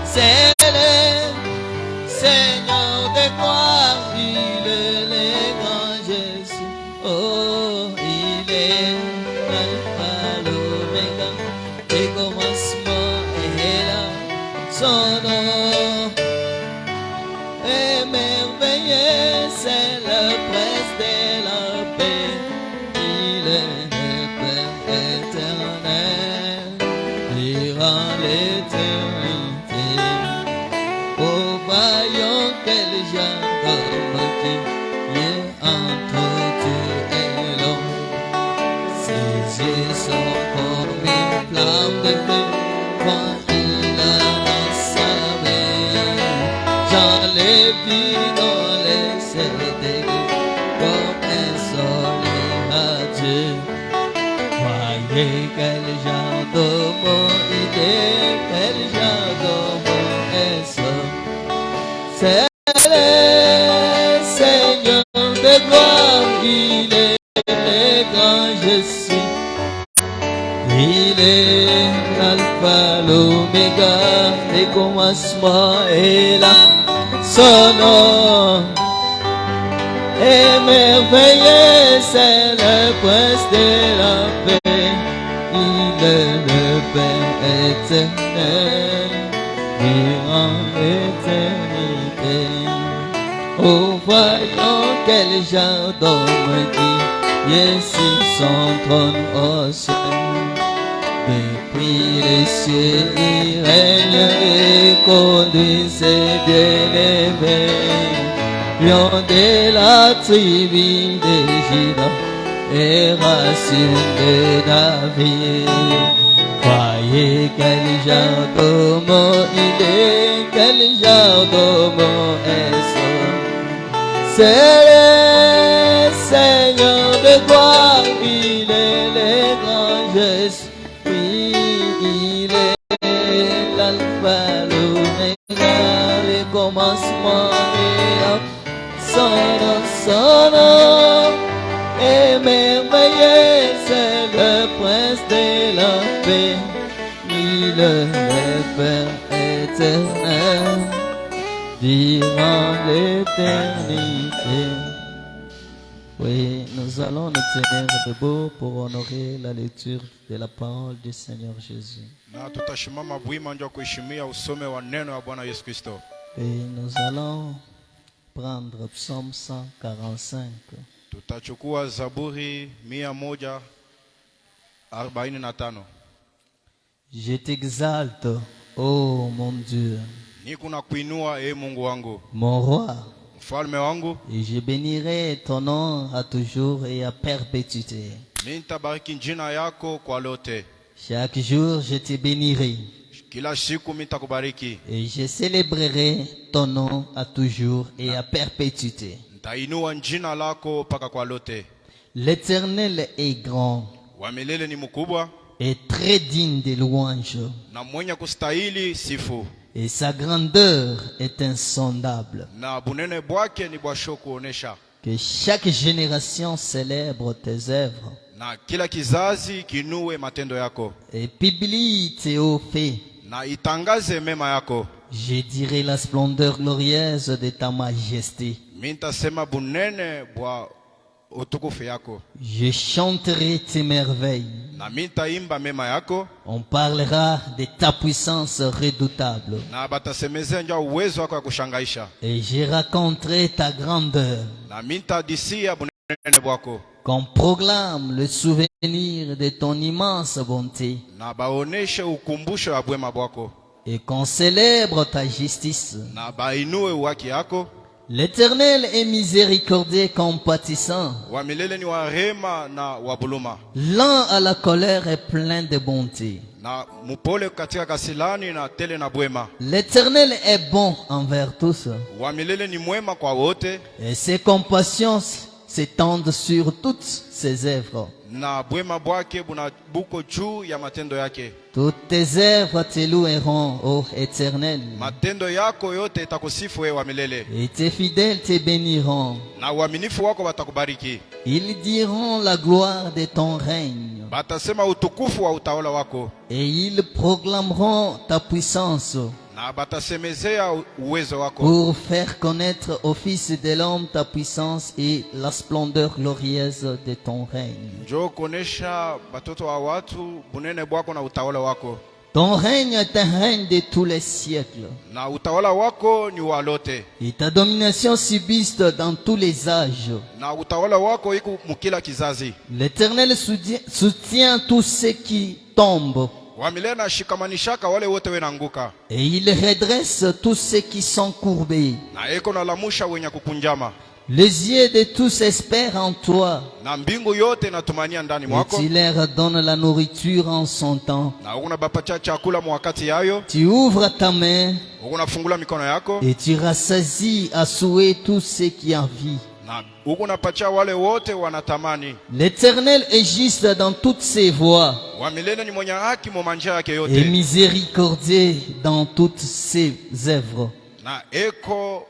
C'est le Seigneur de gloire, il est le grand Jésus. Oh, il est l'alpha, l'oméga, le commencement et la son nom est merveilleux, c'est le prince de la paix. Il est le Père éternel, il rend l'éternité. Oh, voyons quel genre qui est entre Dieu et l'homme. Ses yeux sont comme une flamme de feu quand il a dans sa main. J'en l'ai vu dans les CD comme un soleil radieux. Voyez quel genre d'homme il est, quel genre d'homme est ce. C'est le Seigneur de gloire, il est le grand je suis. Il est l'alpha, l'oméga, le commencement et la son nom est merveilleux, c'est le prince de la paix. Il est le Père éternel, il rend l'éternité. Oh, voyons quel genre d'homme qui est sur son trône au ciel. Depuis les cieux, il règne et conduit ses bien-aimés. Lion de la tribu de Juda et racine de David. Voyez quel genre d'homme il est, quel genre d'homme est-ce. C'est le Seigneur de gloire, il est le grand Jésus. Il est l'alpha, l'oméga, le commencement et la son nom est merveilleux, c'est le prince de la paix. Il est le Père éternel, durant l'éternité. Oui, nous allons nous tenir debout pour honorer la lecture de la parole du Seigneur Jésus. Et nous allons prendre Psaume 145. Tutachukua Zaburi 145. Je t'exalte, ô mon Dieu, Nikuinua Mungu wangu, mon roi, mfalme wangu, et je bénirai ton nom à toujours et à perpétuité. Nitabariki jina yako kwa lote. Chaque jour je te bénirai. Kila siku nitakubariki. Et je célébrerai ton nom à toujours et à perpétuité. Nitainua jina lako paka kwa lote. L'Éternel est grand Wa milele ni mkubwa et très digne de louange. na mwenye kustahili sifu. Et sa grandeur est insondable. Na bunene bwake ni bwasho kuonesha. Que chaque génération célèbre tes œuvres. Na kila kizazi kinue matendo yako. Et publie tes hauts faits. Na itangaze mema yako. Je dirai la splendeur glorieuse de ta majesté. Mintasema bunene bwa utukufu yako. Je chanterai tes merveilles. Na mintaimba mema yako. On parlera de ta puissance redoutable. Na batasemezea nja uwezo wako ya kushangaisha. Et je raconterai ta grandeur. Na mintadisia bunene bwako. Qu'on proclame le souvenir de ton immense bonté. Na baoneshe ukumbusho wa bwema bwako. Et qu'on célèbre ta justice. Na bainue uwaki yako. L'Éternel est miséricordieux et compatissant. Wa milele ni wa rehema na wa buluma. Lent à la colère et plein de bonté. Na mupole katika kasilani na tele na bwema. L'Éternel est bon envers tous. Wa milele ni mwema kwa wote. Et ses compassions s'étendent sur toutes ses œuvres. Na bwema bwake bunabuko juu ya matendo yake. Toutes tes œuvres te loueront, ô Éternel. Matendo yako yote itakusifu wewe wa milele. Et tes fidèles te béniront. Na uaminifu wako watakubariki. Ils diront la gloire de ton règne. batasema utukufu wa utawala wako, et ils proclameront ta puissance na batasemezea uwezo wako, pour faire connaître au Fils de l'homme ta puissance et la splendeur glorieuse de ton règne. njoo kuonesha batoto wa watu bunene bwako na utawala wako. Ton règne est un règne de tous les siècles. Na utawala wako ni wa lote, Et ta domination subsiste dans tous les âges. na utawala wako iko mukila kizazi. L'Éternel soutient tous ceux qui tombent. Wa milele na shikamanishaka wale wote wenanguka, Et il redresse tous ceux qui sont courbés. na eko na lamusha wenye kukunjama, Les yeux de tous espèrent en toi. na mbingu yote natumania ndani Et mwako, tu leur donnes la nourriture en son temps. na unabapatia chakula mwakati yayo, Tu ouvres ta main unafungula mikono yako, et tu rassasies à souhait tous ceux qui en vivent. na unapatia wale wote wanatamani. L'Éternel est juste dans toutes ses voies Wa milele ni mwenye haki mu manja yake et yote, miséricordieux dans toutes ses œuvres. na eko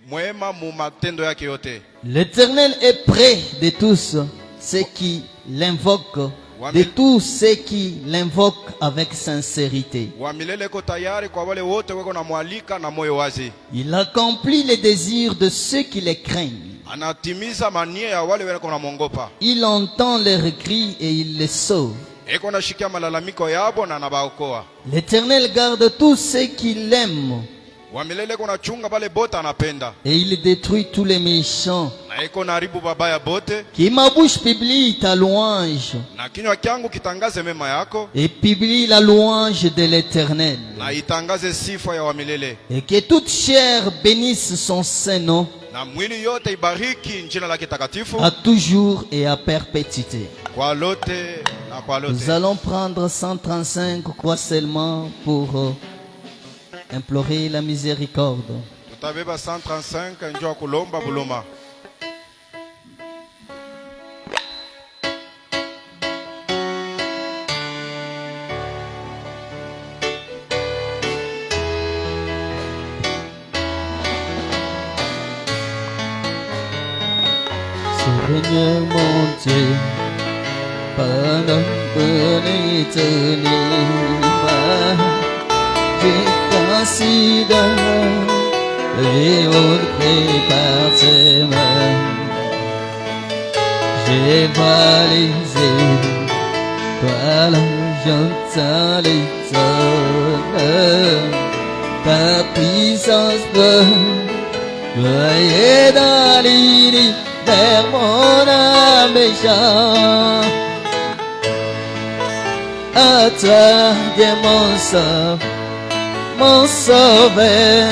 mwema mu matendo yake yote. L'Éternel est près de tous ceux qui l'invoquent, de tous ceux qui l'invoquent avec sincérité. Wa milele eko tayari kwa wale wote weko na mwalika na moyo wazi. Il accomplit les désirs de ceux qui les craignent. Anatimiza manie ya wale weko na mongopa. Il entend leurs cris et il les sauve. Eko na shikia malalamiko yabo na nabaokoa. L'Éternel garde tous ceux qui l'aiment Wa milele eko na chunga bale bote anapenda. et il détruit tous les méchants. Na eko na haribu babaya bote. Que ma bouche publie ta louange Na kinywa kyangu kitangaze mema yako, et publie la louange de l'Éternel. na itangaze sifa ya wa milele. Et que toute chair bénisse son saint nom Na mwili yote ibariki jina lake takatifu à toujours et à perpétuité. kwa lote na kwa lote. Nous allons prendre 135 croix seulement pour implorer la miséricorde. Tutabeba 135 njoo kulomba buluma. Seigneur mon Dieu, pardonne-les je considère les hauts par tes mains. J'ai balisé, toi l'argent l'étonne, ta puissance peut joyer dans l'île vers mon âme méchant. À toi, Dieu mon sauveur,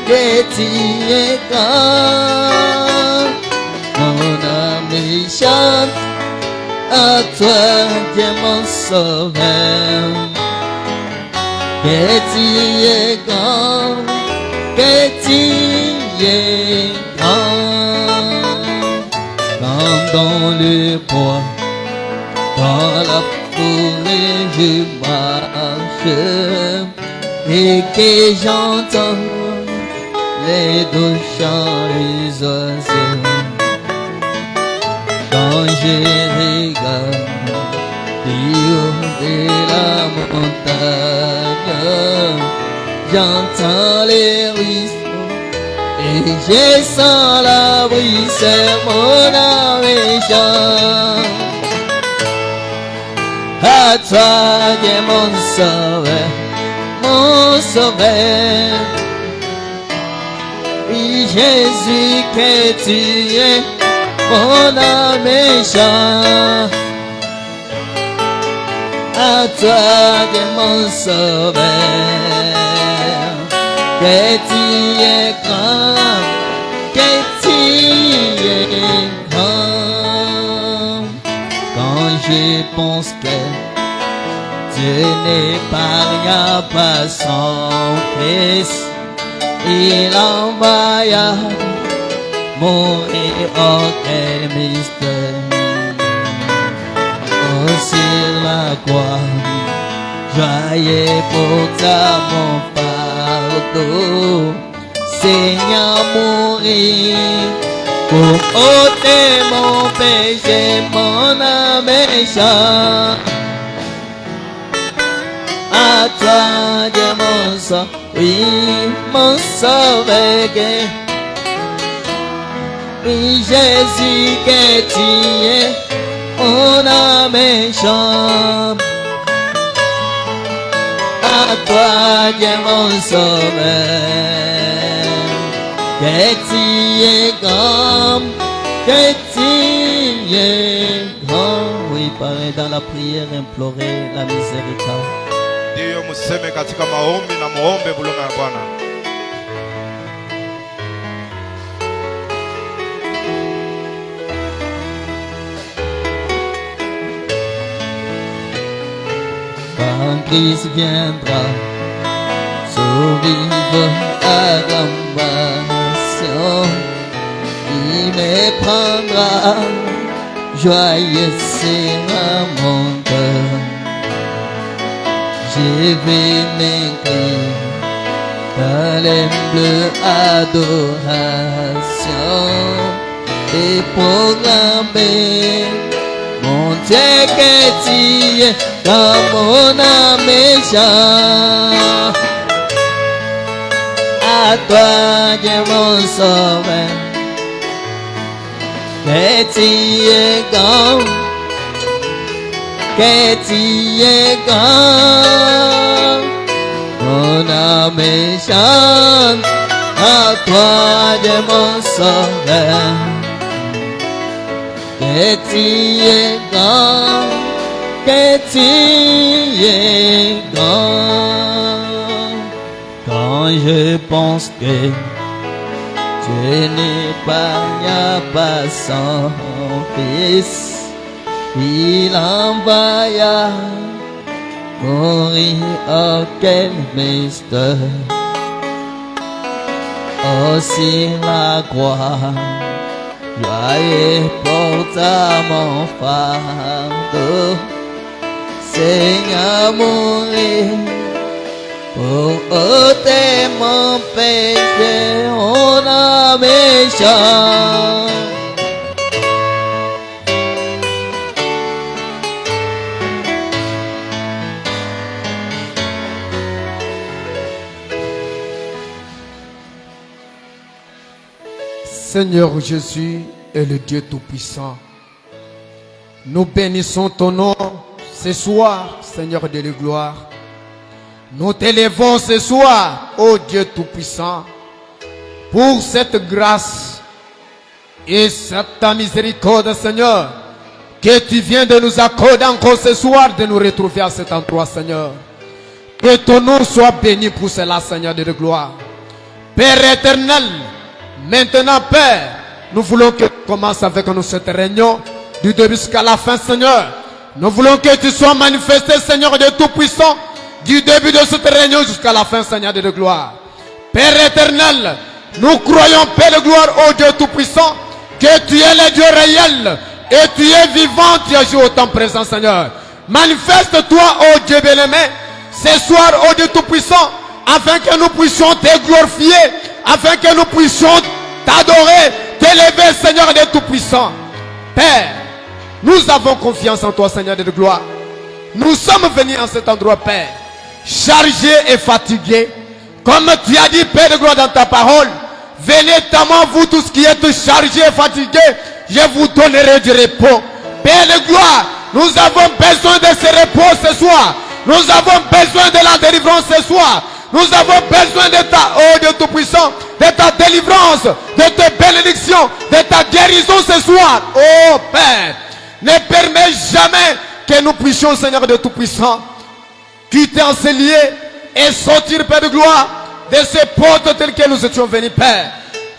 que tu es grand, mon âme méchante. À toi, Dieu mon sauveur, que tu es grand, que tu es grand. Quand dans le bois, dans la forêt je marche et que j'entends les doux chants des oiseaux. Quand je regarde du haut de la montagne, j'entends les ruisseaux et je sens la brise, mon âme chante. À toi, Dieu mon sauveur, oui Jésus que tu es, mon âme chante. À toi, Dieu mon sauveur, que tu es grand, que tu es grand. Quand je pense que Dieu n'épargna pas son Fils, il envoya mourir, oh quel mystère. Oh sur la croix, joyeux pour ta mon fardeau, Seigneur mourir pour ôter mon péché, mon âme méchant. À toi, Dieu mon sauveur, oui, mon sauveur. Oui, Jésus, que tu es mon âme méchant. À toi, Dieu mon sauveur, que tu es grand, que tu es grand. Oui, pareil dans la prière, implorer la miséricorde. Ndiyo museme katika maombi na muombe buluma ya Bwana. Quand Christ viendra, survivre acclamation, il me prendra, joyeux sera mon cœur. Je vais m'incliner dans l'humble adoration et proclamer mon Dieu que tu es dans mon âme méchant. À toi, Dieu mon sauveur, que tu es grand, que tu es grand, mon âme méchant. À toi, Dieu mon sauveur, que tu es grand, que tu es grand. Quand je pense que Dieu n'est pas son fils, il envoya mourir, oh quel mystère. Oh sur la croix, joyeux porta mon fardeau. Seigneur mourir pour ôter mon péché, on a méchant. Seigneur Jésus est le Dieu Tout-Puissant. Nous bénissons ton nom ce soir, Seigneur de la gloire. Nous t'élèvons ce soir, ô Dieu Tout-Puissant, pour cette grâce et cette miséricorde, Seigneur, que tu viens de nous accorder encore ce soir, de nous retrouver à cet endroit, Seigneur. Que ton nom soit béni pour cela, Seigneur de la gloire. Père éternel, maintenant, Père, nous voulons que tu commences avec nous cette réunion, du début jusqu'à la fin, Seigneur. Nous voulons que tu sois manifesté, Seigneur de Tout-Puissant, du début de cette réunion jusqu'à la fin, Seigneur de gloire. Père éternel, nous croyons, Père de gloire, ô Dieu Tout-Puissant, que tu es le Dieu réel, et tu es vivant, tu agis au temps présent, Seigneur. Manifeste-toi, ô Dieu bien-aimé, ce soir, ô Dieu Tout-Puissant, afin que nous puissions te glorifier, afin que nous puissions t'adorer, t'élever, Seigneur de Tout-Puissant. Père, nous avons confiance en toi, Seigneur de gloire. Nous sommes venus en cet endroit, Père, chargés et fatigués. Comme tu as dit, Père de gloire, dans ta parole, venez à moi, vous tous qui êtes chargés et fatigués, je vous donnerai du repos. Père de gloire, nous avons besoin de ce repos ce soir. Nous avons besoin de la délivrance ce soir. Nous avons besoin de ta, oh Dieu Tout-Puissant, de ta délivrance, de tes bénédictions, de ta guérison ce soir. Oh Père, ne permets jamais que nous puissions, Seigneur de Tout-Puissant, quitter en ces lieux et sortir, Père de gloire, de ces portes telles que nous étions venus, Père.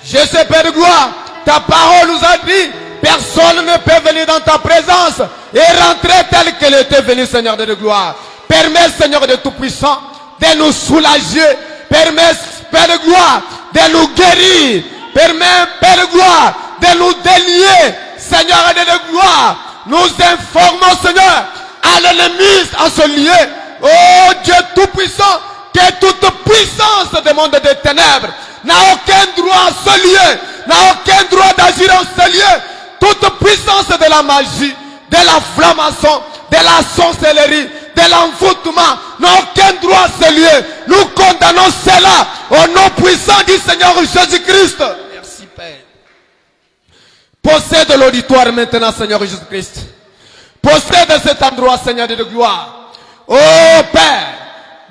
Je sais, Père de gloire, ta parole nous a dit, personne ne peut venir dans ta présence et rentrer tel qu'elle était venue, Seigneur de gloire. Permets, Seigneur de Tout-Puissant, de nous soulager. Permets, Père de gloire, de nous guérir. Permets, Père de gloire, de nous délier. Seigneur de gloire, nous informons, Seigneur, à l'ennemi en ce lieu. Oh Dieu Tout-Puissant, que toute puissance des mondes des ténèbres n'a aucun droit à ce lieu. n'a aucun droit d'agir en ce lieu. Toute puissance de la magie, de la franc-maçon, de la sorcellerie, de l'envoûtement n'a aucun droit à ce lieu. Nous condamnons cela au nom puissant du Seigneur Jésus-Christ. Merci, Père. Possède l'auditoire maintenant, Seigneur Jésus-Christ. Possède cet endroit, Seigneur de gloire. Oh Père,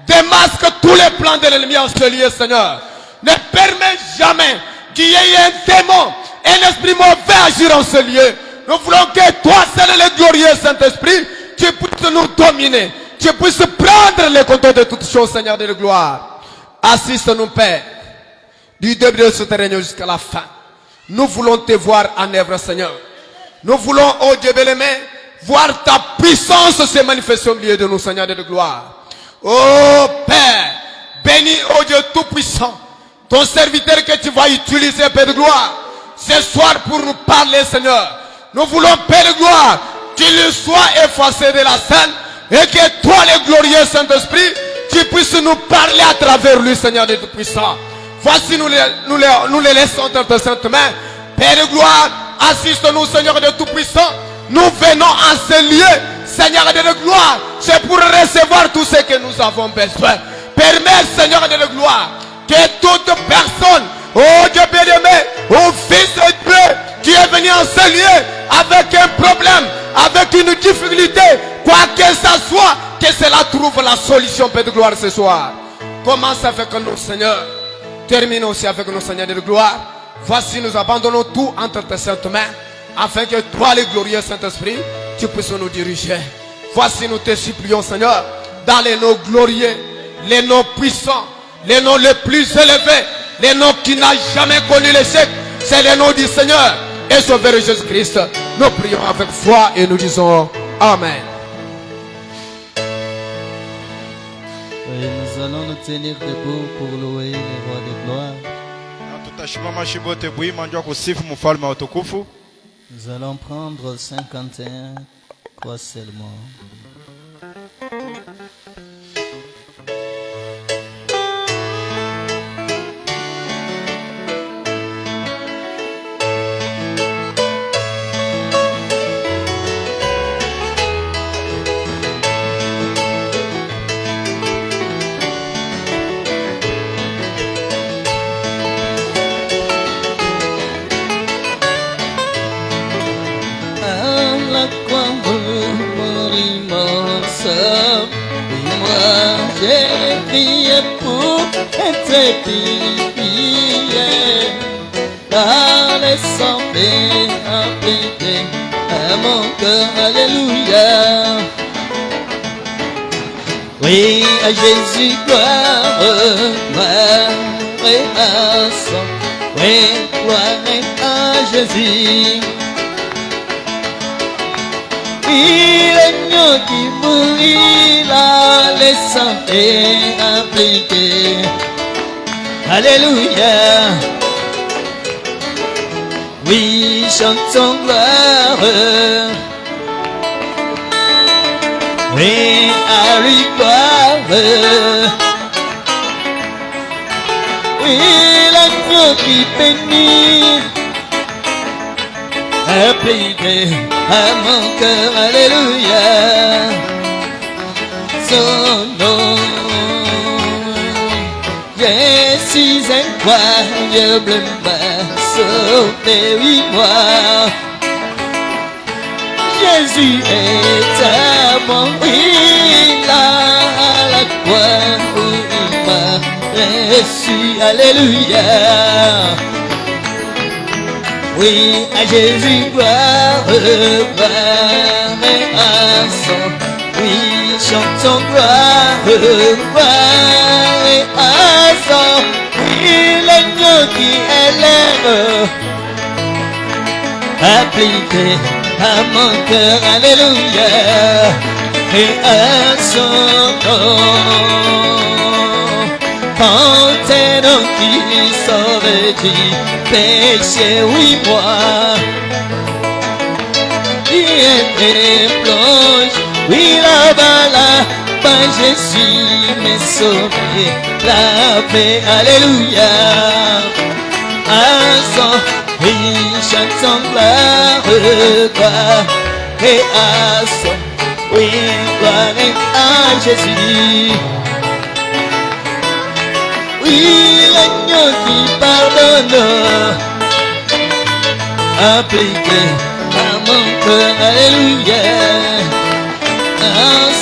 démasque tous les plans de l'ennemi en ce lieu, Seigneur. Ne permets jamais qu'il y ait un démon, un esprit mauvais agir en ce lieu. Nous voulons que toi, seul le glorieux Saint-Esprit, tu puisses nous dominer. Tu puisses prendre le contrôle de toutes choses, Seigneur de gloire. Assiste-nous, Père, du début de cette réunion jusqu'à la fin. Nous voulons te voir en œuvre, Seigneur. Nous voulons, oh Dieu bien-aimé, voir ta puissance se manifester au milieu de nous, Seigneur de gloire. Oh Père, bénis, oh Dieu tout-puissant, ton serviteur que tu vas utiliser, Père de gloire, ce soir pour nous parler, Seigneur. Nous voulons, Père de gloire, qu'il soit effacé de la scène et que toi, le glorieux Saint-Esprit, tu puisses nous parler à travers lui, Seigneur de tout-puissant. Voici, nous les laissons dans tes saintes mains. Père de gloire, assiste-nous, Seigneur de tout-puissant. Nous venons en ce lieu, Seigneur de gloire. C'est pour recevoir tout ce que nous avons besoin. Permets, Seigneur de gloire, que toute personne, oh Dieu bien-aimé, oh Fils de Dieu, qui est venu en ce lieu avec un problème, avec une difficulté, quoi que ce soit, que cela trouve la solution, Père de gloire, ce soir. Commence avec nous, Seigneur. Termine aussi avec nous, Seigneur de gloire. Voici, nous abandonnons tout entre tes saintes mains, afin que toi, le glorieux Saint-Esprit, tu puisses nous diriger. Voici, nous te supplions, Seigneur, dans les noms glorieux, les noms puissants, les noms les plus élevés, les noms qui n'ont jamais connu l'échec. C'est le nom du Seigneur et Sauveur Jésus-Christ. Nous prions avec foi et nous disons Amen. Oui, nous allons nous tenir debout pour louer le roi de gloire. Nous allons prendre 51 croix seulement. Et moi j'ai prié pour être pilier, car les sang appliqué à mon cœur, alléluia. Oui, à Jésus gloire, gloire et à son, oui, gloire et à Jésus. Il est mieux qui mourit là, les santé appliqués. Alléluia. Oui, chantons gloire. Oui, à lui gloire. Oui, l'agneau qui bénit. Appliqué à mon cœur, alléluia, son nom. Je suis incroyablement sauvé, oui moi. Jésus est à mon oui, là à la croix où il m'a reçu, alléluia. Oui, à Jésus, gloire, gloire et à son. Oui, chantons gloire, gloire et à son. Oui, l'agneau qui élève, appliqué à mon cœur, alléluia, et à son nom. Quand t'es donc qui sauve du péché, oui moi. Qui était plonge, oui là-bas, là-bas, Jésus m'est sauvé, la paix, alléluia. À son, oui, chantons gloire, gloire et à son, oui, gloire et à Jésus. Oui, l'agneau qui pardonne, appliqué à mon cœur, alléluia, à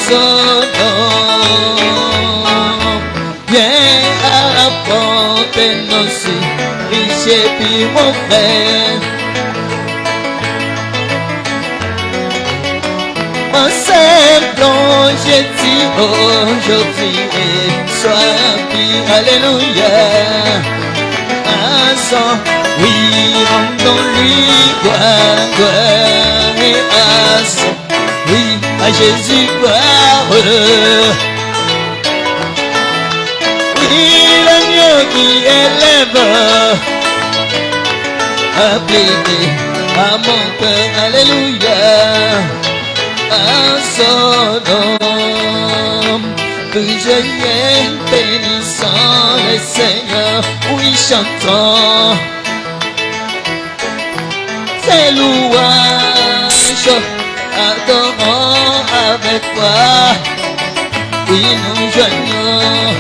son nom. Viens apporter nos riches et puis mon frère. Mon simple j'ai dit aujourd'hui et sois rempli, alléluia. À son, oui, rendons-lui gloire, gloire et à son, oui, à Jésus gloire. Oui, l'agneau qui élève, appliqué à mon cœur, alléluia. À son nom, que je vienne bénissant le Seigneur, oui chantons ses louanges, adorons avec toi, oui nous joignons,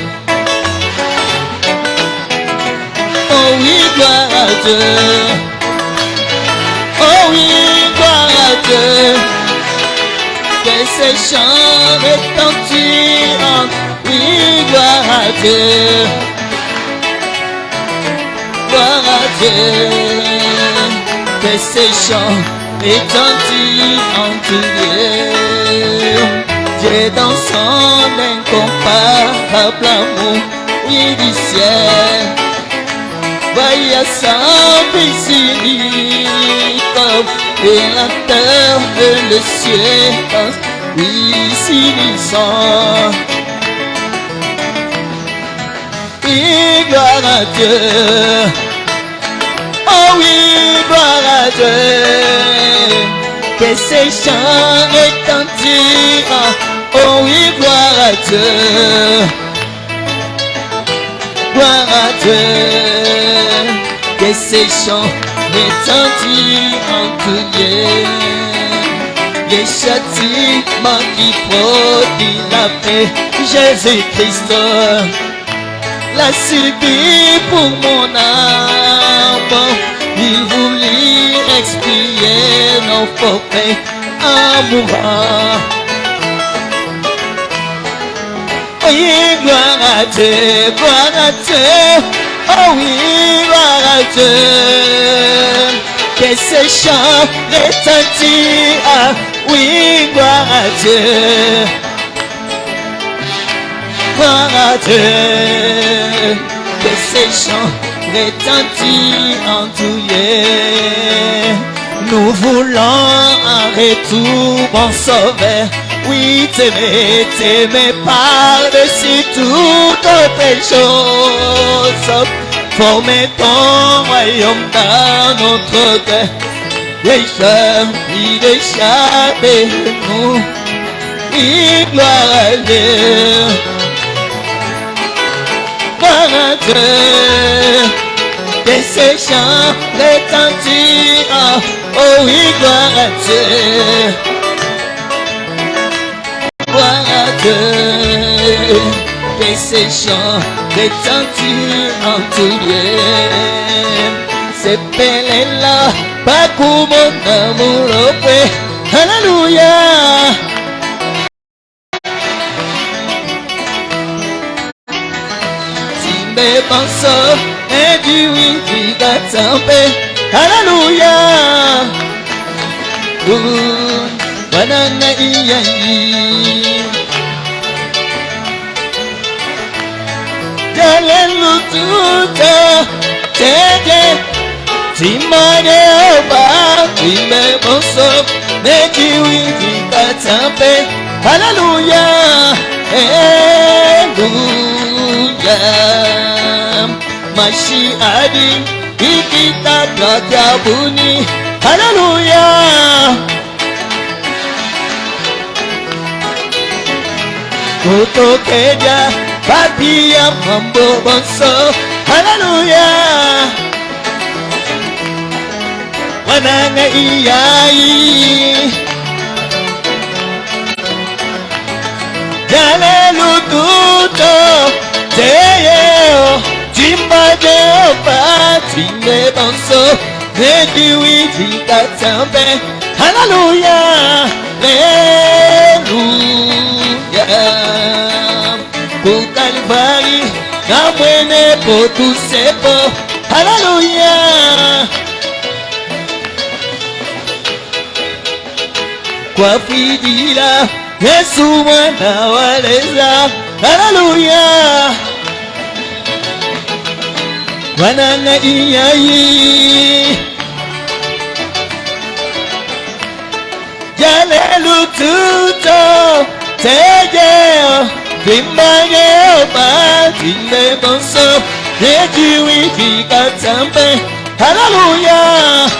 oh oui gloire à Dieu, oh oui gloire à Dieu. Que ces chants retentissent, oui, gloire à Dieu, gloire à Dieu. Que ces chants retentissent en tout lieu. Dieu dans son incomparable amour, oui, du ciel, voyez sa piscine, et la terre et le ciel, oui, s'unissant. Oui, gloire à Dieu. Oh oui, gloire à Dieu. Que ces chants retentissent. Oh oui, gloire à Dieu. Gloire à Dieu. Que ces chants retentissent en tout lieu. Les châtiments qui produisent la paix, Jésus-Christ l'a subi pour mon âme. Il voulut expier nos forfaits en mourant. Oui, gloire à Dieu, gloire à Dieu. Oh oui, gloire à Dieu. Que ces chants retentissent. Oui, gloire à Dieu. Gloire à Dieu. Que ces chants retentissent en tout lieu. Nous voulons un retour, bon sauveur. Oui, t'aimer par-dessus toute autre chose. Former ton royaume dans notre cœur. Il échappé de nous. Oui, gloire à Dieu. Gloire à Dieu. Que ces chants retentissent. Oh oui, gloire à Dieu. Gloire à Dieu. Que ces chants retentissent en tout lieu. C'est belle là, pas comme mon amour au paix. Alléluia. Si mes pensées et du oui, t'attendais. Alléluia. Banana iyayi. Jalelu tuta, tege. Timane oba, ime monso, neki wiki katampe. Hallelujah, hallelujah. Mashi adi, ikita kakabuni. Hallelujah. Koto keja, papia mambo bonso. Hallelujah. wananga iyai jalelu tuto teyeo timba jeopa timbe bonso Nediwi jikatambe Hallelujah Hallelujah Pour Calvary Namwene pour tous ces beaux Hallelujah Kwa fidila Yesu mwana waleza Hallelujah Wananga iyayi Jalelu tuto Tejeo Bimbageo Batile bonso Nejiwi jikatambe Hallelujah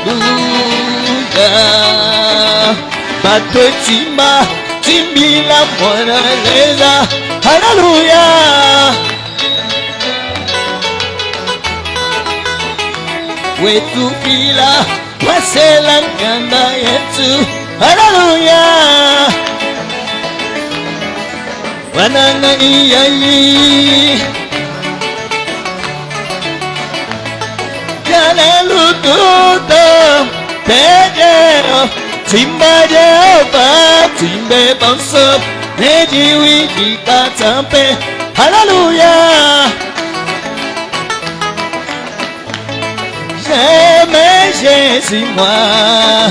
Hallelujah Bato timba Timbila mwana leza Hallelujah Wetu fila wasela nganda yetu Hallelujah Wananga iyayi Jalelu tuto Tejeo Timba jeopa Timbe bonso Nejiwi jikatambe Hallelujah J'aime Jésus moi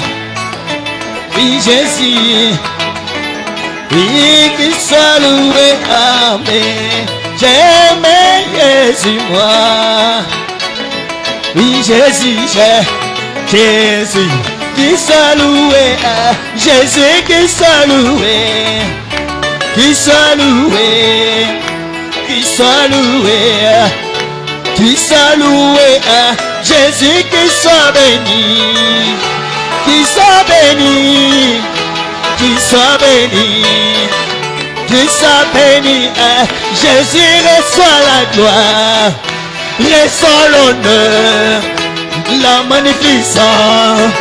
Oui Jésus Oui qu'il soit loué Amen J'aime Jésus moi Oui Jésus Jésus qu'il soit loué Jésus qu'il soit loué Qu'il soit loué Qu'il soit loué Qu'il soit loué Jésus qui soit béni, qui soit béni, qui soit béni, qui soit béni. Jésus reçoit la gloire, reçoit l'honneur, la magnificence,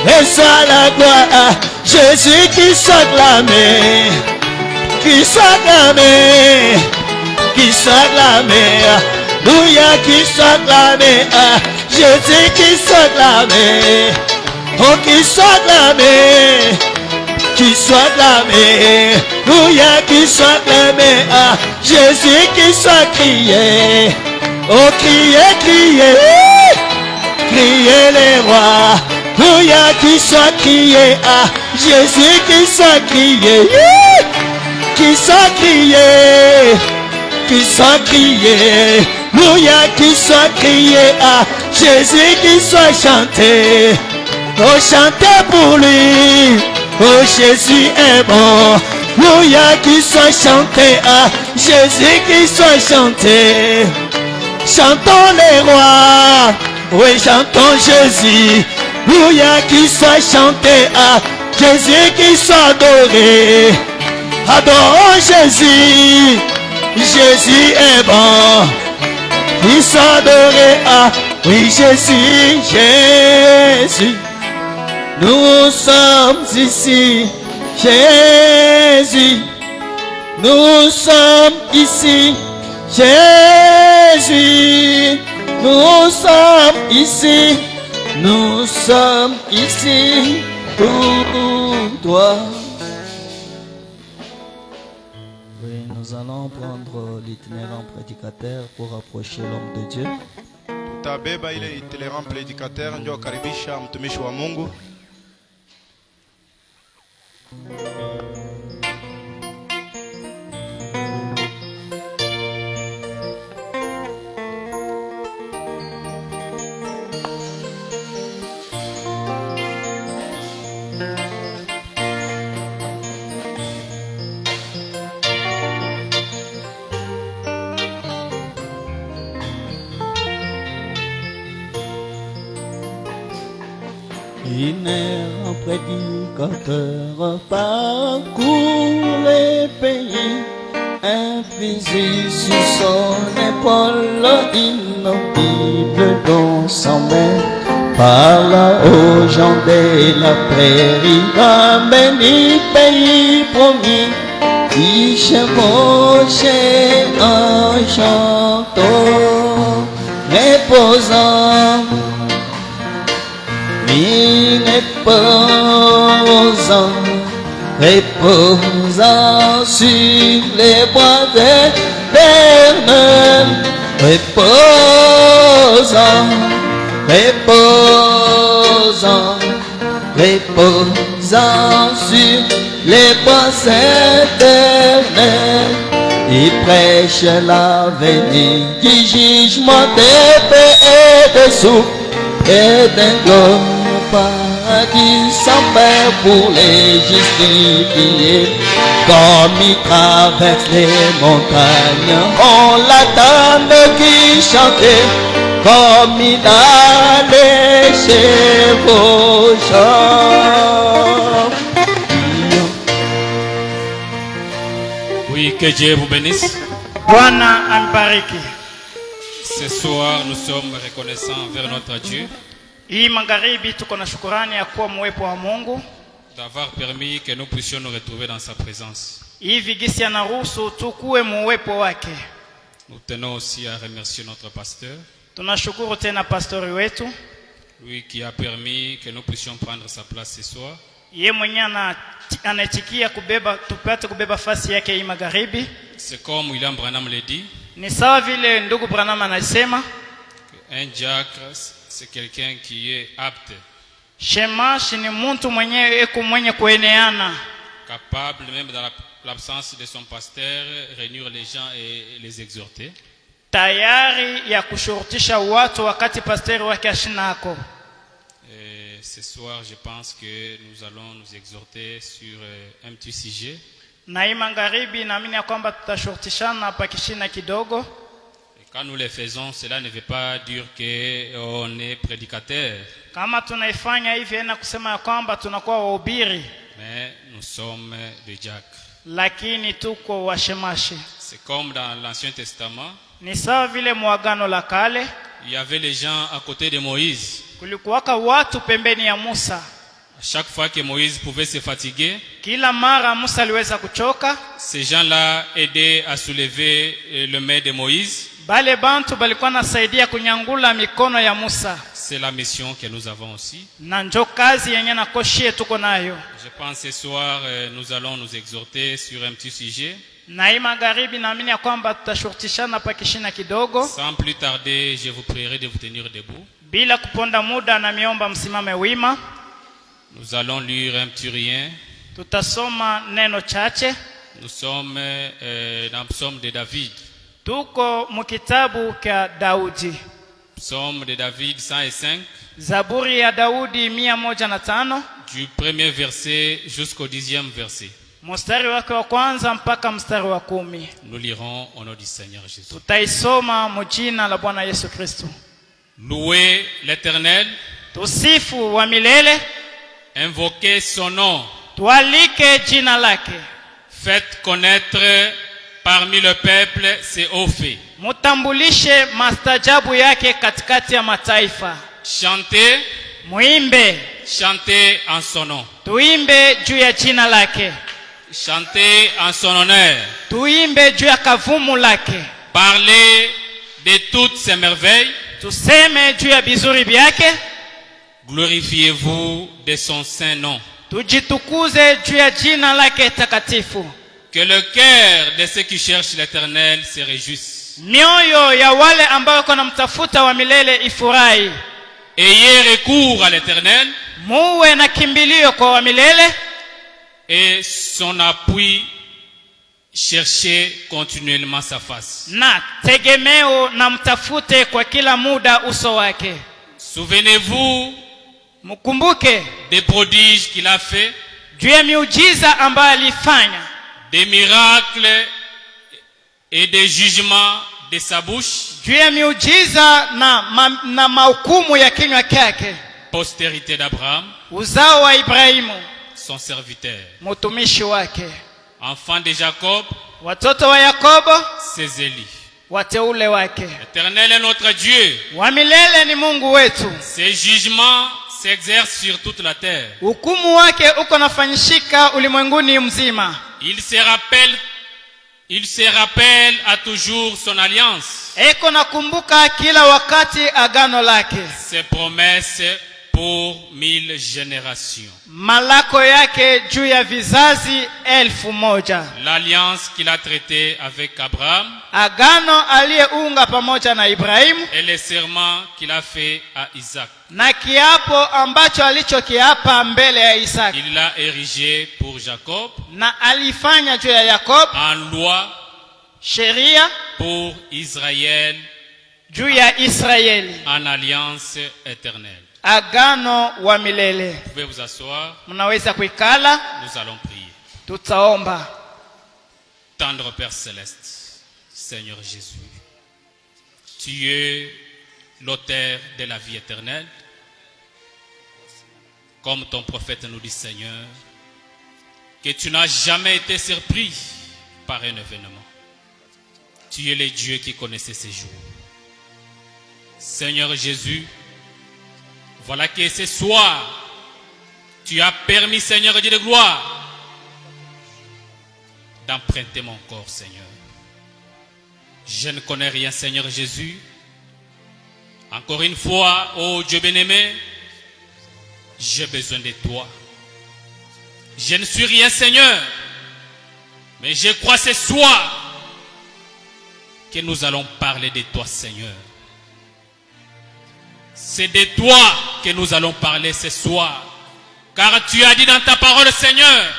reçoit la gloire. Jésus qui soit clamé, qui soit clamé, qui soit clamé. Alléluia qui soit clamé, Jésus qui soit clamé, oh qui soit clamé, Alléluia qui soit clamé, Jésus qui soit crié, oh criez, criez, criez les rois, Alléluia qui soit crié, Jésus qui soit crié, qui soit crié. Qui soit crié, Alléluia, qui soit crié, Jésus qui soit chanté, oh chantez pour lui, oh Jésus est bon, Alléluia, qui soit chanté, Jésus qui soit chanté, chantons les rois, oui chantons Jésus, Alléluia, qui soit chanté, Jésus qui soit adoré, adorons Jésus. Jésus est bon, il s'adoré, oui Jésus, Jésus, nous sommes ici, Jésus, nous sommes ici, Jésus, nous sommes ici, pour toi. Nous allons prendre l'itinérant prédicateur pour approcher l'homme de Dieu. Tutabeba ile itinérant prédicateur ndio karibisha mtumishi wa Mungu. Itinérant prédicateur parcourt les pays, un fusil sur son épaule, inaudible dans sa main, Parle aux gens de la prairie, un béni pays promis, qui chevauche en chantant, reposant, reposant sur les bois éternels, reposant, sur les bois éternels. Il prêche l'avenir du jugement des paix et des souffles et d'un glorieux qui s'en pour les justifiés. Comme il traverse les montagnes, on l'attend qui chantait. Comme il allait chevauchant. Oui, que Dieu vous bénisse. Bwana ambariki. Ce soir, nous sommes reconnaissants envers notre Dieu Hii magharibi tuko na shukrani ya kuwa mwepo wa Mungu d'avoir permis que nous puissions nous retrouver dans sa présence. hivi gisi anaruhusu tukuwe muwepo wake. Nous tenons aussi à remercier notre pasteur, Tunashukuru tena pastori wetu, lui qui a permis que nous puissions prendre sa place ce soir. yeye mwenyewe anaitikia kubeba tupate kubeba fasi yake hii magharibi. C'est comme William Branham l'a dit, Ni sawa vile ndugu Branham anasema, un diacre c'est quelqu'un qui est apte, shemashi ni mtu mwenyewe eko mwenye kueneana, capable même dans l'absence de son pasteur réunir les gens et les exhorter. tayari ya kushurutisha watu wakati pastori wake ashinako. Et ce soir, je pense que nous allons nous exhorter sur un petit sujet. Na hii magharibi naamini ya kwamba tutashurutishana hapa kishina kidogo. Et quand nous le faisons, cela ne veut pas dire qu'on est prédicateur, Kama tunaifanya hivi na kusema ya kwamba tunakuwa wahubiri, mais nous sommes des diacres. lakini tuko washemashi. C'est comme dans l'Ancien Testament, Ni sawa vile muagano la kale, il y avait les gens à côté de Moïse. kulikuwaka watu pembeni ya Musa. Chaque fois que Moïse pouvait se fatiguer, Kila mara Musa aliweza kuchoka, ces gens-là aidaient à soulever le main de Moïse. bale bantu balikuwa nasaidia kunyangula mikono ya Musa. C'est la mission que nous avons aussi. Na njo kazi yenye nakoshie tuko nayo. Je pense ce soir, nous allons nous exhorter sur un petit sujet. Na hii magharibi naamini ya kwamba tutashurutishana pa kishina kidogo. Sans plus tarder, je vous prierai de vous tenir debout. Bila kuponda muda na miomba msimame wima. Nous allons lire un petit rien. Tutasoma neno chache. Nous sommes dans le psaume de David. Tuko mukitabu ka Daudi. Psaume de David 105. Zaburi ya Daudi 105. Du premier verset jusqu'au 10e verset. Mstari wake wa kwanza mpaka mstari wa 10. Nous lirons au nom du Seigneur Jésus. Tutaisoma mjina la Bwana Yesu Kristo. Louez l'Éternel, Tusifu wa milele, invoquez son nom, tualike jina lake. faites connaître parmi le peuple ses hauts faits. Mutambulishe mastajabu yake katikati ya mataifa. Chantez, Muimbe, chantez en son nom. tuimbe juu ya jina lake. Chantez en son honneur. Tuimbe juu ya kavumu lake. Parlez de toutes ses merveilles. Tuseme juu ya bizuri byake. Glorifiez-vous de son saint nom. Tujitukuze juu ya jina lake takatifu. Que le cœur de ceux qui cherchent l'Éternel se réjouisse. Mioyo ya wale ambao kuna mtafuta wa milele ifurahi. Ayez recours à l'Éternel Muwe na kimbilio kwa wa milele. et son appui, cherchez continuellement sa face. Na tegemeo na mtafute kwa kila muda uso wake. Souvenez-vous Mkumbuke des prodiges qu'il a fait, juu ya miujiza ambayo alifanya, des miracles et des jugements de sa bouche. juu ya miujiza na mahukumu ya kinywa chake. Postérité d'Abraham, Uzao wa Ibrahimu, son serviteur. mtumishi wake. Enfant de Jacob, Watoto wa Yakobo, ses élus. wateule wake. L'Éternel est notre Dieu. Wa milele ni Mungu wetu. Ses jugements s'exercent sur toute la terre. Hukumu wake uko nafanyishika ulimwenguni mzima. Il se rappelle à toujours son alliance. Eko nakumbuka kila wakati agano lake. Ses promesses pour 1000 générations. Malako yake juu ya vizazi 1000. L'alliance qu'il a traitée avec Abraham. Agano aliyeunga pamoja na Ibrahimu. Et les serments qu'il a fait à Isaac. Na kiapo ambacho alichokiapa mbele ya Isaka. Il l'a érigé pour Jacob. Na alifanya juu ya Yakob. En loi. Sheria. Pour Israël. Juu ya Israeli. En alliance éternelle. Agano wa milele. Vous pouvez vous asseoir. Mnaweza kuikala. Nous allons prier. Tutaomba. Tendre Père Céleste, Seigneur Jésus, tu es l'auteur de la vie éternelle. Comme ton prophète nous dit, Seigneur, que tu n'as jamais été surpris par un événement. Tu es le Dieu qui connaissait ces jours. Seigneur Jésus, voilà que ce soir, tu as permis, Seigneur Dieu de gloire, d'emprunter mon corps, Seigneur. Je ne connais rien, Seigneur Jésus. Encore une fois, oh Dieu bien-aimé, j'ai besoin de toi. Je ne suis rien, Seigneur, mais je crois ce soir que nous allons parler de toi, Seigneur. C'est de toi que nous allons parler ce soir. Car tu as dit dans ta parole, Seigneur,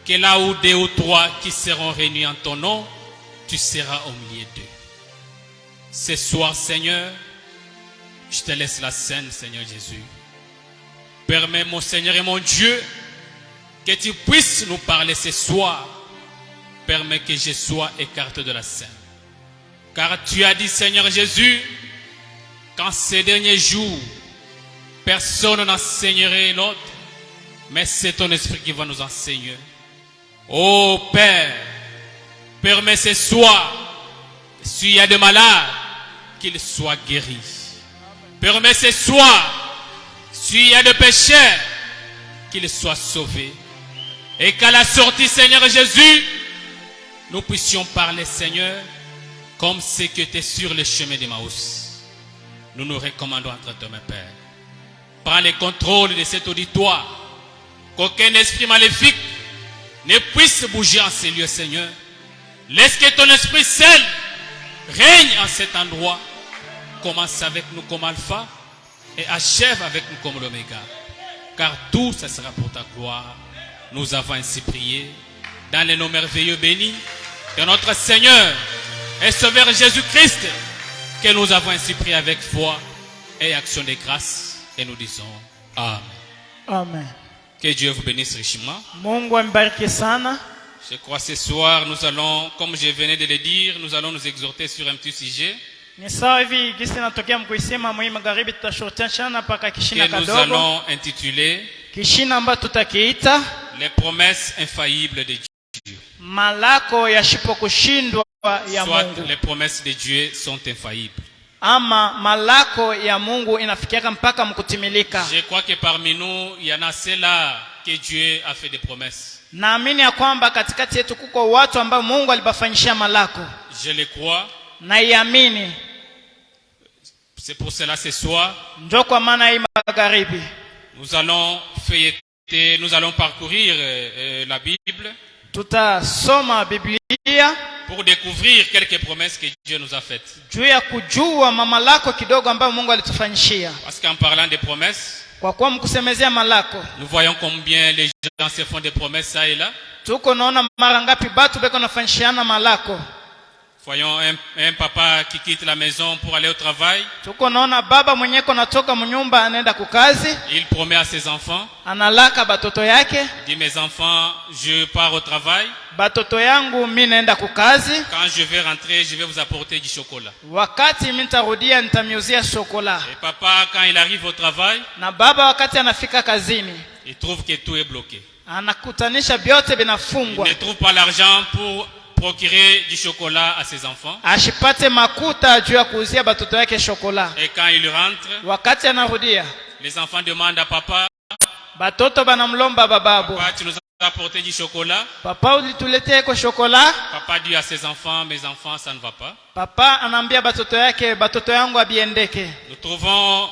que là où 2 ou 3 qui seront réunis en ton nom, tu seras au milieu d'eux. Ce soir, Seigneur, je te laisse la scène, Seigneur Jésus. Permets, mon Seigneur et mon Dieu, que tu puisses nous parler ce soir. Permets que je sois écarté de la scène. Car tu as dit, Seigneur Jésus, qu'en ces derniers jours, personne n'enseignerait l'autre, mais c'est ton esprit qui va nous enseigner. Oh Père, permets ce soir, s'il y a des malades, qu'ils soient guéris. Permets ce soir, s'il y a des pécheurs, qu'ils soient sauvés. Et qu'à la sortie, Seigneur Jésus, nous puissions parler, Seigneur, comme ceux qui étaient sur le chemin d'Emmaüs. Nous nous recommandons entre tes mains, Père. Prends le contrôle de cet auditoire. Qu'aucun esprit maléfique ne puisse bouger en ces lieux, Seigneur. Laisse que ton esprit seul règne en cet endroit. Commence avec nous comme alpha et achève avec nous comme l'oméga. Car tout ça sera pour ta gloire. Nous avons ainsi prié dans les noms merveilleux bénis de notre Seigneur et Sauveur Jésus-Christ, que nous avons ainsi prié avec foi et action de grâce. Et nous disons Amen. Amen. Que Dieu vous bénisse richement. Mungu ambariki sana. Je crois ce soir, nous allons, comme je venais de le dire, nous allons nous exhorter sur un petit sujet. Ni sawa hivi gisi natokea mkuisema mwi magharibi tutashortana paka kishina Que nous kadogo. allons intituler Kishina ambacho tutakiita les promesses infaillibles de Dieu. malako yasipokushindwa ya Soit Mungu. les promesses de Dieu sont infaillibles. Ama malako ya Mungu inafikiaka mpaka mkutimilika. Je crois que parmi nous, il y en a ceux-là que Dieu a fait des promesses. Naamini ya kwamba katikati yetu kuko watu ambao Mungu alibafanyishia malako. Je le crois. Na iamini. C'est pour cela ce soir, Ndio kwa maana hii magharibi nous allons feuilleter, nous allons parcourir la Bible tutasoma Biblia pour découvrir quelques promesses que Dieu nous a faites. juu ya kujua mamalako kidogo ambayo Mungu alitufanyishia. Parce qu'en parlant des promesses, Kwa kuwa mkusemezea malako, nous voyons combien les gens se font des promesses ça et là. tuko naona mara ngapi batu beko nafanyishiana malako. Voyons un papa qui quitte la maison pour aller au travail. Tuko naona baba mwenyeko natoka mnyumba anaenda kukazi. Il promet à ses enfants. Analaka batoto yake. Il dit, mes enfants, je pars au travail. Batoto yangu mimi naenda kukazi. Quand je vais rentrer, je vais vous apporter du chocolat. Wakati mimi nitarudia nitamiuzia chocolat. Et papa, quand il arrive au travail, na baba wakati anafika kazini, il trouve que tout est bloqué. Anakutanisha vyote vinafungwa. Il ne trouve pas l'argent pour procurer du chocolat à ses enfants. ashipate makuta juu ya kuuzia batoto yake shokola. Et quand il rentre, Wakati anarudia, les enfants demandent à papa, batoto banamlomba bababu, papa, tu nous as apporté du chocolat. papa ulituletea iko shokola. Papa dit à ses enfants, mes enfants, ça ne va pas. Papa anaambia batoto yake, batoto yangu abiendeke. Nous trouvons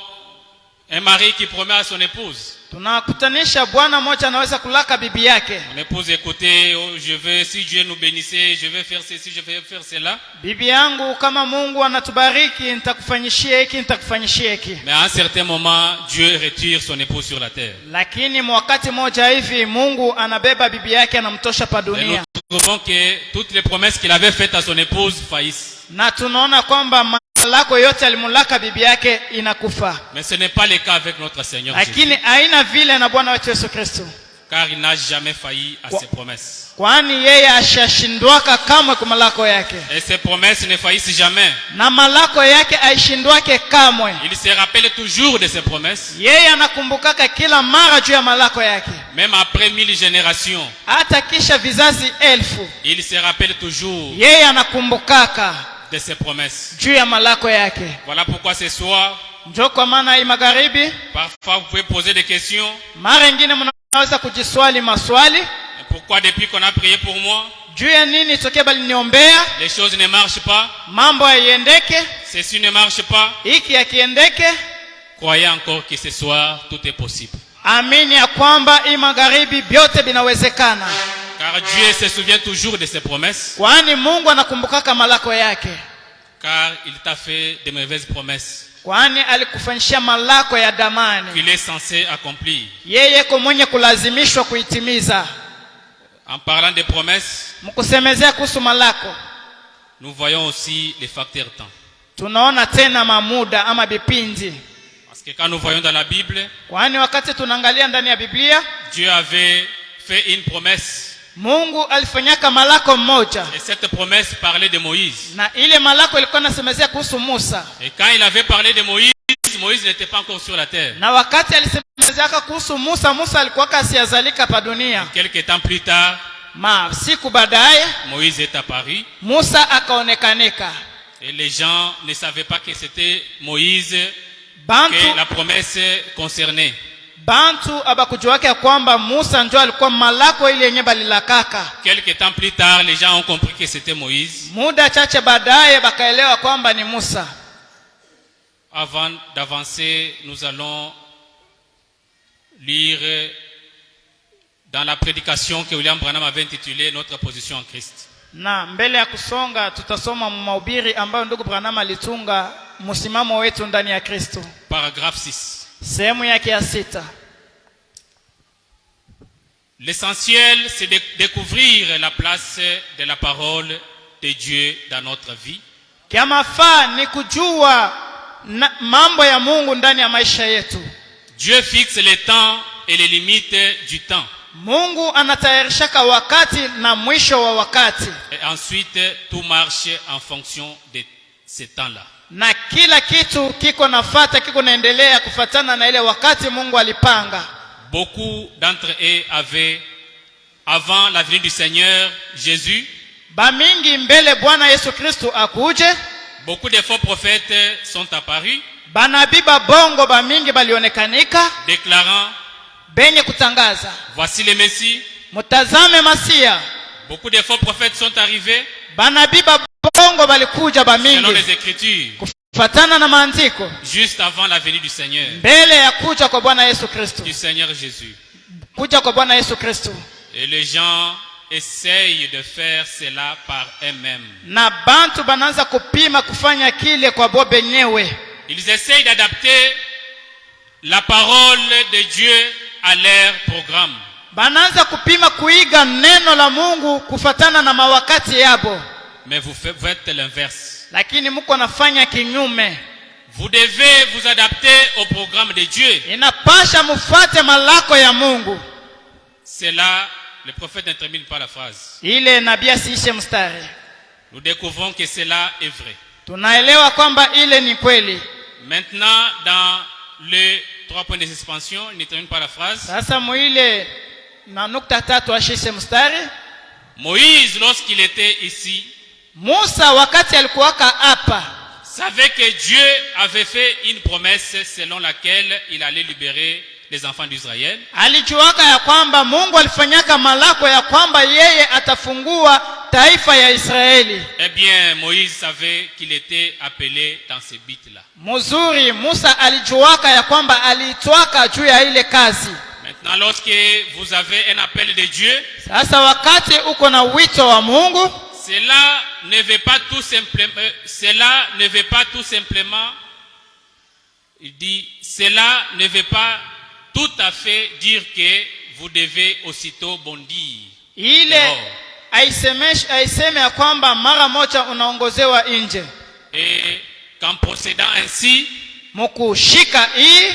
un mari qui promet à son épouse. Tunakutanisha bwana mmoja anaweza kulaka bibi yake. Mon épouse, écoutez, oh, je veux, si Dieu nous bénissait, je vais faire ceci, je vais faire cela. Bibi yangu, kama Mungu anatubariki nitakufanyishia hiki, nitakufanyishia hiki. Mais à un certain moment, Dieu retire son épouse sur la terre. Lakini wakati mmoja hivi Mungu anabeba bibi yake anamtosha pa Et nous dunia. trouvons que toutes les promesses qu'il avait faites à son épouse faillissent. Na tunaona kwamba malako yote alimulaka bibi yake inakufa. Mais ce n'est pas le cas avec notre Seigneur Jésus. Lakini haina vile na Bwana wetu Yesu Kristo. Car il n'a jamais failli à ses promesses. Kwani yeye ashashindwaka kamwe kwa malako yake. Et ses promesses ne faillissent jamais. Na malako yake aishindwake kamwe. Il se rappelle toujours de ses promesses. Yeye anakumbukaka kila mara juu ya malako yake. Même après 1000 générations, Hata kisha vizazi 1000. il se rappelle toujours Yeye anakumbukaka de ses promesses. juu ya malako yake. Voilà pourquoi ce soir, Njoo kwa maana hii magharibi, parfois vous pouvez poser des questions. mara nyingine mnaweza kujiswali maswali. Et pourquoi depuis qu'on a prié pour moi, Juu ya nini tokea bali niombea, les choses ne marchent pas, mambo haiendeke, ceci ne marche pas? hiki yakiendeke? Croyez encore que ce soir, tout est possible. Amini ya kwamba hii magharibi vyote vinawezekana. Car Dieu se souvient toujours de ses promesses. Kwani Mungu anakumbukaka malako yake. Car il t'a fait de mauvaises promesses Kwani alikufanyishia malako ya damani. qu'il est censé accomplir. Yeye ko mwenye kulazimishwa kuitimiza. En parlant des promesses, Mkusemezea kuhusu malako, nous voyons aussi les facteurs temps. tunaona tena mamuda ama bipindi. Parce que quand nous voyons dans la Bible, Kwani wakati tunaangalia ndani ya Biblia, Dieu avait fait une promesse. Mungu alifanyaka malako mmoja. Et cette promesse parlait de Moïse. Na ile malako ilikuwa inasemezea kuhusu Musa. Et quand il avait parlé de Moïse, Moïse n'était pas encore sur la terre. Na wakati alisemezea kuhusu Musa, Musa alikuwa kasiyazalika pa dunia. Quelques temps plus tard, Siku baadaye Moïse est apparu. Musa akaonekanika. Et les gens ne savaient pas que c'était Moïse Bantu que la promesse concernait. Bantu abakujuake ya kwamba Musa ndio alikuwa malako ile yenye balilakaka. Quelques temps plus tard, les gens ont compris que c'était Moïse. Muda chache baadaye bakaelewa kwamba ni Musa. Avant d'avancer, nous allons lire dans la prédication que William Branham avait intitulée Notre position en Christ. Na mbele ya kusonga tutasoma mahubiri ambayo ndugu Branham alitunga, msimamo wetu ndani ya Kristo. Paragraphe 6. Sehemu yake ya 6. L'essentiel, c'est de découvrir la place de la parole de Dieu dans notre vie. Kiamafaa ni kujua mambo ya Mungu ndani ya maisha yetu. Dieu fixe les temps et les limites du temps. Mungu anatayarishaka wakati na mwisho wa wakati. Et ensuite, tout marche en fonction de ces temps-là. Na kila kitu kiko nafata, kiko naendelea kufatana na ile wakati Mungu alipanga. Beaucoup d'entre eux avaient, avant la venue du Seigneur Jésus, Bamingi mbele Bwana Yesu Kristo akuje, beaucoup de faux prophètes sont apparus, banabii babongo bamingi balionekanika, déclarant, benye kutangaza, voici le Messie. mutazame Masia. Beaucoup de faux prophètes sont arrivés, Banabii babongo balikuja selon bamingi les Écritures, kufatana na maandiko, juste avant la venue du Seigneur, mbele ya kuja kwa Bwana Yesu Kristo. du Seigneur Jésus. Kuja kwa Bwana Yesu Kristo. Et les gens essayent de faire cela par eux-mêmes. Na bantu bananza kupima kufanya kile kwa bo benyewe. Ils essayent d'adapter la parole de Dieu à leur programme. Bananza kupima kuiga neno la Mungu kufatana na mawakati yabo. Mais vous faites l'inverse. Lakini mko nafanya kinyume. Vous devez vous adapter au programme de Dieu. Inapasha mufate malako ya Mungu. C'est là, le prophète ne termine pas la phrase. Ile nabii asiishe mstari. Nous découvrons que cela est vrai. Tunaelewa kwamba ile ni kweli. Maintenant, dans les 3 points de suspension, il ne termine pas la phrase. Sasa muile na nukta 3 ashishe mstari. Moïse, lorsqu'il était ici, Musa wakati alikuwaka hapa savait que Dieu avait fait une promesse selon laquelle il allait libérer les enfants d'Israël. alijuaka ya kwamba Mungu alifanyaka malako ya kwamba yeye atafungua taifa ya Israeli. Eh bien, Moïse savait qu'il était appelé dans ce but-là. Mzuri, Musa alijuaka ya kwamba aliitwaka juu ya ile kazi. Maintenant, lorsque vous avez un appel de Dieu, Sasa wakati uko na wito wa Mungu, cela ne veut pas tout simplement, il dit, cela ne veut pas tout à fait dire que vous devez aussitôt bondir. ile aiseme ya kwamba mara moja unaongozewa nje. Et qu'en procédant ainsi, Mkushika hii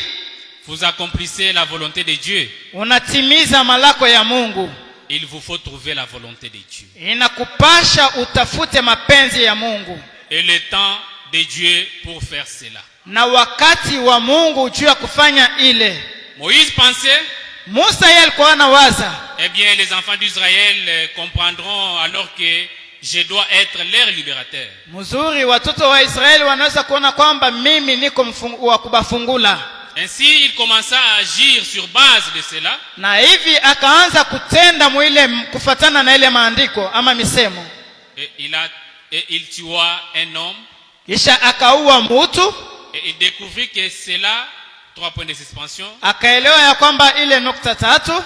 vous accomplissez la volonté de Dieu. unatimiza malako ya Mungu. Il vous faut trouver la volonté de Dieu. Inakupasha utafute mapenzi ya Mungu Et le temps de Dieu pour faire cela. na wakati wa Mungu juu ya kufanya ile. Moïse pensait, Musa yeye alikuwa anawaza, eh bien, les enfants d'Israël comprendront alors que je dois être leur libérateur. mzuri, watoto wa Israeli wanaweza kuona kwamba mimi niko wa kubafungula. Ainsi, il commença à agir sur base de cela. Na hivi akaanza kutenda mwile kufatana na ile maandiko ama misemo. Et il tua un homme. Kisha akaua mtu. Et il découvrit que cela, 3 points de suspension. Akaelewa ya kwamba ile nukta 3,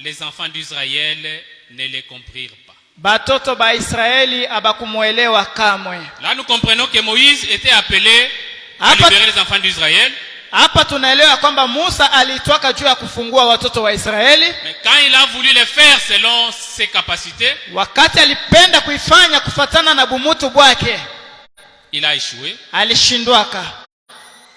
les enfants d'Israël ne les comprirent pas. Batoto ba Israeli abakumuelewa kamwe. Là, nous comprenons que Moïse était appelé à libérer les enfants d'Israël. Hapa tunaelewa kwamba Musa alitwaka juu ya kufungua watoto wa Israeli. Mais quand il a voulu le faire selon ses capacités, wakati alipenda kuifanya kufatana na bumutu bwake, il a échoué. Alishindwaka.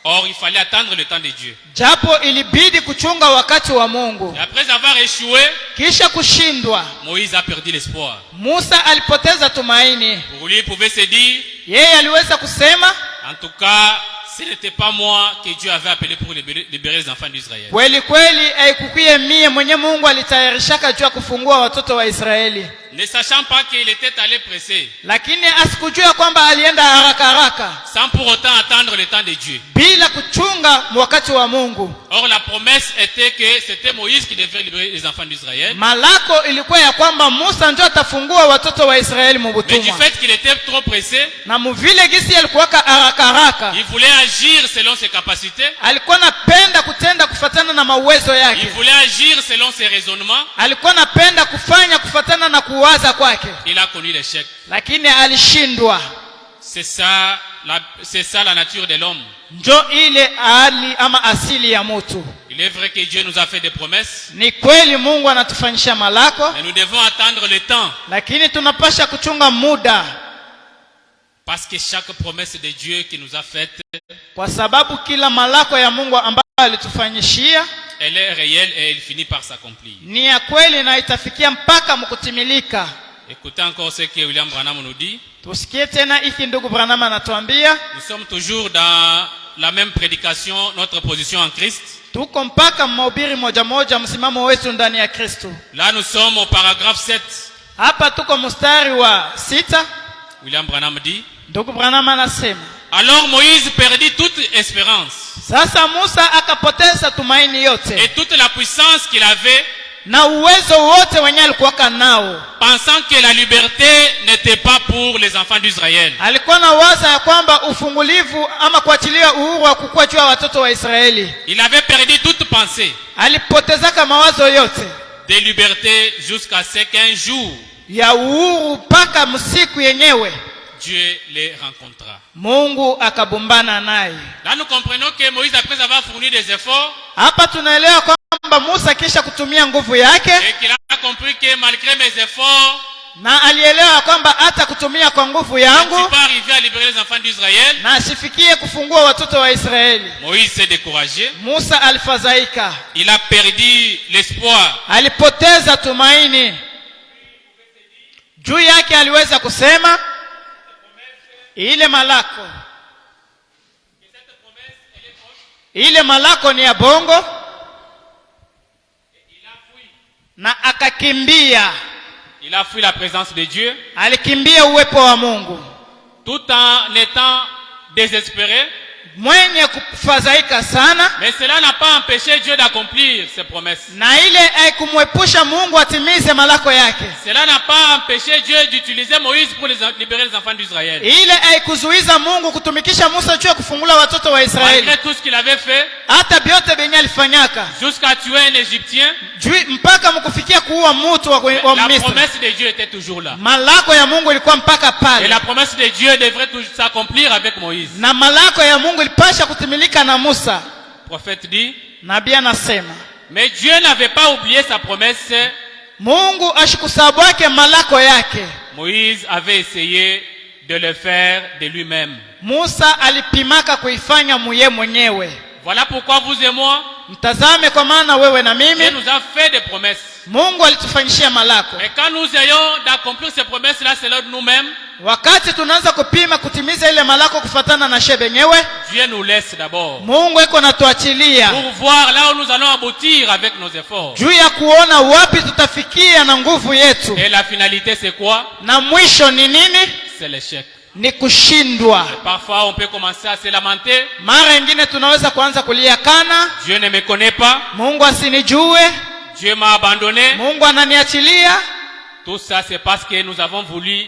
Or, il fallait attendre le temps de Dieu. Japo ilibidi kuchunga wakati wa Mungu. Et après avoir échoué, kisha kushindwa, Moïse a perdu l'espoir. Musa alipoteza tumaini. Pour lui, il pouvait se dire, yeye aliweza kusema, en tout cas, ce n'était pas moi que Dieu avait appelé pour libérer les enfants d'Israël. Kweli kweli haikukuye mie mwenye Mungu alitayarishaka juu ya kufungua watoto wa Israeli. Ne sachant pas qu'il était allé pressé. Lakini asikujua kwamba alienda haraka haraka. Sans pour autant attendre le temps de Dieu. Bila kuchunga wakati wa Mungu. Or la promesse était que c'était Moïse qui devait libérer les enfants d'Israël. Malako ilikuwa ya kwamba Musa ndio atafungua watoto wa Israeli mubutumwa. Mais du fait qu'il était trop pressé, na mvile gisi alikuwa haraka haraka, il voulait agir selon ses capacités. Alikuwa anapenda kutenda kufatana na mawezo yake. Il voulait agir selon ses raisonnements. Alikuwa anapenda kufanya kufatana na kuwaza kwake. Il a connu l'échec. Lakini alishindwa. C'est ça la nature de l'homme. Njo ile hali ama asili ya mtu. Il est vrai que Dieu nous a fait des promesses. Ni kweli Mungu anatufanyisha malako. Mais nous devons attendre le temps. Lakini tunapasha kuchunga muda. Parce que chaque promesse de Dieu qui nous a faite, kwa sababu kila malako ya Mungu ambayo alitufanyishia, elle est réelle et elle finit par s'accomplir. Ni ya kweli na itafikia mpaka mkutimilika. Écoutez encore ce que William Branham nous dit. Tusikie tena hiki ndugu Branham anatuambia. Nous sommes toujours dans la même prédication, notre position en Christ. Tuko mpaka mahubiri moja moja msimamo wetu ndani ya Kristo. Là nous sommes au paragraphe 7. Hapa tuko mstari wa 6. William Branham dit. Ndugu Branham anasema, alors Moïse perdit toute espérance. Sasa Musa akapoteza tumaini yote. Et toute la puissance qu'il avait. Na uwezo wote wenye alikuwa nao. Pensant que la liberté n'était pas pour les enfants d'Israël. Alikuwa na waza ya kwamba ufungulivu ama kuachilia uhuru wa kukua juu ya watoto wa Israeli. Il avait perdu toute pensée. Alipoteza mawazo yote. De liberté jusqu'à ce qu'un jour. Ya uhuru mpaka msiku yenyewe. Dieu les rencontra. Mungu akabumbana naye. Là nous comprenons que Moïse, après avoir fourni des efforts, hapa tunaelewa kwamba Musa kisha kutumia nguvu yake, et qu'il a compris que malgré mes efforts, na alielewa kwamba hata kutumia kwa nguvu yangu, je ne suis pas arrivé à libérer les enfants d'Israël, na asifikie kufungua watoto wa Israeli. Moïse s'est découragé. Musa alifadhaika. Il a perdu l'espoir. Alipoteza tumaini. Juu yake aliweza kusema ile malako. Ile malako ni ya bongo. Na akakimbia. Il a fui la présence de Dieu. alikimbia uwepo wa Mungu, Tout en étant désespéré. mwenye kufadhaika sana, Mais cela n'a pas empêché Dieu d'accomplir ses promesses. na ile haikumwepusha Mungu atimize malako yake. Cela n'a pas empêché Dieu d'utiliser Moïse pour libérer les enfants d'Israël. Ile haikuzuiza Mungu kutumikisha Musa juu ya kufungula watoto wa Israeli. Malgré tout ce qu'il avait fait, Hata vyote benye alifanyaka jusqu'à tuer un Égyptien, mpaka mkufikia kuua mtu wa la Misri, promesse de Dieu était toujours là. malako ya Mungu ilikuwa mpaka Et pale, la promesse de Dieu devrait toujours s'accomplir avec Moïse. na malako ya Mungu ilipasha kutimilika na Musa. Le prophète dit, Nabii anasema mais Dieu n'avait pas oublié sa promesse. Mungu ashikusabwake malako yake. Moïse avait essayé de le faire de lui-même. Musa alipimaka kuifanya muye mwenyewe. Voilà pourquoi vous et moi, Mtazame kwa maana wewe na Dieu mimi, nous a fait des promesses. Mungu alitufanyishia malako. Et quand nous ayons d'accomplir ces promesses-là, c'est là de nous-mêmes, Wakati tunaanza kupima kutimiza ile malako kufatana na shebe nyewe, Dieu nous laisse d'abord Mungu iko natuachilia pour voir là où nous allons aboutir avec nos efforts. juu ya kuona wapi tutafikia na nguvu yetu. Et la finalité, c'est quoi? Na mwisho ni nini? C'est l'échec. Ni kushindwa. Parfois, on peut commencer à se lamenter. Mara nyingine tunaweza kuanza kulia kana, Dieu ne me connaît pas. Mungu asinijue, Dieu m'a abandonné. Mungu ananiachilia. Tout ça, c'est parce que nous avons voulu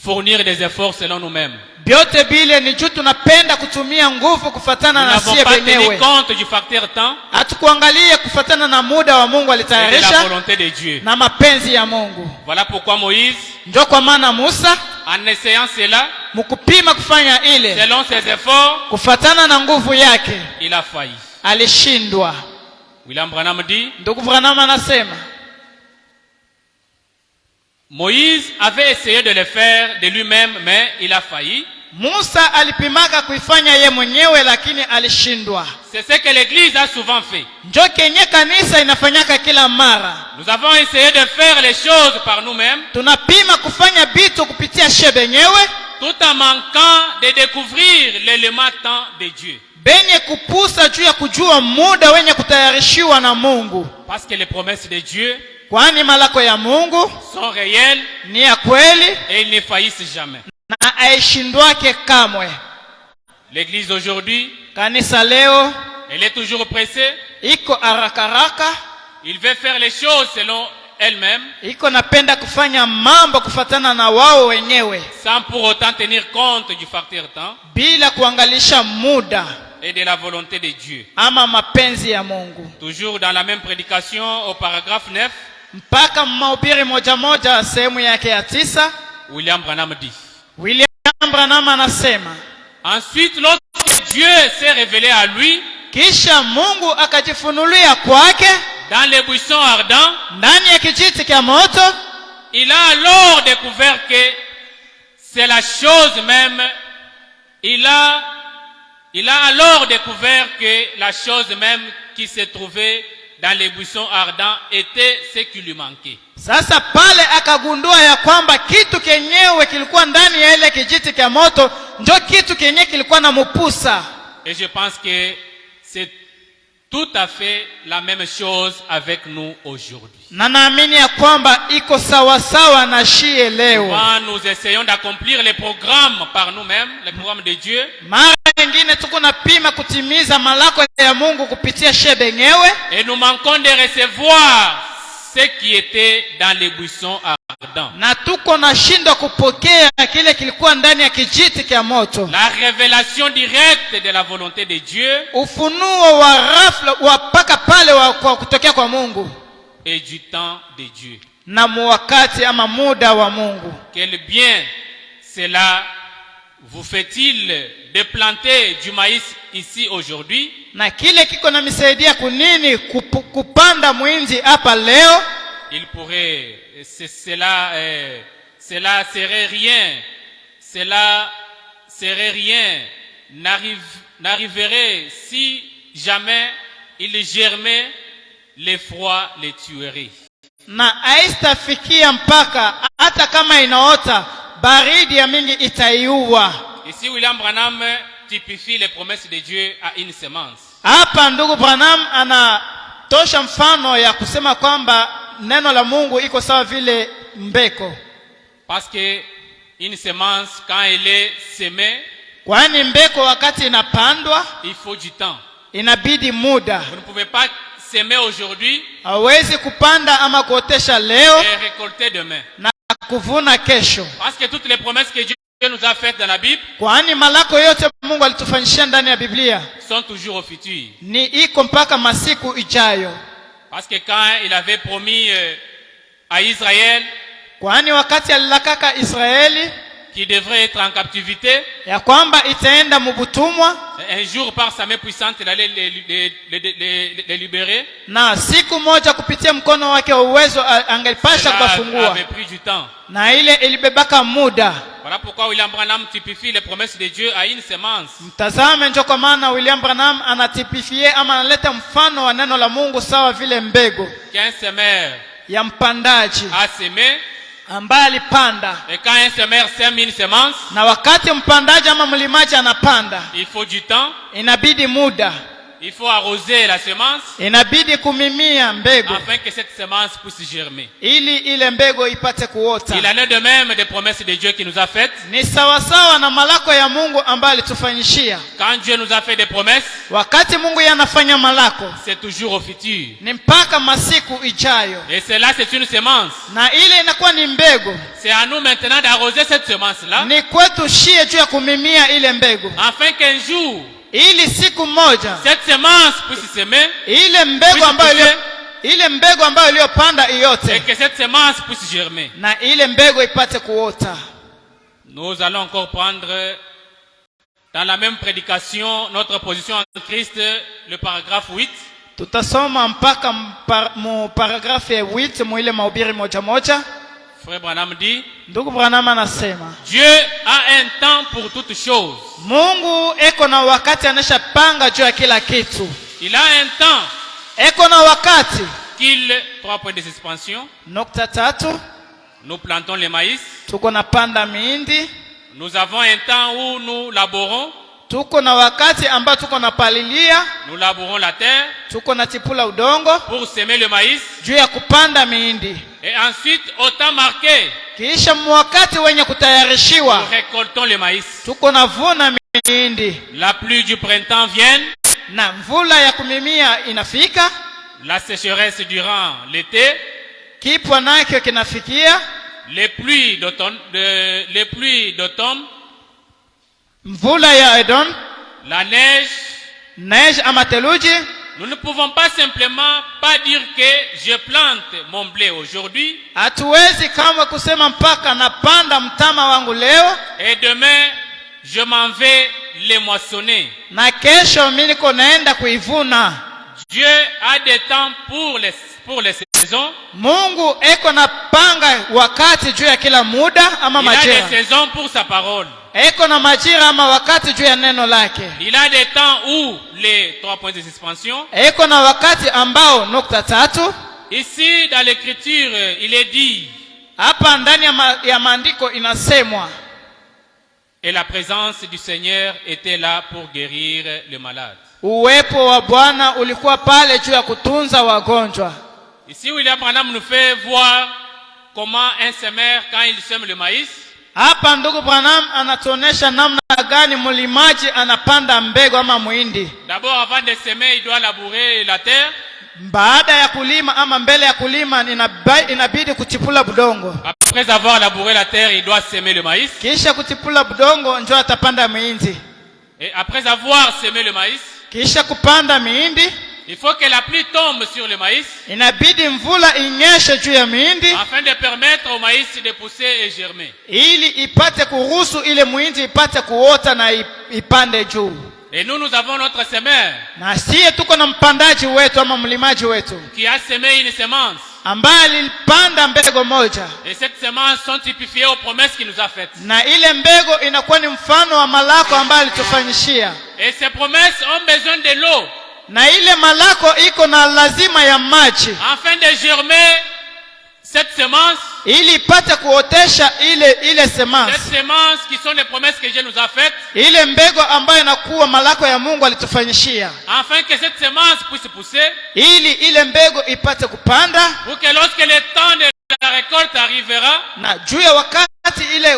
fournir des efforts selon nous-mêmes. Byote bile ni juu tunapenda kutumia nguvu kufatana Nous na n'avons sie pas tenu wenyewe. compte du facteur temps Hatukuangalie kufatana na muda wa Mungu et de la alitayarisha volonté de Dieu. na mapenzi ya Mungu. Voilà pourquoi Moïse, Ndio kwa maana Musa en essayant cela, mkupima kufanya ile selon ses efforts, kufatana na nguvu yake il a failli. alishindwa. William Branham dit, Ndugu Branham anasema Moïse avait essayé de le faire de lui-même, mais il a failli. Musa alipimaka kuifanya ye mwenyewe lakini alishindwa. C'est ce que l'Église a souvent fait. Njo kenye kanisa inafanyaka kila mara. Nous avons essayé de faire les choses par nous-mêmes, Tunapima kufanya bitu kupitia shebe nyewe, tout en manquant de découvrir l'élément temps de Dieu. benye kupusa juu ya kujua muda wenye kutayarishiwa na Mungu. Parce que les promesses de Dieu Kwani malako ya Mungu sont réelles ni ya kweli et ils ne faillissent jamais. na aishindwake kamwe. L'Église aujourd'hui, Kanisa leo elle est toujours pressée. iko haraka, Il veut faire les choses selon elle-même, iko napenda kufanya mambo kufatana na wao wenyewe sans pour autant tenir compte du facteur temps bila kuangalisha muda et de la volonté de Dieu. ama mapenzi ya Mungu. Toujours dans la même prédication, au paragraphe 9, Mpaka mahubiri moja sehemu yake ya 9, William Branham dit, William Branham anasema, ensuite, lorsque Dieu s'est révélé à lui kisha Mungu akajifunulia kwake dans les buissons ardents, ndani ya kijiti cha moto. il a alors découvert que c'est la chose même. Il a alors découvert que la chose même qui se trouvait dans les buissons ardents était ce qui lui manquait. Sasa pale akagundua ya kwamba kitu kenyewe kilikuwa ndani ya ile kijiti cha moto ndio kitu kenyewe kilikuwa na mupusa. Et je pense que c'est tout à fait la même chose avec nous aujourd'hui. Na naamini ya kwamba iko sawa sawa na shie leo. Quand nous essayons d'accomplir les programmes par nous-mêmes, les programmes de Dieu, Mara nyingine tuko napima kutimiza malako ya Mungu kupitia shebe nyewe, et nous manquons de recevoir ce qui était dans les buissons ardents. na tuko nashindwa kupokea kile kilikuwa ndani ya kijiti cha moto. La révélation directe de la volonté de Dieu Ufunuo wa rafla wa paka pale wa kutokea kwa Mungu et du temps de Dieu. na wakati ama muda wa Mungu. Quel bien cela vous fait-il de planter du maïs ici aujourd'hui, Na kile kiko na misaidia kunini kupanda mwinzi hapa leo? il pourrait, cela serait rien, cela serait rien, n'arriverait si jamais il germait, l'effroi les tuerait. Na haistafikia mpaka hata kama inaota baridi ya mingi itaiua. Ici, William Branham typifie les promesses de Dieu à une semence. Hapa ndugu Branham anatosha mfano ya kusema kwamba neno la Mungu iko sawa vile mbeko. Parce que une semence, quand elle est semée, Kwani mbeko wakati inapandwa il faut du temps. inabidi muda. Vous ne pouvez pas semer aujourd'hui Hawezi kupanda ama kuotesha leo et récolter demain. na kuvuna kesho. Parce que toutes les promesses que Dieu nous a faites dans la Bible Kwani malako yote Mungu alitufanyishia ndani ya Biblia sont toujours au futur. ni iko mpaka masiku ijayo. Parce que quand il avait promis à Israël Kwani wakati alilakaka Israeli qui devrait être en captivité, ya kwamba itaenda mubutumwa, un jour par sa main puissante il allait les libérer. na siku moja kupitia mkono wake wa uwezo angelipasha Cela kuwafungua, avait pris du temps. na ile ilibebaka muda. Voilà pourquoi William Branham typifie les promesses de Dieu à une semence. Mtazame ndio kwa maana William Branham anatipifie ama analeta mfano wa neno la Mungu sawa vile mbegu Qu'un semeur ya mpandaji a semé, ambaye alipanda, et quand un semeur sème une semence, na wakati mpandaji ama mlimaji anapanda il faut du temps, inabidi muda, il faut arroser la semence inabidi kumimia mbegu afin que cette semence puisse germer. ili ile mbegu ipate kuota. Il en est de même des promesses de Dieu qui nous a faites. Ni sawasawa na malako ya Mungu ambayo alitufanyishia. Quand Dieu nous a fait des promesses, Wakati Mungu yanafanya malako c'est toujours au futur. ni mpaka masiku ijayo, Et cela, c'est une semence. na ile inakuwa ni mbegu. C'est à nous maintenant d'arroser cette semence-là, Ni kwetu shie juu ya kumimia ile mbegu afin qu'un jour, ili siku moja cette semence puisse s'aimer ile mbegu ambayo iliyopanda et iyote que cette semence puisse germer. na ile mbegu ipate kuota. Nous allons encore prendre dans la même prédication notre position en Christ, le paragraphe 8. Tutasoma mpaka mu paragrafu ya 8 mu ile mahubiri moja moja. Frère Branham dit, Ndugu Branham anasema Dieu a un temps pour toutes choses. Mungu eko na wakati anashapanga juu ya kila kitu. Il a un temps Eko na wakati. qu'il, 3 points de suspension, Nukta tatu, nous plantons le maïs. tuko na panda mihindi. Nous avons un temps où nous labourons, Tuko na wakati ambao tuko na palilia, nous labourons la terre tuko na tipula udongo pour semer le maïs. juu ya kupanda mihindi. Et ensuite, au temps marqué, Kisha mwakati wenye nous kutayarishiwa, récoltons le maïs. tuko na vuna mihindi, La pluie du printemps vient, na mvula ya kumimia inafika, la sécheresse durant l'été, kipwa nakyo kinafikia, les pluies d'automne, mvula ya Edon, la neige. neige ama theluji. Nous ne pouvons pas simplement pas dire que je plante mon blé aujourd'hui Hatuwezi kama kusema mpaka napanda mtama wangu leo et demain je m'en vais les moissonner. na kesho mimi niko naenda kuivuna. Dieu a des temps pour les saisons. Mungu eko na panga wakati juu ya kila muda ama Il a majira. des saisons pour sa parole. Eko na majira ama wakati juu ya neno lake. Il a des temps où les 3 points de suspension. Eko na wakati ambao nukta tatu. Ici dans l'écriture, il est dit, Hapa ndani ya maandiko inasemwa, et la présence du Seigneur était là pour guérir les malades. uwepo wa Bwana ulikuwa pale juu ya kutunza wagonjwa. Ici, William Branham nous fait voir comment un semeur, quand il sème le maïs, Hapa ndugu Branham anatuonesha namna gani mlimaji anapanda mbegu ama muhindi. d'abord avant de semer, il doit labourer la terre. Baada ya kulima ama mbele ya kulima inabidi kutipula budongo. Après avoir labouré la terre, il doit semer le maïs. Kisha kutipula budongo ndio atapanda mihindi. Et après avoir semé le maïs, Kisha kupanda mihindi, il faut que la pluie tombe sur le maïs inabidi mvula inyeshe juu ya mihindi afin de permettre au maïs de pousser et germer. ili ipate kuruhusu ile muhindi ipate kuota na ipande juu. Et nous avons notre semeur Na siye tuko na mpandaji wetu ama mlimaji wetu qui a semé une semence. ambaye alipanda mbegu moja, Et cette semence sont typifiées aux promesses qu'il nous a faites. na ile mbegu inakuwa ni mfano wa malako ambayo alitufanyishia. Et ces promesses ont besoin de l'eau Na ile malako iko na lazima ya maji afin de germer cette semence. ili ipate kuotesha ile semence, Cette semence qui sont les promesses que Dieu nous a faites, ile mbegu ambayo inakuwa malako ya Mungu alitufanyishia, afin que cette semence puisse pousser, ili ile mbegu ipate kupanda, pour que lorsque le temps de récolte arrivera, na juu ya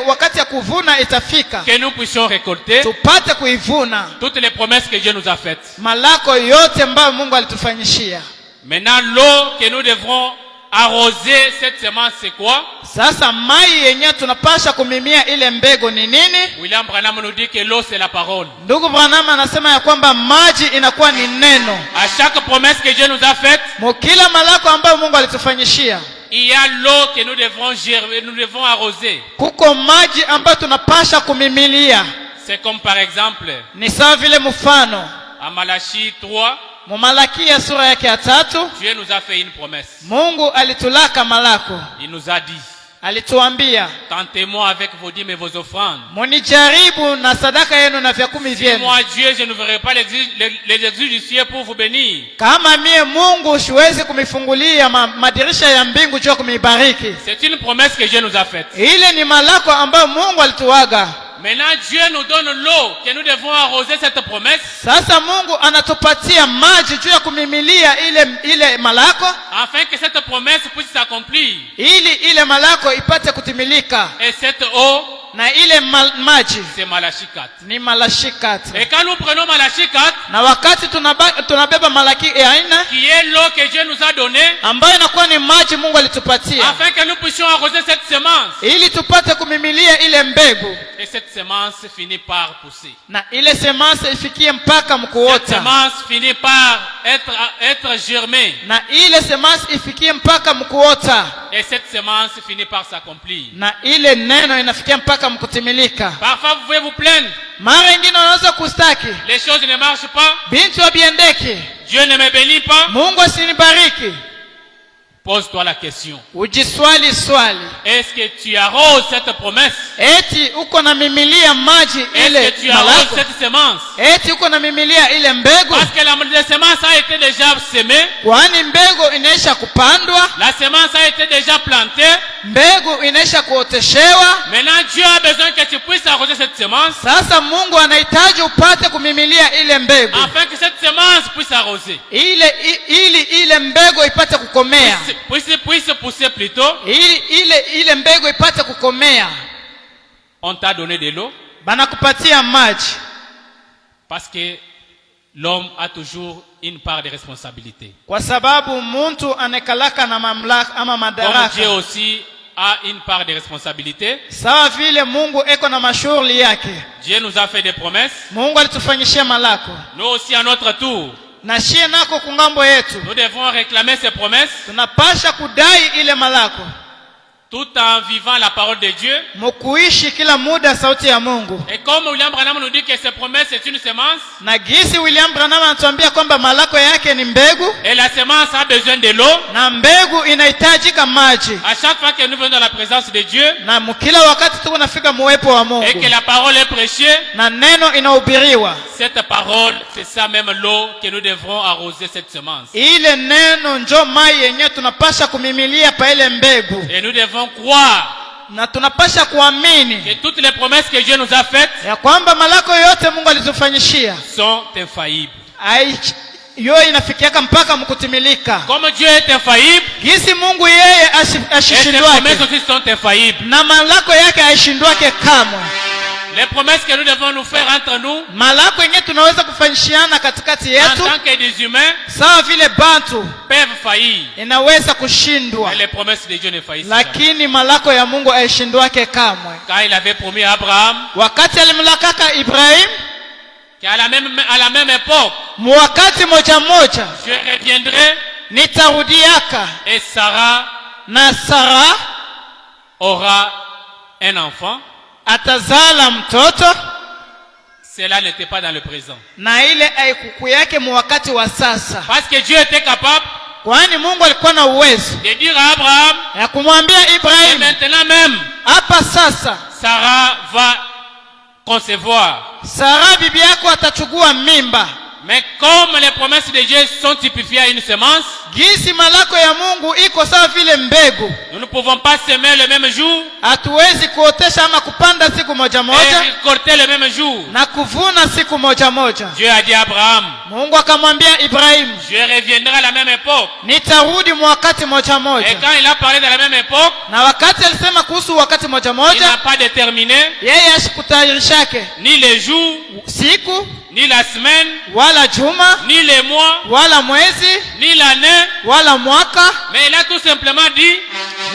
wakati ya kuvuna itafika, que nous puissions récolter tupate kuivuna toutes les promesses que Dieu nous a faites. malako yote ambayo Mungu alitufanyishia. Maintenant, l'eau que nous devrons arroser cette semence, c'est quoi? Sasa mai yenyewe tunapasha kumimia ile mbegu ni nini? William Branham nous dit que l'eau c'est la parole. Ndugu Branham anasema ya kwamba maji inakuwa ni neno. À chaque promesse que Dieu nous a faite, Mukila malako ambayo Mungu alitufanyishia, il y a l'eau que nous devrons germer, nous devons arroser. kuko maji ambayo tunapasha kumimilia. C'est comme par exemple, Ni sawa vile mfano à Malachie 3, Mumalakia sura yake ya 3, Dieu nous a fait une promesse. Mungu alitulaka malako. Il nous a dit, Alituambia, tentez-moi avec vos dîmes et vos offrandes. munijaribu na sadaka yenu na vyakumi Si vyenu. moi Dieu, je n'ouvrirai pas les exus du ciel pour vous bénir. Kama mie Mungu siwezi kumifungulia madirisha ya mbingu juu kumibariki. C'est une promesse que Dieu nous a faite. Ile ni malako ambayo Mungu alituaga. Maintenant, Dieu nous donne l'eau que nous devons arroser cette promesse, Sasa Mungu anatupatia maji juu ya kumimilia ile malako, afin que cette promesse puisse s'accomplir. ili ile malako ipate kutimilika. Et cette eau, Na ile maji c'est Malachie 4. ni Malaki 4. Et quand nous prenons Malachie 4, Na wakati tunabeba Malaki ya 4 qui est l'eau que Dieu nous a donnée, ambayo inakuwa ni maji Mungu alitupatia, afin que nous puissions arroser cette semence. ili tupate kumimilia ile mbegu, Et cette semence finit par pousser. na ile semence ifikie mpaka Cette mkuota, semence finit par être germée. na ile semence ifikie mpaka mkuota, Et cette semence finit par s'accomplir. na ile neno inafikia mpaka mkutimilika. Parfois, vous pouvez vous plaindre. Mara nyingine unaweza kustaki, Les choses ne marchent pas. binti wabiendeke, Dieu ne me bénit pas. Mungu asinibariki. Pose-toi la question. Ujiswali swali, Est-ce que tu arroses cette promesse? eti uko na mimilia maji Est-ce ile que tu arroses malako? cette semence? Eti uko na mimilia ile mbegu? Parce que la semence a été déjà semée. Kwani mbegu inaisha kupandwa, La semence a été déjà plantée. mbegu inaisha kuoteshewa. Maintenant, Dieu a besoin que tu puisses arroser cette semence, Sasa Mungu anahitaji upate kumimilia ile mbegu, afin que cette semence puisse arroser. ili ile mbegu ipate kukomea, Puisse pousser plutôt. ile mbegu ipate kukomea. On t'a donné de l'eau Banakupatia maji, parce que l'homme a toujours une part de responsabilité. kwa sababu mtu anekalaka na mamlaka ama Comme Dieu madaraka. aussi a une part de responsabilité. Sawa vile Mungu eko na mashughuli yake. Dieu nous a fait des promesses. Mungu alitufanyishia malako, Nous aussi à notre tour, na shie nako kungambo yetu nous devons réclamer ces promesses tunapasha kudai ile malako, tout en vivant la parole de Dieu. mukuishi kila muda sauti ya Mungu. Et comme William Branham nous dit que ces promesses c'est une semence, Na gisi William Branham anatuambia kwamba malako yake ni mbegu, et la semence a besoin de l'eau, na mbegu inahitajika maji, à chaque fois que nous venons dans la présence de Dieu na kila wakati tuko nafika muwepo wa et Mungu que la parole est prêchée, na neno inahubiriwa, cette parole, c'est ça même l'eau que nous devrons arroser cette semence. ile neno njo mai yenyewe tunapasha kumimilia pa ile mbegu, Et nous devons croire na tunapasha kuamini que toutes les promesses que Dieu nous a faites ya kwamba malako yote Mungu alitufanyishia sont infaillibles. yo inafikiaka mpaka mkutimilika. Comme Dieu est infaillible, Gisi Mungu yeye et ses ashishindwake promesses aussi sont infaillibles. na malako yake aishindwake kamwe. Les promesses que nous devons nous faire entre nous, Malako yenyewe tunaweza kufanyishiana katikati en yetu tant que des humains, sawa vile bantu peuvent faillir. inaweza kushindwa, Mais les promesses de Dieu ne faillissent pas. lakini malako ya Mungu aishindwake kamwe. Quand il avait promis à Abraham Wakati alimlakaka Ibrahim, qu'à la même époque, mwakati moja moja je reviendrai nitarudiaka et Sarah na Sara aura un enfant, atazala mtoto, cela n'était pas dans le présent. na ile aikuku yake mwakati wa sasa, Parce que Dieu était capable kwani Mungu alikuwa na uwezo de dire à Abraham, ya kumwambia et Ibrahim, maintenant même, hapa sasa Sarah va concevoir. Sara bibi yako atachukua mimba, Mais comme les promesses de Dieu sont typifiées à une semence, gisi malako ya Mungu iko sawa vile mbegu. nous ne pouvons pas semer le même jour Hatuwezi kuotesha ama kupanda siku moja et moja récolter le même jour. na kuvuna siku moja moja. Dieu a dit à Abraham, Mungu akamwambia Ibrahimu, je reviendrai à la même époque. nitarudi wakati moja Et moja. quand il a parlé de la même époque, Na wakati alisema kuhusu wakati moja il n'a moja, pas déterminé yeye ashikutayarishake ni les jours, siku ni la semaine, wala juma ni les mois, wala mwezi ni l'année, wala mwaka, mais il a tout simplement dit,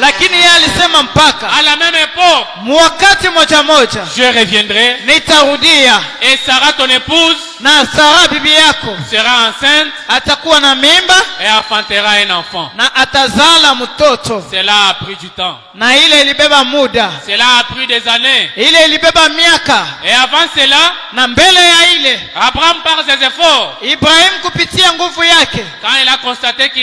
lakini yeye alisema mpaka à la même époque, wakati moja moja je reviendrai nitarudia, et Sarah, ton épouse, na Sara bibi yako sera enceinte atakuwa na mimba et enfantera un enfant. na atazala mtoto. Cela a pris du temps. Na ile ilibeba muda, Cela a pris des années. ile ilibeba miaka, Et avant cela, na mbele ya ile Abraham, par ses efforts, Ibrahim kupitia nguvu yake, quand il a constaté que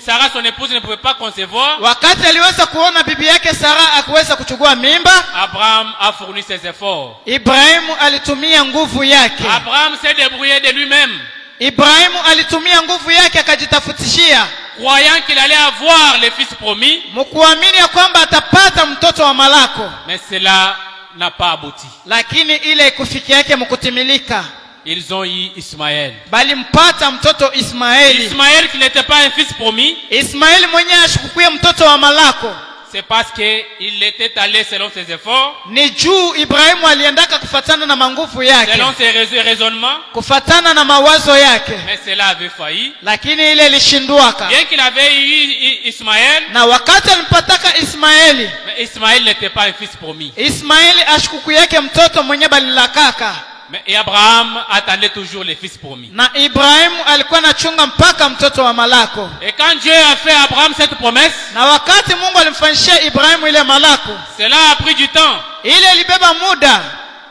Sarah, son épouse, ne pouvait pas concevoir, wakati aliweza kuona bibi yake Sara akuweza kuchukua mimba, Abraham a fourni ses efforts. Ibrahimu alitumia nguvu yake. Abraham s'est débrouillé de lui-même, Ibrahimu alitumia nguvu yake akajitafutishia, croyant qu'il allait avoir le fils promis, mkuamini ya kwamba atapata mtoto wa malako, mais cela n'a pas abouti. lakini ile ikufikia yake mkutimilika, Ils ont eu Ismaël. bali mpata mtoto Ismaeli. Ismaël qui n'était pas un fils promis, Ismaeli mwenyewe ashikukuye mtoto wa malako, c'est parce qu'il était allé selon ses efforts, ni juu Ibrahimu aliendaka kufatana na manguvu yake, selon ses raisonnements, kufatana na mawazo yake, mais cela avait failli. lakini ile ilishindwaka. Bien qu'il avait eu Ismaël, Na wakati alimpataka Ismaeli, mais Ismaël n'était pas un fils promis. Ismaeli ashikuku yake mtoto mwenye balilakaka, Mais Abraham attendait toujours les fils promis. na Ibrahimu alikuwa anachunga mpaka mtoto wa malako. Et quand Dieu a fait à Abraham cette promesse, Na wakati Mungu alimfanyishia Ibrahimu ile malako, cela a pris du temps. ile ilibeba muda,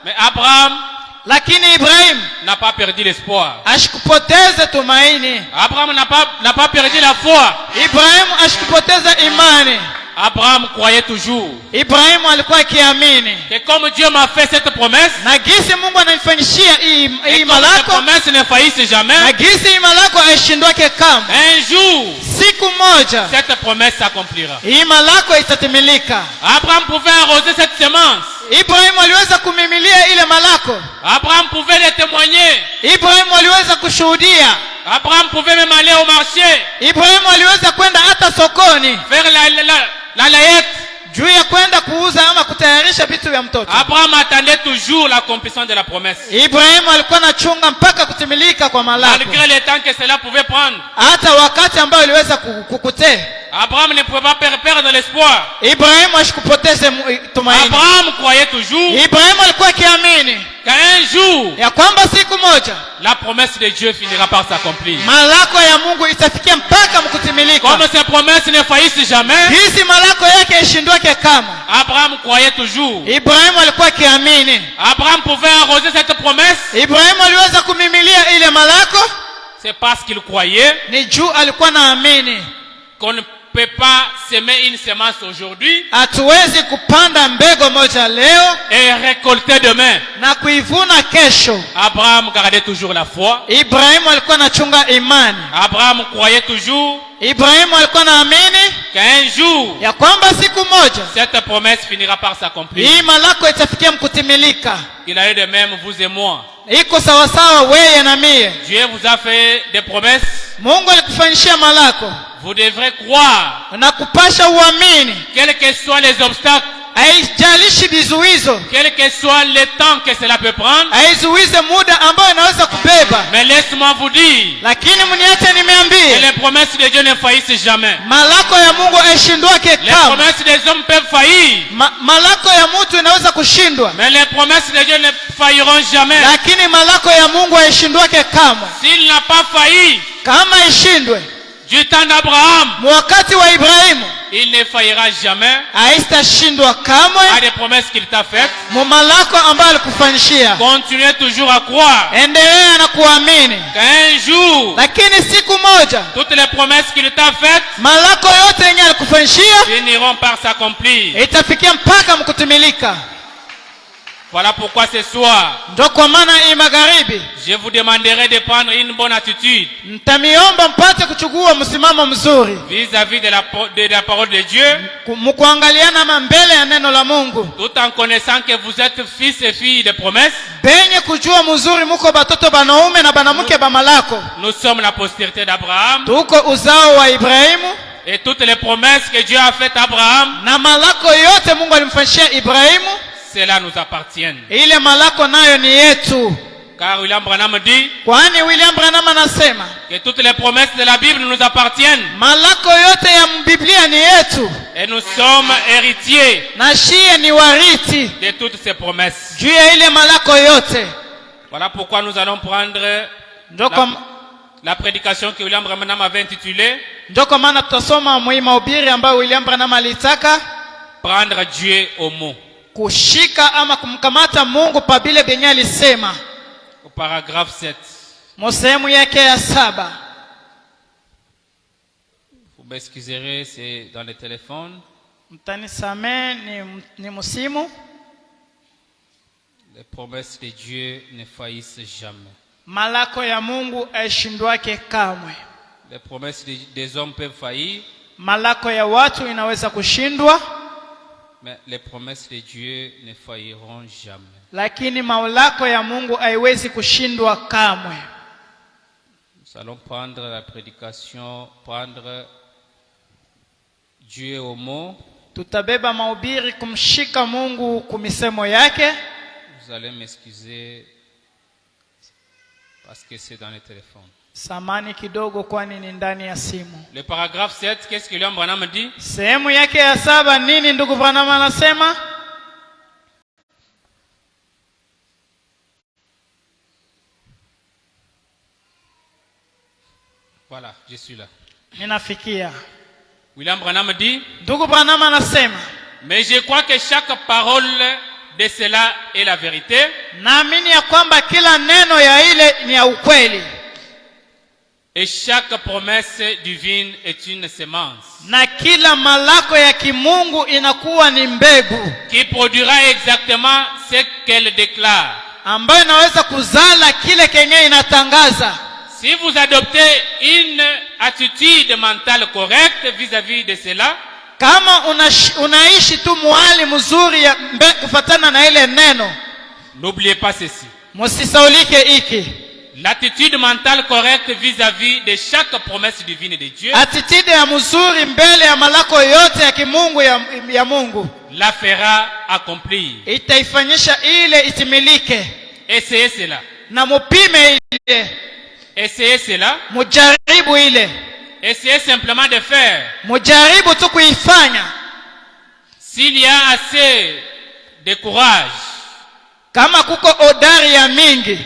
Mais Abraham lakini Ibrahimu n'a pas perdu l'espoir. ashikupoteza tumaini. Abraham n'a pas perdu la foi. Ibrahimu ashikupoteza imani. Abraham croyait toujours Ibrahimu alikuwa akiamini, que comme Dieu m'a fait cette promesse, na gisi Mungu anamfanyishia hii et comme cette malako, promesse ne faillisse jamais, na gisi hii malako aishindwake kama un jour, siku moja cette promesse s'accomplira. hii malako itatimilika. Abraham pouvait arroser cette semence. Ibrahimu aliweza kumimilia ile malako. Abraham pouvait le témoigner. Ibrahimu aliweza kushuhudia. Abraham pouvait même aller au marché, Ibrahimu aliweza kwenda hata sokoni faire la layette. juu ya kwenda kuuza ama kutayarisha vitu vya mtoto. Abraham attendait toujours l'accomplissement de la promesse. Ibrahimu alikuwa anachunga mpaka kutimilika kwa malako, Malgré le temps que cela pouvait prendre, hata wakati ambao iliweza kukutee. Abraham ne pouvait pas perdre l'espoir. Ibrahimu ashikupoteze tumaini. Abraham croyait toujours Ibrahimu alikuwa akiamini qu'un jour, ya kwamba siku moja la promesse de Dieu finira par s'accomplir. malako ya Mungu itafikia mpaka mkutimilika. Comme ces promesses ne faillissent jamais, Hizi malako yake ishindwake kama. Abraham croyait toujours. Ibrahimu alikuwa akiamini. Abraham pouvait arroser cette promesse, Ibrahimu aliweza kumimilia ile malako, c'est parce qu'il croyait ni juu alikuwa naamini. qu'on ne peut pas semer une semence aujourd'hui Hatuwezi kupanda mbegu moja leo et récolter demain. na kuivuna kesho. Abraham gardait toujours la foi. Ibrahimu alikuwa anachunga imani. Abraham croyait toujours Ibrahimu alikuwa naamini qu'un jour, ya kwamba siku moja cette promesse finira par s'accomplir. hii malako itafikia mkutimilika. Il a eu de même vous et moi. Iko sawasawa wewe na mie. Dieu vous a fait des promesses. Mungu alikufanyishia malako Vous devrez croire, na kupasha uamini, quels que soient les obstacles, haijalishi vizuizo, quel que soit le temps que cela peut prendre. haizuize muda ambao inaweza kubeba. Mais laisse-moi vous dire Lakini mniache que nimeambie, les promesses de Dieu ne faillissent jamais. malako ya Mungu haishindwake Les kama. promesses des hommes peuvent faillir, Malako ya mtu inaweza kushindwa, mais les promesses de Dieu ne failliront jamais. lakini malako ya Mungu haishindwake kama. S'il n'a pas failli Kama ishindwe du temps d'Abraham, wakati wa Ibrahimu, il ne faillira jamais haitashindwa à kamwe des promesses qu'il t'a faites. mu malako ambayo alikufanyishia. Continuez toujours à croire Endelea na kuamini, qu'un jour, lakini siku moja toutes les promesses qu'il t'a faites malako yote yenye alikufanyishia finiront par s'accomplir. itafikia mpaka mkutimilika. Voilà pourquoi ce soir, Ndio kwa maana hii magharibi je vous demanderai de prendre une bonne attitude mtamiomba mpate kuchukua msimamo mzuri vis-à-vis de la parole de Dieu, mkuangaliana mbele ya neno la Mungu, tout en connaissant que vous êtes fils et filles de promesse. benye kujua mzuri muko batoto banaume na banamuke ba malako. Nous sommes la postérité d'Abraham. Tuko uzao wa Ibrahimu, Et toutes les promesses que Dieu a faites à Abraham, na malako yote Mungu alimfanyia Ibrahimu, cela nous appartiennent. ile malako nayo ni yetu. Car William Branham dit Kwani William Branham anasema que toutes les promesses de la Bible nous appartiennent. malako yote ya Biblia ni yetu, Et nous sommes héritiers na shie ni wariti de toutes ces promesses. juu ya ile malako yote. Voilà pourquoi nous allons prendre Ndio kwa la prédication que William Branham avait intitulée Ndio kwa maana tutasoma mahubiri ambayo William Branham alitaka Prendre Dieu au mot. kushika ama kumkamata Mungu pa bile benye alisema. Au paragraphe 7. Msehemu yake ya 7. Vous m'excuserez, c'est dans le téléphone. Mtanisamee ni musimu. Les promesses de Dieu ne faillissent jamais. Malako ya Mungu aishindwake kamwe. Les promesses des hommes peuvent faillir. Malako ya watu inaweza kushindwa, Mais les promesses de Dieu ne failliront jamais. lakini malako ya Mungu haiwezi kushindwa kamwe. Nous allons prendre la prédication, prendre Dieu au mot. Tutabeba mahubiri kumshika Mungu kumisemo yake. Vous allez m'excuser parce que c'est dans le téléphone. Samani kidogo kwani ni ndani ya simu. Le paragraphe 7, qu'est-ce que William Branham dit? Sehemu yake ya 7 nini ndugu Branham anasema? Voilà, je suis là. Ninafikia. William Branham dit, Ndugu Branham anasema, mais je crois que chaque parole de cela est la vérité. naamini ya kwamba kila neno ya ile ni ya ukweli. Et chaque promesse divine est une semence Na kila malako ya kimungu inakuwa ni mbegu qui produira exactement ce qu'elle déclare. ambayo inaweza kuzala kile kenye inatangaza. Si vous adoptez une attitude mentale correcte vis-à-vis de cela, Kama unaishi tu muhali mzuri ya kufatana na ile neno, n'oubliez pas ceci. msisaulike iki. L'attitude mentale correcte vis-à-vis de chaque promesse divine de Dieu Attitude ya mzuri mbele ya malako yote ya kimungu ya Mungu la fera accomplir. itaifanyisha ile itimilike. Essayez cela. Na mupime ile, Essayez cela. mujaribu ile, Essayez simplement de faire. mujaribu tu kuifanya. S'il y a assez de courage Kama kuko odari ya mingi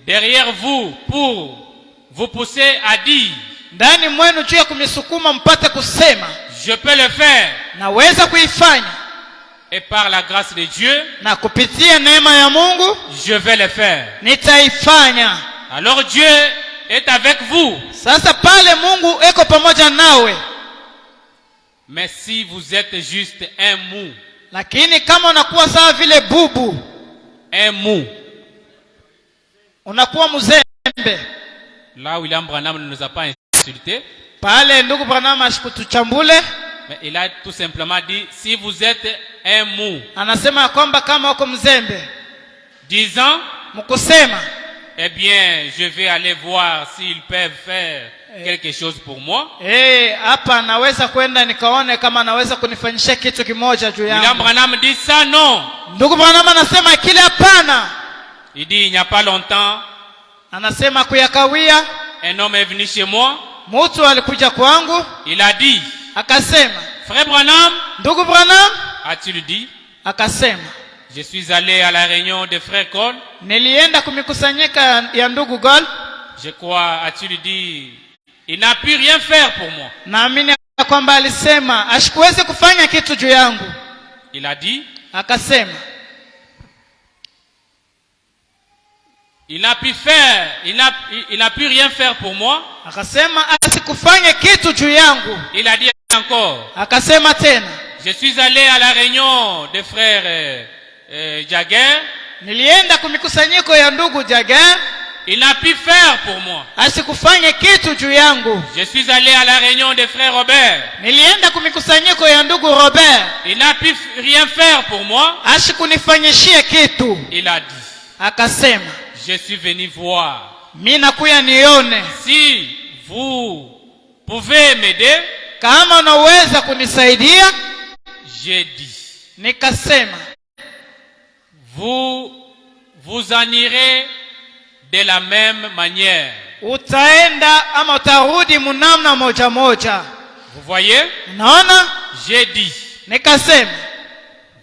derrière vous pour vous pousser à dire, ndani mwenu juu ya kumisukuma mpate kusema je peux le faire, naweza kuifanya, et par la grâce de Dieu, na kupitia neema ya Mungu je vais le faire. nitaifanya. Alors Dieu est avec vous. Sasa pale Mungu eko pamoja nawe. Mais si vous êtes juste un mou, Lakini kama unakuwa sawa vile bubu, un mou, unakuwa mzembe, là William Branham ne nous a pas insultés, pale ndugu Branham ashikutuchambule, mais il a tout simplement dit, si vous êtes un mou, anasema kwamba kama uko mzembe disant, mkusema, eh bien, je vais aller voir s'ils peuvent faire quelque chose pour moi. hapa naweza kwenda nikaone kama naweza kunifanyisha kitu kimoja juu William yangu. Branham dit ça, non. Ndugu Branham anasema kile hapana. Il dit, il n'y a pas longtemps, Anasema kuyakawia, un homme est venu chez moi. mtu alikuja kwangu Il a dit, akasema, frère Branham, ndugu Branham a-t-il dit, akasema, je suis allé à la réunion des frères Cole. nilienda kumikusanyika ya ndugu Gol, Je crois, a-t-il dit, il n'a pu rien faire pour moi. naamini kwamba alisema ashikuwezi kufanya kitu juu yangu. Il a dit, Akasema il n'a pu faire, il n'a pu rien faire pour moi. akasema asikufanye kitu juu yangu. Il a dit encore, Akasema tena, je suis allé à la réunion des frères Jagger, nilienda kumikusanyiko ya ndugu Jagger, il n'a pu faire pour moi. asikufanye kitu juu yangu. Je suis allé à la réunion des frères Robert, Nilienda kumikusanyiko ya ndugu Robert, il n'a pu rien faire pour moi. asikunifanyishie kitu. Il a dit, Akasema, je suis venu voir. mimi nakuya nione Si vous pouvez m'aider, kama unaweza kunisaidia. j'ai dit, Nikasema, vous en irez de la même manière. utaenda ama utarudi munamna moja moja. Vous voyez? Unaona? J'ai dit, Nikasema,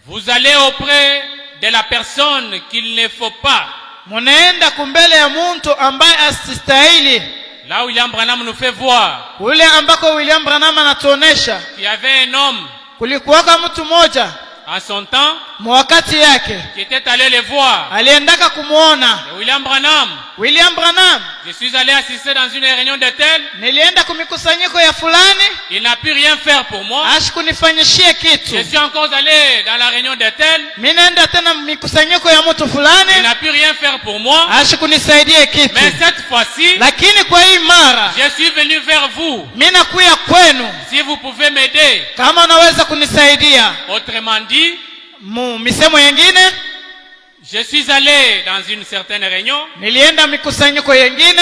vous allez auprès de la personne qu'il ne faut pas. munaenda kumbele ya muntu ambaye asistahili. Là où William Branham nous fait voir Ule ambako William Branham anatuonesha, qu'il y avait un homme kulikuwaka mtu mmoja en son temps mwakati yake qui était allé le voir. aliendaka kumuona Et William Branham, William Branham. je suis allé assister dans une réunion de tel, Nilienda kumikusanyiko ya fulani, il n'a pu rien faire pour moi. asikunifanyishie kitu. Je suis encore allé dans la réunion de tel, Mimi naenda tena mikusanyiko ya mtu il fulani, n'a pu rien faire pour moi. asikunisaidia kitu. Mais cette fois-ci, Lakini kwa hii mara je suis venu vers vous. mimi nakuya kwenu, Si vous pouvez m'aider. kama unaweza kunisaidia. Autrement dit, Misemo yengine, je suis allé dans une certaine réunion, nilienda mikusanyiko yengine,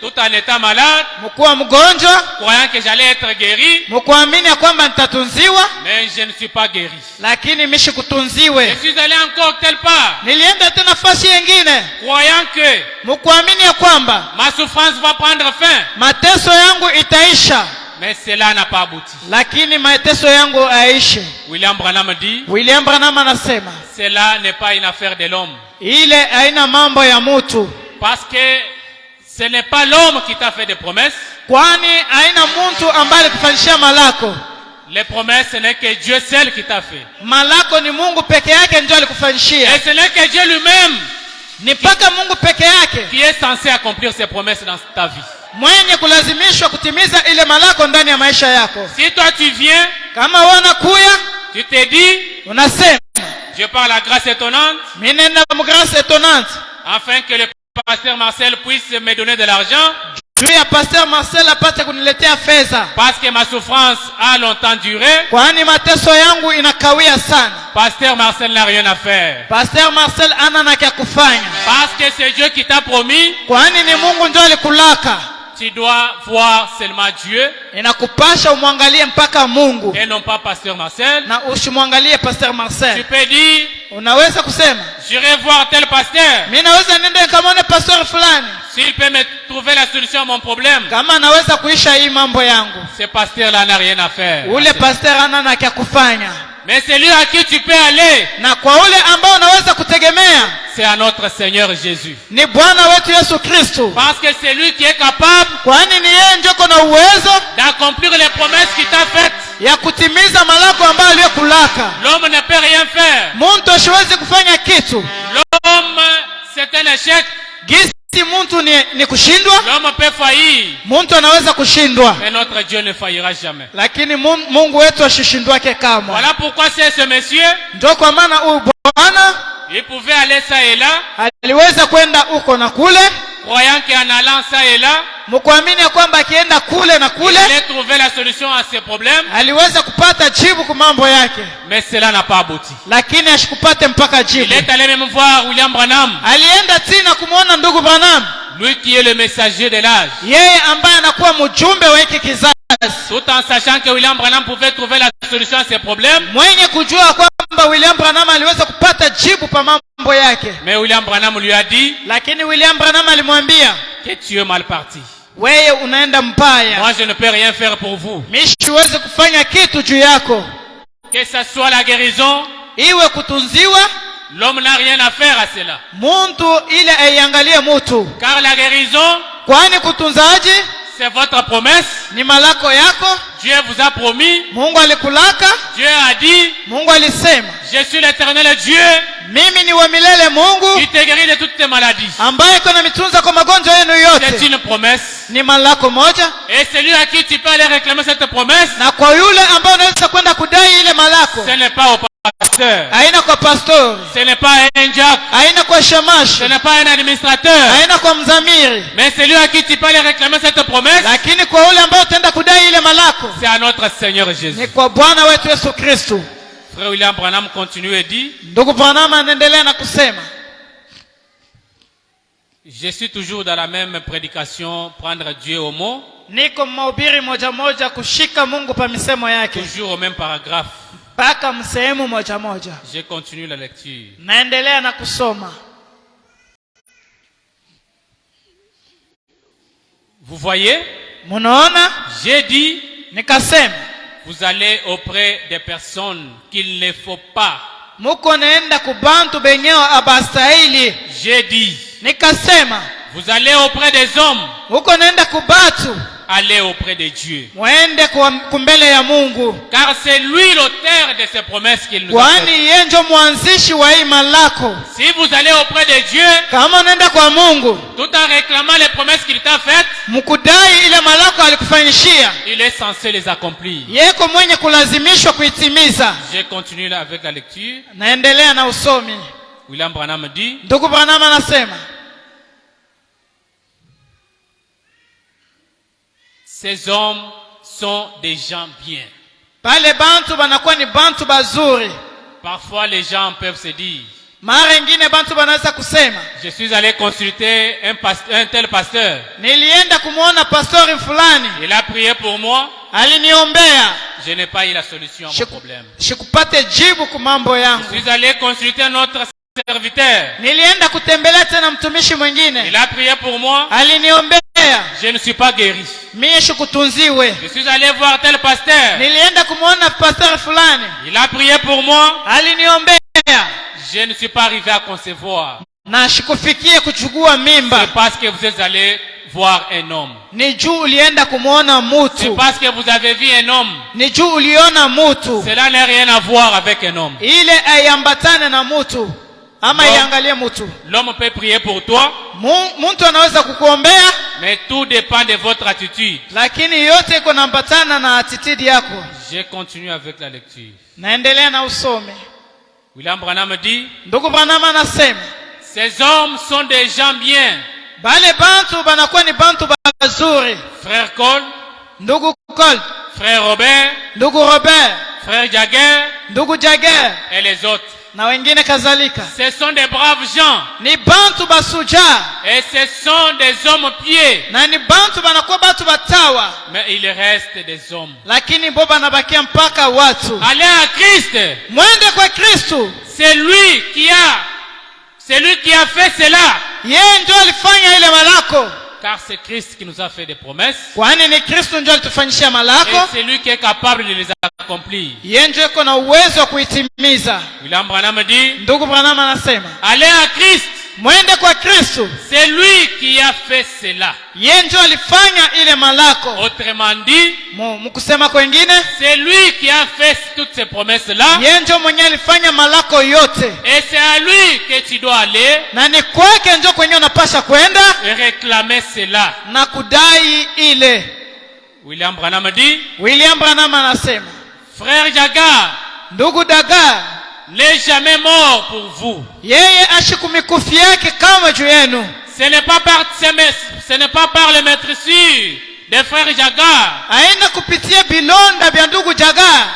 tout en étant malade, mkuwa mgonjwa, croyant que j'allais être guéri, mkuamini ya kwamba nitatunziwa, mais je ne suis pas guéri. lakini mishi Je kutunziwe. suis allé encore quelque part, Nilienda tena nafasi yengine, croyant que mkuamini ya kwamba ma souffrance va prendre fin, mateso yangu itaisha, mais cela n'a pas abouti. lakini mateso yangu aishi. William Branham dit, William Branham anasema cela n'est pas une affaire de l'homme, ile haina mambo ya mutu, parce que ce n'est pas l'homme qui t'a fait des promesses. kwani haina muntu ambaye alikufanyishia malako. Les promesses, ce n'est que Dieu seul qui t'a fait. Malako ni Mungu peke yake ndio Et alikufanyishia, ce n'est que Dieu lui-même ni mpaka Mungu peke yake qui est censé accomplir ses promesses dans ta vie. mwenye kulazimishwa kutimiza ile malako ndani ya maisha yako. Si toi tu viens, Kama wewe unakuya tu te dis, unasema je parle la grâce étonnante, mimi nenda mgrâce étonnante afin que le pasteur Marcel puisse me donner de l'argent, juu ya Pasteur Marcel apate kuniletea fedha, parce que ma souffrance a longtemps duré. kwani mateso yangu inakawia sana. Pasteur Marcel n'a rien à faire. Pasteur Marcel ana na kya kufanya, Parce que c'est Dieu qui t'a promis, kwani ni Mungu ndio alikulaka. tu dois voir seulement Dieu Inakupasha umwangalie mpaka Mungu et non pas Pasteur Marcel. na usimwangalie Pasteur Tu Marcel. peux dire, Unaweza kusema j'irai voir tel pasteur, mimi naweza nende nikamwone pastor fulani s'il peut me trouver la solution à mon problème. kama anaweza kuisha hii mambo yangu. Ce pasteur-là n'a rien à faire. Ule pastor ana na kya kufanya, Mais celui à qui tu peux aller, na kwa ule ambao unaweza kutegemea c'est à notre Seigneur Jésus. ni Bwana wetu Yesu Kristo, Parce que c'est lui qui est capable kwani ni yeye ndio kuna uwezo d'accomplir les promesses qu'il t'a faites. ya kutimiza malako ambayo aliyokulaka. L'homme ne peut rien faire. Muntu asiwezi kufanya kitu. L'homme, c'est un échec. Gisi muntu ni kushindwa, L'homme peut faillir. muntu anaweza kushindwa, Mais notre Dieu ne faillira jamais. lakini Mungu wetu ashishindwake kamwe. Voilà pourquoi c'est ce monsieur, Ndio kwa maana huyu Bwana il pouvait aller ça et là, aliweza kwenda huko na kule, croyant qu'en allant ça et là, mkuamini ya kwamba akienda kule na il kule allait trouver la solution à ses problèmes. aliweza kupata jibu kwa mambo yake, Mais cela n'a pas abouti. lakini ashikupate mpaka Il jibu. est allé même voir William Branham, Alienda tena kumwona ndugu Branham, lui qui est le messager de l'âge, yeye ambaye anakuwa mjumbe wa hiki kizazi, tout en sachant que William Branham pouvait trouver la solution à ses problèmes. mwenye kujua kwamba William Branham aliweza kupata jibu kwa mambo yake, Mais William Branham lui a dit lakini William Branham alimwambia, que tu es mal parti. wewe unaenda mbaya, Moi, je ne peux rien faire pour vous. mimi siwezi kufanya kitu juu yako, Que ce soit la guérison, iwe kutunziwa. l'homme n'a rien à faire à cela. Muntu ile aiangalie mutu, Car la guérison, kwani kutunzaji c'est votre promesse. ni malako yako. Dieu vous a promis. Mungu alikulaka, Dieu a dit, Mungu alisema je suis l'éternel Dieu mimi ni wa milele Mungu qui te guérit de toutes tes maladies. ambaye iko na mitunza kwa magonjwa yenu C'est yote. une promesse. Ni malako moja, Et celui à qui tu peux aller réclamer cette promesse, na kwa yule ambaye unaweza kwenda kudai ile malako ce n'est pas au pasteur pasteur. haina kwa pastori, Ce n'est pas un diacre. haina kwa Ce shamashi, n'est pas un administrateur. haina kwa mzamiri, Mais celui à qui tu peux aller réclamer cette promesse, lakini kwa ule ambao utaenda kudai ile malako c'est à notre Seigneur Jésus. ni kwa Bwana wetu Yesu Kristo. Frère William Branham continue et dit, Ndugu Branham anaendelea na kusema, je suis toujours dans la même prédication, prendre Dieu au mot, niko mahubiri moja moja, kushika Mungu pa misemo yake, toujours au même paragraphe. mpaka msehemu moja moja. Je continue la lecture. Naendelea na kusoma. Vous voyez, Munaona, j'ai dit, nikasema vous allez auprès des personnes qu'il ne faut pas. muko naenda kubantu benyewe abastahili. J'ai dit, Nikasema vous allez auprès des hommes, muko naenda kubatu, allez auprès de Dieu. mwende kumbele ya Mungu, Car c'est lui l'auteur de ces promesses qu'il nous a kwani faites. yeye ndio mwanzishi wa hii malako. Si vous allez auprès de Dieu, Kama unaenda kwa Mungu tout en réclamant les promesses qu'il t'a faites, mkudai ile malako alikufanyishia, il est censé les accomplir. yeko mwenye kulazimishwa kuitimiza. Je continue là avec la lecture. Naendelea na usomi. William Branham dit, Ndugu Branham anasema ces hommes sont des gens bien. pale bantu banakuwa ni bantu bazuri. Parfois les gens peuvent se dire, Mara ingine bantu banaweza kusema, je suis allé consulter un tel pasteur. nilienda kumuona pastori fulani, Il a prié pour moi. aliniombea, Je n'ai pas eu la solution à mon problème. sikupate jibu ku mambo Je yangu. suis allé consulter un autre serviteur. Nilienda kutembelea tena mtumishi Il mwingine, a prié pour moi. aliniombea, Je ne suis pas guéri. mie sikutunziwe. Je suis allé voir tel pasteur. Nilienda kumuona pastori fulani, Il a prié pour moi. aliniombea, Je ne suis pas arrivé à concevoir. na sikufikie kuchukua mimba. C'est parce que vous êtes allé voir un homme. Ni juu ulienda kumuona C'est mutu, parce que vous avez vu un homme. ni juu uliona mutu. Cela n'a rien à voir avec un homme. Ile aiambatane na mutu ama No. iangalie mutu. L'homme peut prier pour toi, Mtu anaweza kukuombea, mais tout dépend de votre attitude. lakini yote iko naambatana na attitude yako. Je continue avec la lecture. Naendelea na usome. William Branham dit, Ndugu Branham anasema ces hommes sont des gens bien. bale bantu banakuwa ni bantu bazuri. Frère Cole, Ndugu Colt, frère Robert, ndugu Robert, frère Jagger ndugu Jagger et les autres. na wengine kadhalika, Ce sont des braves gens ni bantu basuja et ce sont des hommes pieux. na ni bantu banakuwa batu batawa, Mais il reste des hommes. lakini bo banabakia mpaka watu. Allez à Christ. Mwende kwa Kristu, C'est lui qui a fait cela. yeye ndio alifanya ile malako, Car c'est Christ qui nous a fait des promesses. kwani ni Kristu ndio alitufanyishia Et malako. c'est lui qui est capable de les accomplir. Yeye ndio iko na uwezo wa kuitimiza. William Branham dit, Ndugu Branham anasema allez à Christ. mwende kwa Kristu, C'est lui qui a fait cela. yeye ndio alifanya ile malako. Autrement dit, Mkusema kwengine, c'est lui qui a fait toutes ces promesses-là. yeye ndio mwenye alifanya malako yote, Et c'est à lui que tu dois aller na ni kwake ndio kwenye unapasha kwenda et réclamer cela. na kudai ile. William Branham dit, William Branham anasema frère Jagar ndugu Daga n'est jamais mort pour vous. yeye ashikumikufi yake kama juu yenu. Ce n'est pas par les maîtresses des frères Jagar, Haina kupitia bilonda vya ndugu Jaga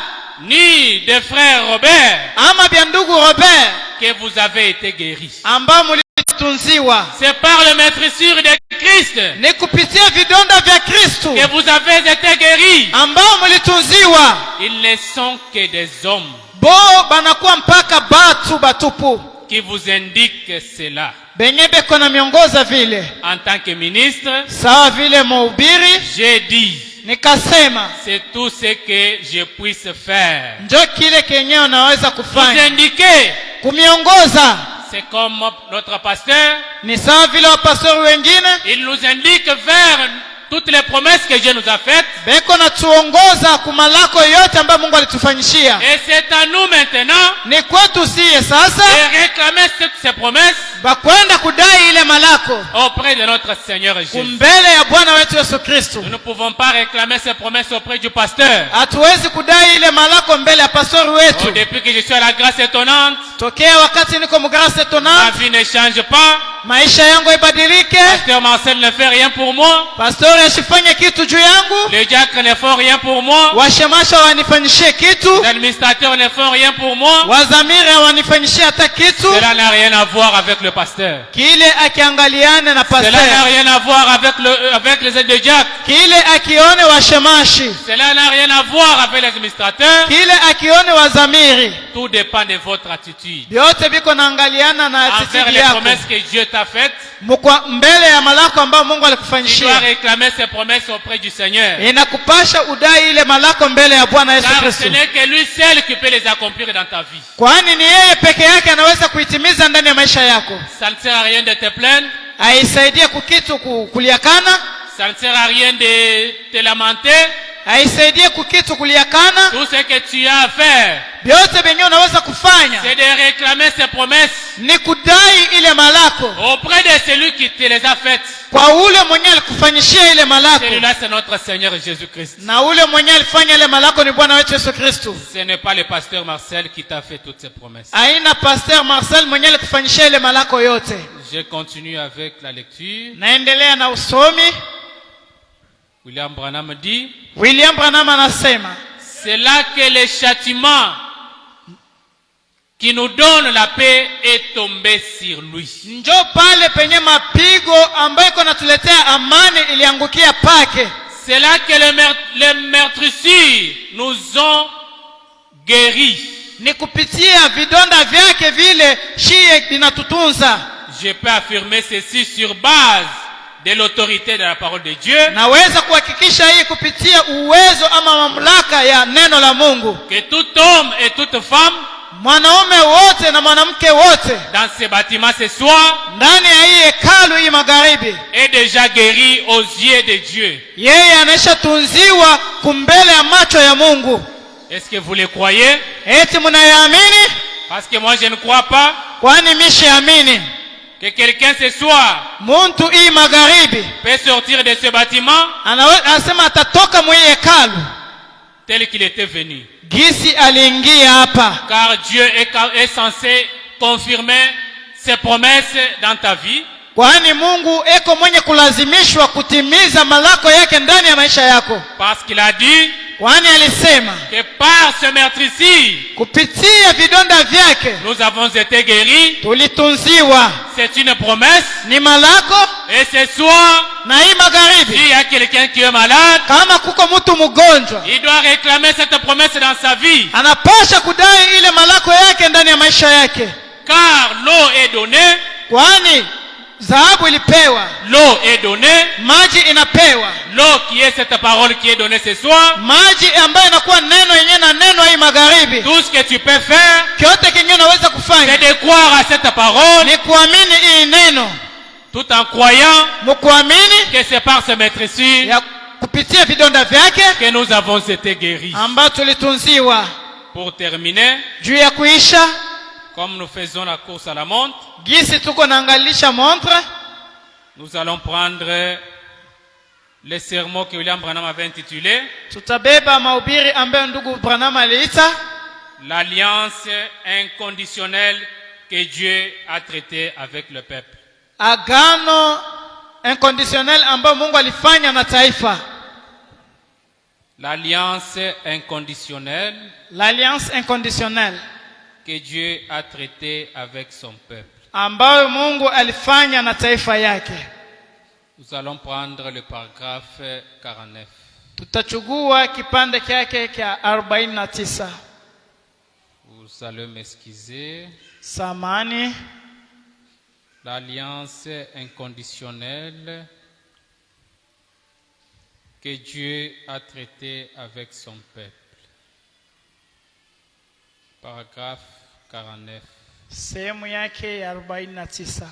ni des frères Robert ama vya ndugu Robert que vous avez été guéris. ambao mlitunziwa, C'est par les maîtresses de Christ ni kupitia vidonda vya Kristu que vous avez été guéris. ambao mlitunziwa. Ils ne sont que des hommes Bo banakuwa mpaka batu batupu qui vous indiquent cela. benye beko na miongoza vile. En tant que ministre, Sawa vile mhubiri, j'ai dit, nikasema c'est tout ce que je puisse faire. njo kile kenye unaweza Vous kufanya indiquer, kumiongoza. c'est comme notre pasteur, Ni sawa vile wapastori wengine il nous indique vers toutes les promesses que Dieu nous a faites. beko na tuongoza kumalako yote ambayo Mungu alitufanyishia. Et c'est à nous maintenant Ni kwetu siye sasa de réclamer toutes ces promesses bakwenda kudai ile malako auprès de notre Seigneur Jésus. kumbele ya Bwana wetu Yesu Kristo. Nous ne pouvons pas réclamer ces promesses auprès du pasteur. Hatuwezi kudai ile malako mbele ya pastori wetu. Depuis que je suis à la grâce étonnante, Tokea wakati niko mgrasa ma étonnante, vie ne change pas. maisha yangu ibadilike. Pasteur Marcel ne fait rien pour moi. Pastori asifanye kitu juu yangu. Les diacres ne font rien pour moi. Washemasha wanifanyishie kitu. Les administrateurs ne font rien pour moi. Wazamiri wanifanyishie hata kitu. Cela n'a rien à voir avec le pasteur. Kile akiangaliane na Cela n'a pasteur. rien à voir avec les aides de diacres. Kile akione washemashi. Cela n'a rien à voir avec les administrateurs. Kile akione wazamiri. Tout dépend de votre attitude. Vyote viko naangaliana na Envers attitude les yako. promesses que Dieu t'a faites, Mukwa mbele ya malako ambayo Mungu tu dois alikufanyishia. réclamer ces promesses auprès du Seigneur. Inakupasha udai ile malako mbele ya Bwana Yesu Car Kristo. ce n'est que lui seul qui peut les accomplir dans ta vie. Kwani ni yeye peke yake anaweza kuitimiza ndani ya maisha yako. Ça ne sert à rien de te plaindre. Aisaidie kukitu kuliakana. Ça ne sert à rien de te lamenter. Aisaidie kukitu kuliakana. Tout ce que tu as à faire, Vyote vyenyewe unaweza kufanya c'est de réclamer ces promesses ni kudai ile malako auprès de celui qui te les a faites. kwa ule mwenye alikufanyishia ile malako. Celui-là, c'est notre Seigneur Jésus-Christ. Na ule mwenye alifanya ile malako ni Bwana wetu Yesu Kristo. Ce n'est pas le pasteur Marcel qui t'a fait toutes ces promesses. Aina Pastor Marcel mwenye alikufanyishia ile malako yote. Je continue avec la lecture. Naendelea na usomi. William Branham dit, William Branham anasema, c'est là que le châtiment qui nous donne la paix est tombé sur lui. njo pale penye mapigo ambayo iko natuletea amani iliangukia pake. C'est là que les meurtrissures nous ont guéris. Ni kupitia vidonda vyake vile shie inatutunza. Je peux affirmer ceci sur base de l'autorité de la parole de Dieu. Naweza kuhakikisha hii kupitia uwezo ama mamlaka ya neno la Mungu. Que tout homme et toute femme Mwanaume wote na mwanamke wote dans ce bâtiment ce soir ndani ya hii hekalu hii magharibi, est déjà guéri aux yeux de Dieu. yeye anaishatunziwa kumbele ya macho ya Mungu. Est-ce que vous le croyez? Eti mnayaamini? Parce que moi je ne crois pas Kwani mishaamini que quelqu'un ce soir muntu hii magharibi peut sortir de ce bâtiment anasema atatoka mwa hii hekalu tel qu'il était venu. gisi aliingia hapa. Car Dieu est censé confirmer ses promesses dans ta vie. Kwani Mungu eko mwenye kulazimishwa kutimiza malako yake ndani ya maisha yako. Parce qu'il a dit Kwani alisema que par ce meurtrissure, kupitia vidonda vyake nous avons été guéris. tulitunziwa. C'est une promesse. Ni malako. Et ce soir, Na hii magharibi, s'il y a quelqu'un qui est malade, kama kuko mtu mgonjwa, il doit réclamer cette promesse dans sa vie. anapasha kudai ile malako yake ndani ya maisha yake. Car l'eau est donnée, Kwani dhahabu ilipewa, l'eau est donnée, maji inapewa. l'eau qui est cette parole qui est donnée ce soir. Maji ambayo inakuwa neno yenyewe na neno hii magharibi. Tout ce que tu peux faire, Kyote kenyewe unaweza c'est kufanya de croire à cette parole, ni kuamini hii neno. tout en croyant Mkuamini que c'est par ce meurtrissure ya kupitia vidonda vyake que nous avons été guéris. ambayo tulitunziwa. Pour terminer, Juu ya kuisha, comme nous faisons la course à la montre, gisi tuko naangalisha montre, nous allons prendre le sermon que William Branham avait intitulé tutabeba mahubiri ambayo ndugu Branham aliita l'alliance inconditionnelle que Dieu a traitée avec le peuple. agano inconditionnel ambayo Mungu alifanya na taifa. L'alliance inconditionnelle L'alliance inconditionnelle que Dieu a traitée avec son peuple. ambayo Mungu alifanya na taifa yake. Nous allons prendre le paragraphe 49. Tutachukua kipande kyake kya 49. Vous allez m'excuser. Samani. L'alliance inconditionnelle que Dieu a traitée avec son peuple. Paragraphe 49. Sehemu yake ya 49.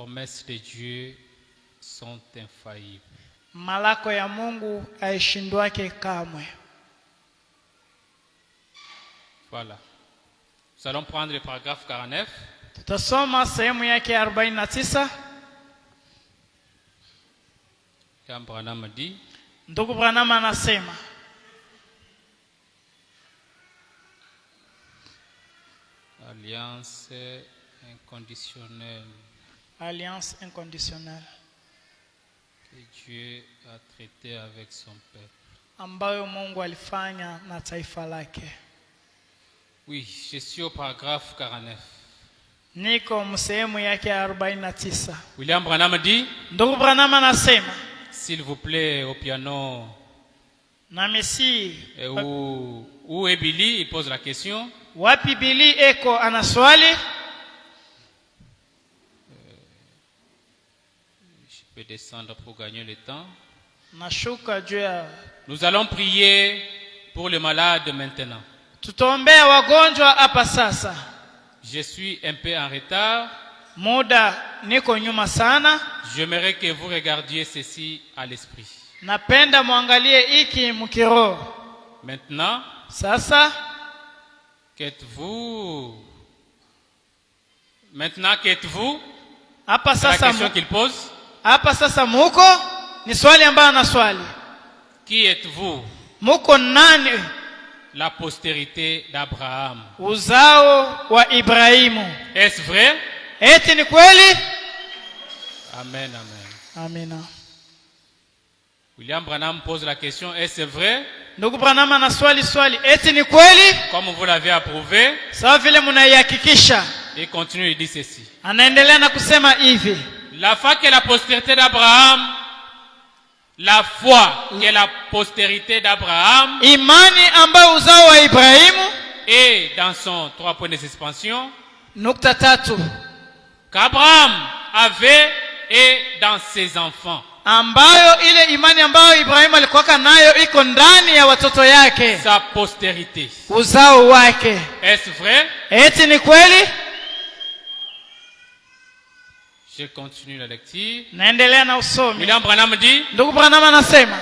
promesses de Dieu sont infaillibles. Malako ya Mungu haishindwake kamwe. Voilà. Nous allons prendre le paragraphe 49. Tutasoma sehemu yake 49. Quand Branham dit, Ndugu Branham anasema, alliance inconditionnelle alliance inconditionnelle que Dieu a traité avec son peuple. ambayo Mungu alifanya na taifa lake. Oui, je suis au paragraphe 49. Niko msehemu yake 49. William Branham dit, Ndugu Branham anasema, s'il vous plaît, au piano, na Messi où est Billy? Il pose la question. wapi Billy eko anaswali? Je peux descendre pour gagner le temps. Nashuka juu ya. Nous allons prier pour le malade maintenant. Tutaombea wagonjwa hapa sasa. Je suis un peu en retard. Muda niko nyuma sana. J'aimerais que vous regardiez ceci à l'esprit. Napenda muangalie hiki mkiroho. Maintenant, Sasa qu'êtes-vous? Maintenant, qu'êtes-vous? hapa C'est la sasa question qu'il pose. hapa sasa muko ni swali ambayo anaswali. Qui êtes-vous? Muko nani? La postérité d'Abraham. Uzao wa Ibrahimu. Est-ce vrai? Eti ni kweli? Amen, amen. Amina. William Branham pose la question, est-ce vrai? Ndugu Branham anaswali swali, eti ni kweli? Comme vous l'avez approuvé, Sawa vile mnaihakikisha. il continue, il dit ceci. Anaendelea na kusema hivi. La foi que la postérité d'Abraham, la foi que la postérité d'Abraham Imani ambayo uzao wa Ibrahimu, est dans son 3 points de suspension, nukta 3, qu'Abraham avait et dans ses enfants. ambayo ile imani ambayo Ibrahimu alikuwa nayo iko ndani ya watoto yake, Sa postérité. uzao wake. Est-ce vrai? Eti ni kweli? Je continue la lecture. Naendelea na usomi. William Branham dit, Ndugu Branham anasema,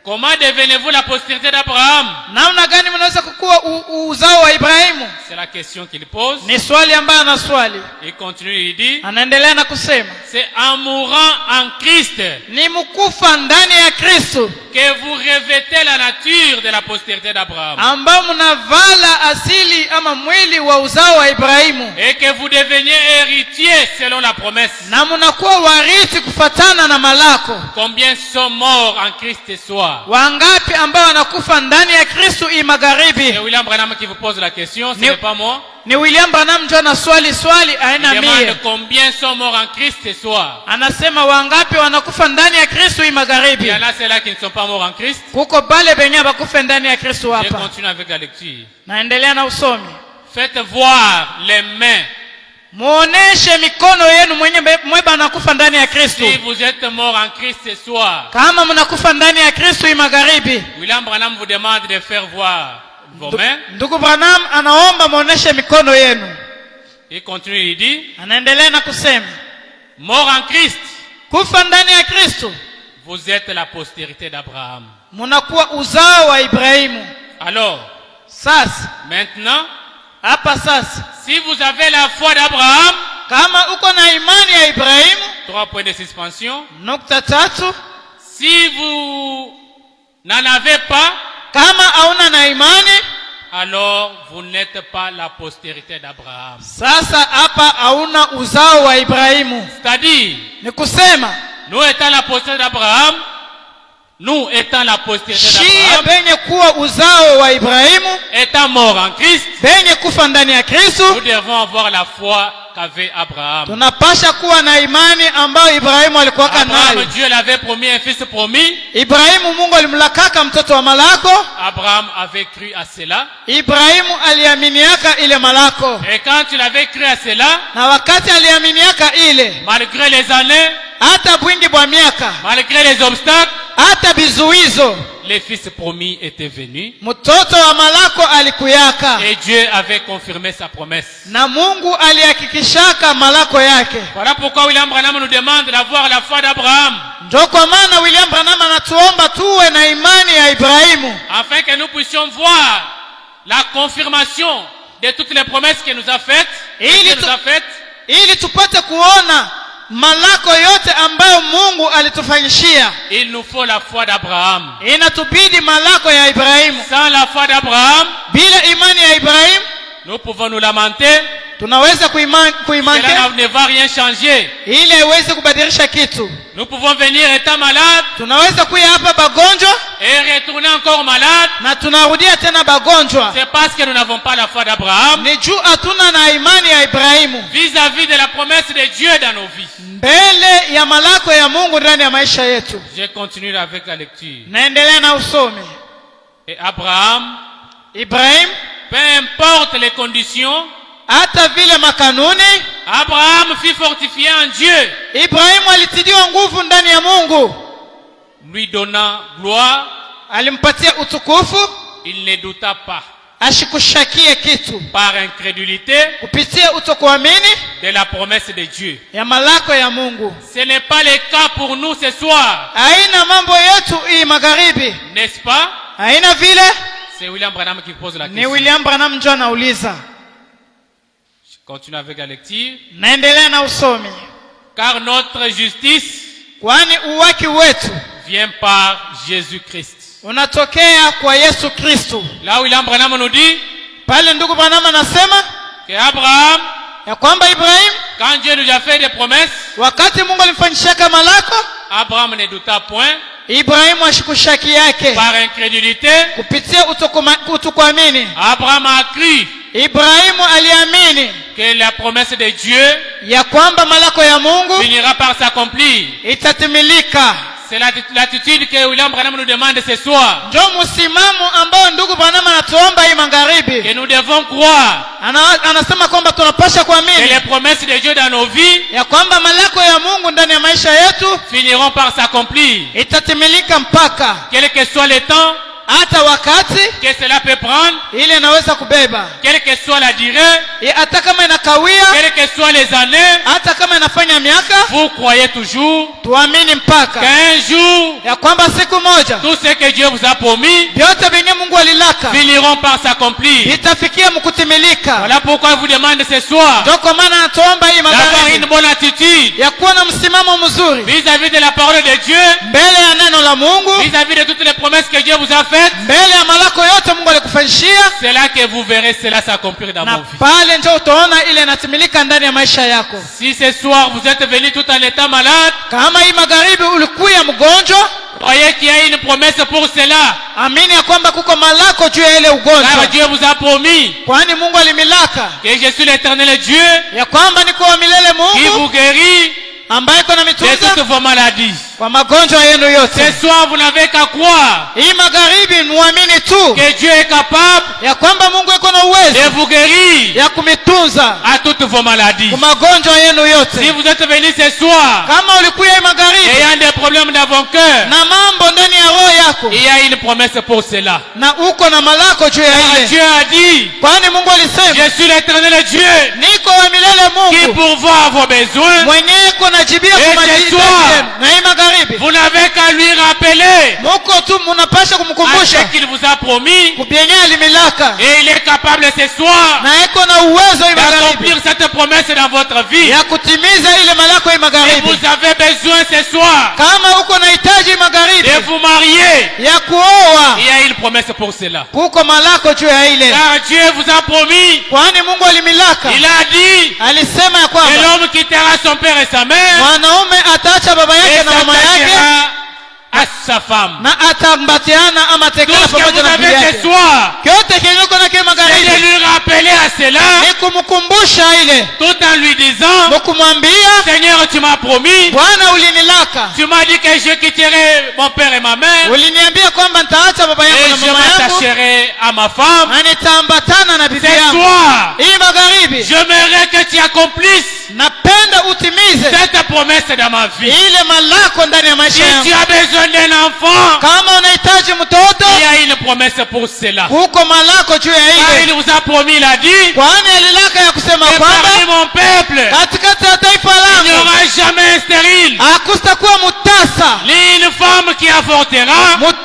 comment devenez-vous la postérité d'Abraham? namna gani mnaweza kukuwa uzao wa Ibrahimu? C'est la question qu'il pose. Ni swali ambayo anaswali. Il continue, il dit, Anaendelea na kusema, c'est en mourant en Christ ni mkufa ndani ya Kristo que vous revêtez la nature de la postérité d'Abraham ambao mnavala asili ama mwili wa uzao wa Ibrahimu, et que vous deveniez héritiers selon la promesse. na mnakuwa warithi kufatana na malako. Combien sont morts en Christ ce soir? Wangapi ambao wanakufa ndani ya Kristo hii magharibi? C'est William Branham qui vous pose la question, ce Ni- n'est pas moi. Ni William Branham ndio anaswali swali Il aina mie. demande combien sont morts en Christ ce soir. Anasema wangapi wanakufa ndani ya Kristo hii Il magharibi? y en a ceux-là qui ne sont pas morts en Christ. Kuko bale benye bakufe ndani ya Kristo Je hapa. continue avec la lecture. Naendelea na usomi. Faites voir les mains. Muoneshe mikono yenu mweba nakufa ndani ya Kristo. Si vous êtes mort en Christ ce soir, Kama mnakufa ndani ya Kristo hii magharibi, William Branham vous demande de faire voir vos mains. ndugu Branham anaomba muoneshe mikono yenu. Il continue, il dit, Anaendelea na kusema, mort en Christ, kufa ndani ya Kristo, vous êtes la postérité d'Abraham. mnakuwa uzao wa Ibrahimu. Alors, Sasa, maintenant, hapa sasa, si vous avez la foi d'Abraham, kama uko na imani ya Ibrahimu, 3 points de suspension. nukta 3, Si vous n'en avez pas, kama hauna na imani, alors vous n'êtes pas la postérité d'Abraham. sasa hapa hauna uzao wa Ibrahimu. C'est-à-dire, Ni kusema nous étant la postérité d'Abraham, nous étant la postérité shie d'Abraham, benye kuwa uzao wa Ibrahimu, étant morts en Christ, benye kufa ndani ya Kristo, nous devons avoir la foi qu'avait Abraham. tunapasha kuwa na imani ambayo Ibrahimu alikuwa Abraham, nayo. Dieu l'avait promis un fils promis. Ibrahimu Mungu alimlakaka mtoto wa malako. Abraham avait cru à cela. Ibrahimu aliaminiaka ile malako, Et quand il avait cru à cela, na wakati aliaminiaka ile, malgré les années, hata bwingi bwa miaka, malgré les obstacles, hata bizuizo, le fils promis était venu. mtoto wa Malako alikuyaka, Et Dieu avait confirmé sa promesse. na Mungu alihakikishaka Malako yake. Voilà pourquoi William Branham nous demande d'avoir la foi d'Abraham, Ndio kwa maana William Branham anatuomba tuwe na imani ya Ibrahimu, afin que nous puissions voir la confirmation de toutes les promesses qu'il nous a faites. ili tupate kuona Malako yote ambayo Mungu alitufanyishia. Il nous faut la foi d'Abraham. Inatubidi Malako ya Ibrahimu. Sans la foi d'Abraham, bila imani ya Ibrahimu, nous pouvons nous lamenter. tunaweza Cela kuimani ne va rien changer. ili haiwezi kubadilisha kitu. Nous pouvons venir étant malades Tunaweza kuja hapa bagonjwa et retourner encore malades. na tunarudia tena bagonjwa. C'est parce que nous n'avons pas la foi d'Abraham Ni juu hatuna na imani ya Ibrahimu vis-à-vis de la promesse de Dieu dans nos vies. mbele ya Malako ya Mungu ndani ya maisha yetu. Je continue avec la lecture. Naendelea na usomi. Et Abraham, Ibrahim, peu importe les conditions, hata vile makanuni, Abraham fut fortifié en Dieu, Ibrahimu alitidiwa nguvu ndani ya Mungu, lui donnant gloire. alimpatia utukufu, Il ne douta pas, ashikushakie kitu par incrédulité, kupitia utokuamini de la promesse de Dieu. ya Malako ya Mungu. Ce n'est pas le cas pour nous ce soir, Haina mambo yetu hii magharibi, n'est-ce pas? haina vile. C'est William Branham qui pose la Ni question. William Branham ndio anauliza. Je continue avec la lecture. Naendelea na usomi. Car notre justice Kwani uwaki wetu vient par Jésus-Christ. unatokea kwa Yesu Kristo. Là où William Branham nous dit Pale ndugu Branham anasema que Abraham, ya kwamba Ibrahim, quand Dieu nous a fait des promesses, wakati Mungu alimfanyishaka Malako, Abraham ne douta point, Ibrahimu ashikushaki yake par incrédulité. kupitia utokuamini. Abraham a cru Ibrahimu aliamini que la promesse de Dieu ya kwamba Malako ya Mungu finira par s'accomplir. itatimilika. C'est l'attitude que William Branham nous demande ce soir. Ndio msimamo ambao ndugu Branham anatuomba hii magharibi. Que nous devons croire Anasema kwamba tunapasha que kuamini les promesses de Dieu dans nos vies ya kwamba Malako ya Mungu ndani ya maisha yetu finiront par s'accomplir. itatimilika mpaka Quel que soit le temps hata wakati que cela peut prendre, ile inaweza kubeba, quelle que soit la durée, hata kama inakawia, quelles que soient les années, hata kama inafanya miaka, vous croyez toujours tuamini mpaka qu'un jour, ya kwamba siku moja tout ce que Dieu vous a promis vyote vyenye Mungu alilaka finiront par s'accomplir. itafikia mkutimilika. Voilà pourquoi je vous demande ce soir Ndio kwa maana anatuomba hii d'avoir une magharibi bonne attitude ya kuwa na msimamo mzuri vis-à-vis de la parole de Dieu, mbele ya neno la Mungu, vis-à-vis de toutes les promesses que Dieu vous a faites. mbele ya Malako yote Mungu alikufanyishia, C'est là que vous verrez cela s'accomplir dans na vos vies. pale ndio utaona ile inatimilika ndani ya maisha yako. Si ce soir vous êtes venu tout en étant malade, Kama hii magharibi ulikuya mgonjwa, croyez qu'il y a une promesse pour cela. amini ya kwamba kuko Malako juu ya ile Car ugonjwa, Dieu vous a promis kwani Mungu alimilaka que je suis l'éternel Dieu ya kwamba niko wa milele qui Mungu vous guérit ambaye iko na de mitunza toutes vos maladies. kwa magonjwa yenu Ce yote. soir, vous n'avez qu'à croire Hii magharibi muamini tu que Dieu est capable ya kwamba Mungu iko na de uwezo vous guérir ya kumitunza à toutes vos maladies. kwa magonjwa yenu Si yote. vous êtes venu ce soir Kama ulikuya hii magharibi ayant des problèmes dans vos cœurs, na mambo ndani ya roho yako il y a une promesse pour cela. na uko na Malako juu ya Car ile, Dieu a dit, kwani Mungu alisema je suis l'éternel Dieu niko wa milele qui Mungu pourvoit à vos besoins. mwenyewe kunajibia Et kwa ce mahitaji soir, yenu. Na hii magharibi Vous n'avez qu'à lui rappeler muko tu munapasha à ce kumkumbusha qu'il vous a promis. kubyenye alimilaka, Et il est capable ce soir na iko na uwezo hii magharibi d'accomplir cette promesse dans votre vie. ya kutimiza ile Malako hii Et magharibi. vous avez besoin ce soir Kama uko na hitaji magharibi de vous marier. ya kuoa, Il y a une promesse pour cela. kuko Malako juu ya ile, Car Dieu vous a promis. kwani Mungu alimilaka. Il a dit Alisema ya que kwamba l'homme quittera son père et sa mère mwanaume ataacha baba et yake na mama yake s'attachera à sa femme. na atambatiana ama Tout tekana ce que pamoja vous na bibi avez ce yake. soir, Kyote kenye uko na kile c'est de magharibi lui rappeler à cela, ni kumkumbusha ile, tout en lui disant, mukumwambia Seigneur, tu m'as promis, Bwana, ulinilaka, tu m'as dit que je quitterai mon père et ma mère, uliniambia kwamba nitaacha baba et yangu na je mama yangu m'attacherai à ma femme. na nitaambatana na bibi Ce yangu. soir, Hii magharibi j'aimerais que tu accomplisses napenda utimize cette promesse dans ma vie. ile malako ndani ya Si maisha tu yangu. as besoin d'un enfant, Kama unahitaji mtoto, il y a une promesse pour cela. huko malako juu ya Car il ile, vous a promis, il a dit, kwani alilaka ya kusema que kwamba parmi mon peuple, katikati ya taifa il n'y langu aura jamais un stérile, hakustakuwa mutasa, ni une femme qui avortera.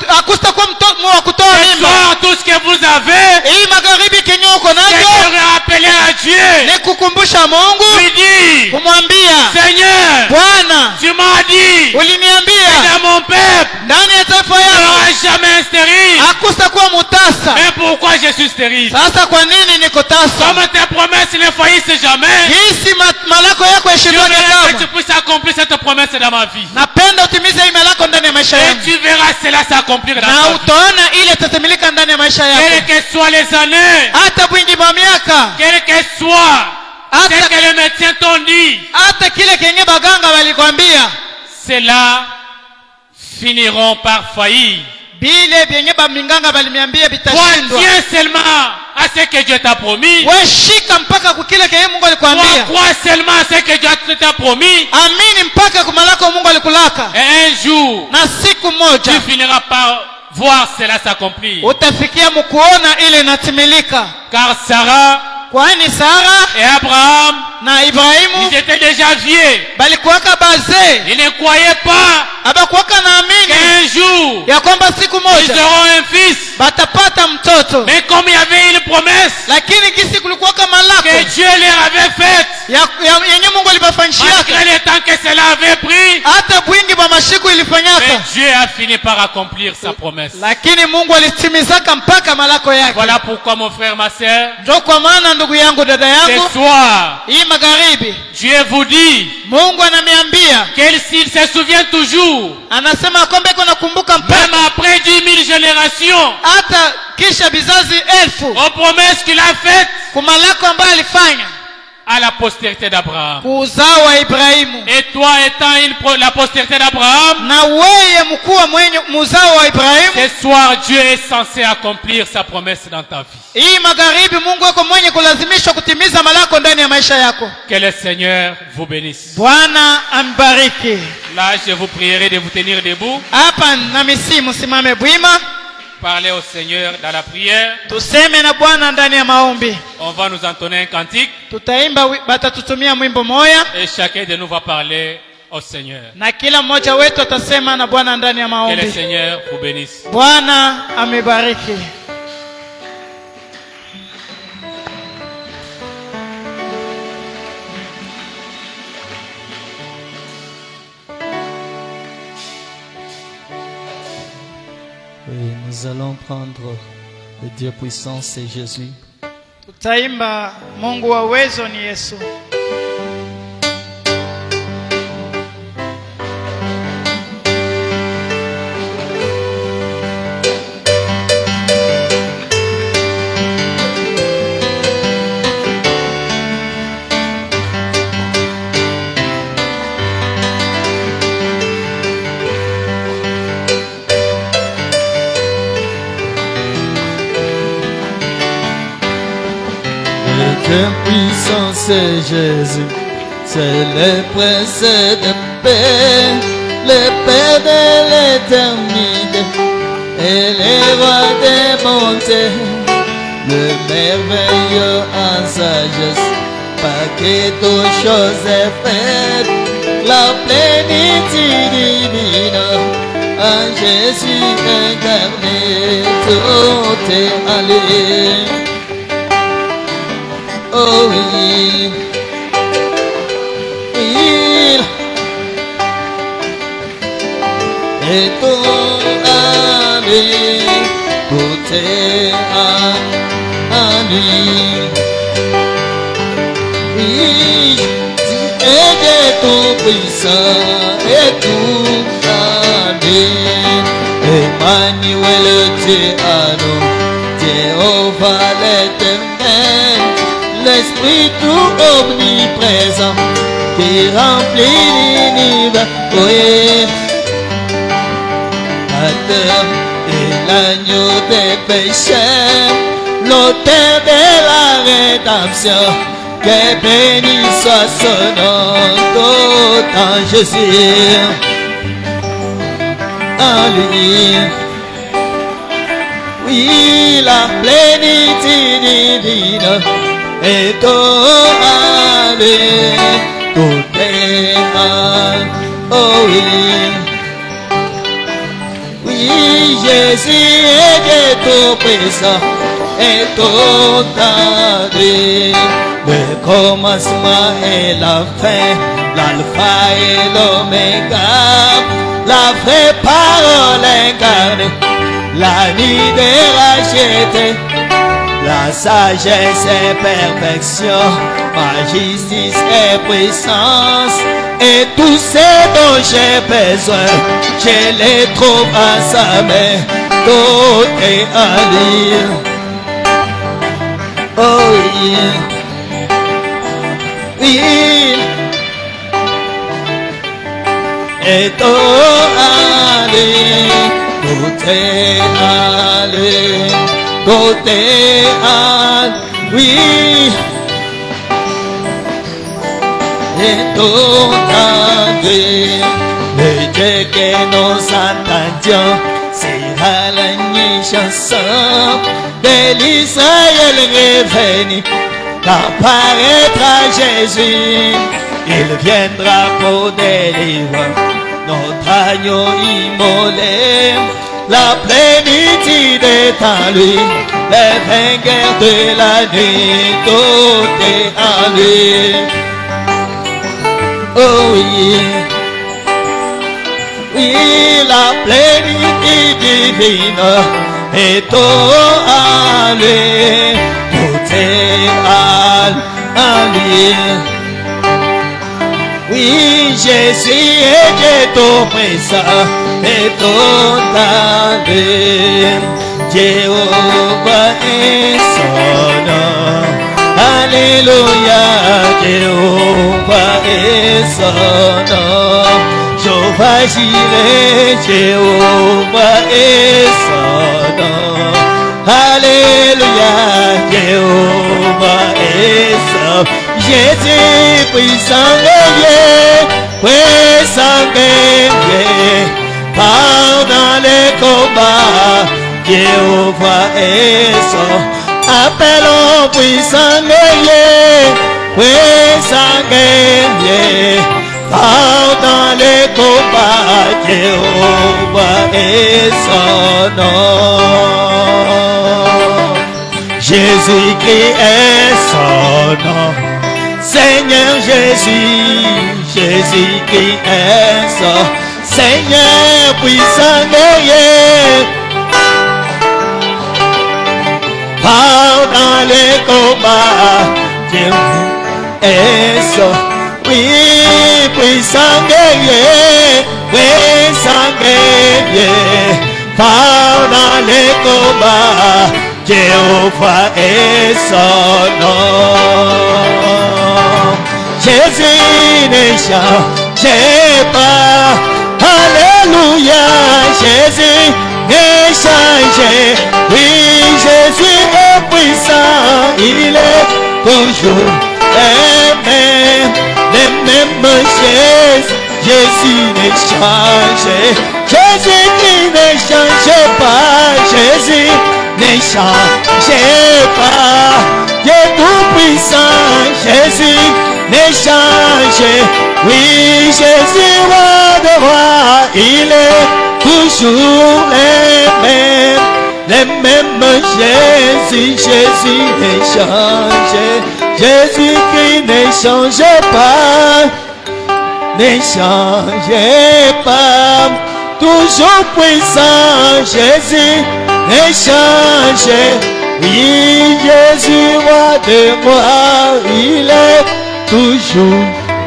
hakustakuwa mtoto wa kutoa Ce mimba. soir, tout ce que vous avez, Hii magharibi kenye uko c'est nacho de rappeler à Dieu, ni kukumbusha Mungu, lui dire, kumwambia Seigneur, Bwana, tu m'as dit, uliniambia dans mon peuple, ndani ya taifa il n'y yangu aura jamais un stérile. hakustakuwa mutasa. Mais pourquoi je suis stérile? Sasa kwa nini niko tasa? Comme tes promesses ne faillissent jamais, Hisi malako yako je yashindwane voudrais que tu kama. puisses accomplir cette promesse dans ma vie. Napenda utimize hii malako ndani ya maisha Et yangu, tu verras cela s'accomplir dans na ta vie. utaona ile tatimilika ndani ya maisha Quelles yako, que soient les années, hata bwingi mwa miaka, quel que soit ce hata, que les médecins t'ont dit, hata kile kenye baganga walikwambia, cela finiront par faillir. bile vyenye baminganga balimiambia Toi, vitashindwa. tiens seulement à ce que Dieu t'a promis. We shika mpaka kukile kenye Mungu Toi, alikwambia, crois seulement à ce que Dieu t'a promis. amini mpaka kumalako Mungu alikulaka, Et un jour, na siku moja tu finiras par voir cela s'accomplir. utafikia mkuona ile inatimilika. Car Sarah Kwani Sara et Abraham, na Ibrahimu ils étaient déjà vieux. balikuwaka bazee, Ils ne croyaient pas abakuwaka naamini qu'un jour, ya kwamba siku ils moja auront un fils. batapata mtoto, Mais comme il y avait une promesse lakini kisi kulikuwaka malako que Dieu leur avait faite, yenye Mungu alibafanyishiaka, malgré le temps que cela avait pris, hata bwingi bwa mashiku mais ilifanyaka, Dieu a fini par accomplir sa promesse. lakini Mungu alitimizaka mpaka malako yake. Voilà pourquoi, mon frère, ma sœur, Ndio kwa maana ndugu yangu, dada yangu, ce soir, hii magharibi Dieu vous dit Mungu ananiambia, qu'il se souvient toujours, anasema kwamba iko nakumbuka même mpaka après 10 000 générations, hata kisha bizazi elfu aux promesses qu'il a faites kumalako ambayo alifanya à la postérité d'Abraham. kuuzao wa Ibrahimu. Et toi étant la postérité d'Abraham, Na weye mkuu mwenye muzao wa Ibrahimu, ce soir Dieu est censé accomplir sa promesse dans ta vie. hii magharibi Mungu yuko mwenye kulazimishwa kutimiza malako ndani ya maisha yako. Que le Seigneur vous bénisse. Bwana ambariki. Là, je vous prierai de vous tenir debout. Hapa na misimu simame bwima, Parlez au Seigneur dans la prière. tuseme na Bwana ndani ya maombi. On va nous entonner un cantique Tutaimba, batatutumia mwimbo moya, et chacun de nous va parler au Seigneur. na kila mmoja wetu atasema na Bwana ndani ya Que le maombi. Seigneur vous bénisse. Bwana amebariki. Oui, nous allons prendre le Dieu puissant, c'est Jésus. Tutaimba Mungu wa uwezo ni Yesu. Le Dieu puissant, c'est Jésus. C'est le prince de paix, le Père de l'éternité et le roi des bontés, le merveilleux en sagesse, par qui toute chose est faite, la plénitude divine, en Jésus incarné, tout est allé. Oh oui, il est tout à lui, tout est à lui. Oui, il est tout puissant et tout à lui. Emmanuel, Dieu à nous, Jéhovah l'éternel, l'Esprit tout omniprésent qui remplit l'univers. Oui, Adam et l'agneau des péchés, l'auteur de la rédemption, Que béni soit son nom, tout en Jésus. En lui, oui, la plénitude divine est en lui. Tout est en, oh oui. Oui, Jésus est Dieu tout-puissant et tout en lui. Le commencement et la fin, l'alpha et l'oméga, la vraie parole incarnée, la nuit des rachetés, la sagesse et perfection, ma justice et puissance, et tout ce dont j'ai besoin, je les trouve à sa main, tout est à lui. Oh yeah. Oui, et tout allé, tout est allé, tout est allé, oui, et tout allé, le Dieu que nous entendions, c'est à la nuit chanson de l'Israël revenu. Apparaîtra Jésus, il viendra pour délivrer notre agneau immolé. La plénitude est en lui, le vainqueur de la nuit, tout est en lui. Oh oui, oui, la plénitude divine est en lui. Tout est en lui. Oui, Jésus est Dieu tout-puissant et tout en lui. Jéhovah est son nom. Alléluia, Jéhovah est son nom. Jéhovah Jireh, Jéhovah est son nom. Alléluia, Jéhovah est son. Jésus puissant guerrier, puissant guerrier, pendant les combats, Jéhovah est son. Appelons puissant guerrier, puissant guerrier, pendant les combats, Jéhovah est son nom. Jésus-Christ est son nom. Seigneur Jésus, Jésus-Christ est son. Seigneur puissant guerrier, pendant les combats, Dieu est son. Oui, puissant guerrier, puissant guerrier, pendant les combats, Jéhovah est son nom. Jésus ne change pas. Alléluia, Jésus ne change. Oui, Jésus est puissant, il est toujours le même Jésus. Jésus ne change. Jésus qui ne change pas. Jésus ne change pas. Dieu tout puissant, Jésus ne change. Oui, Jésus roi de roi, il est toujours le même Jésus. Jésus ne change. Jésus qui ne change pas, ne change pas. Toujours puissant, Jésus ne change. Oui, Jésus roi de roi, il est toujours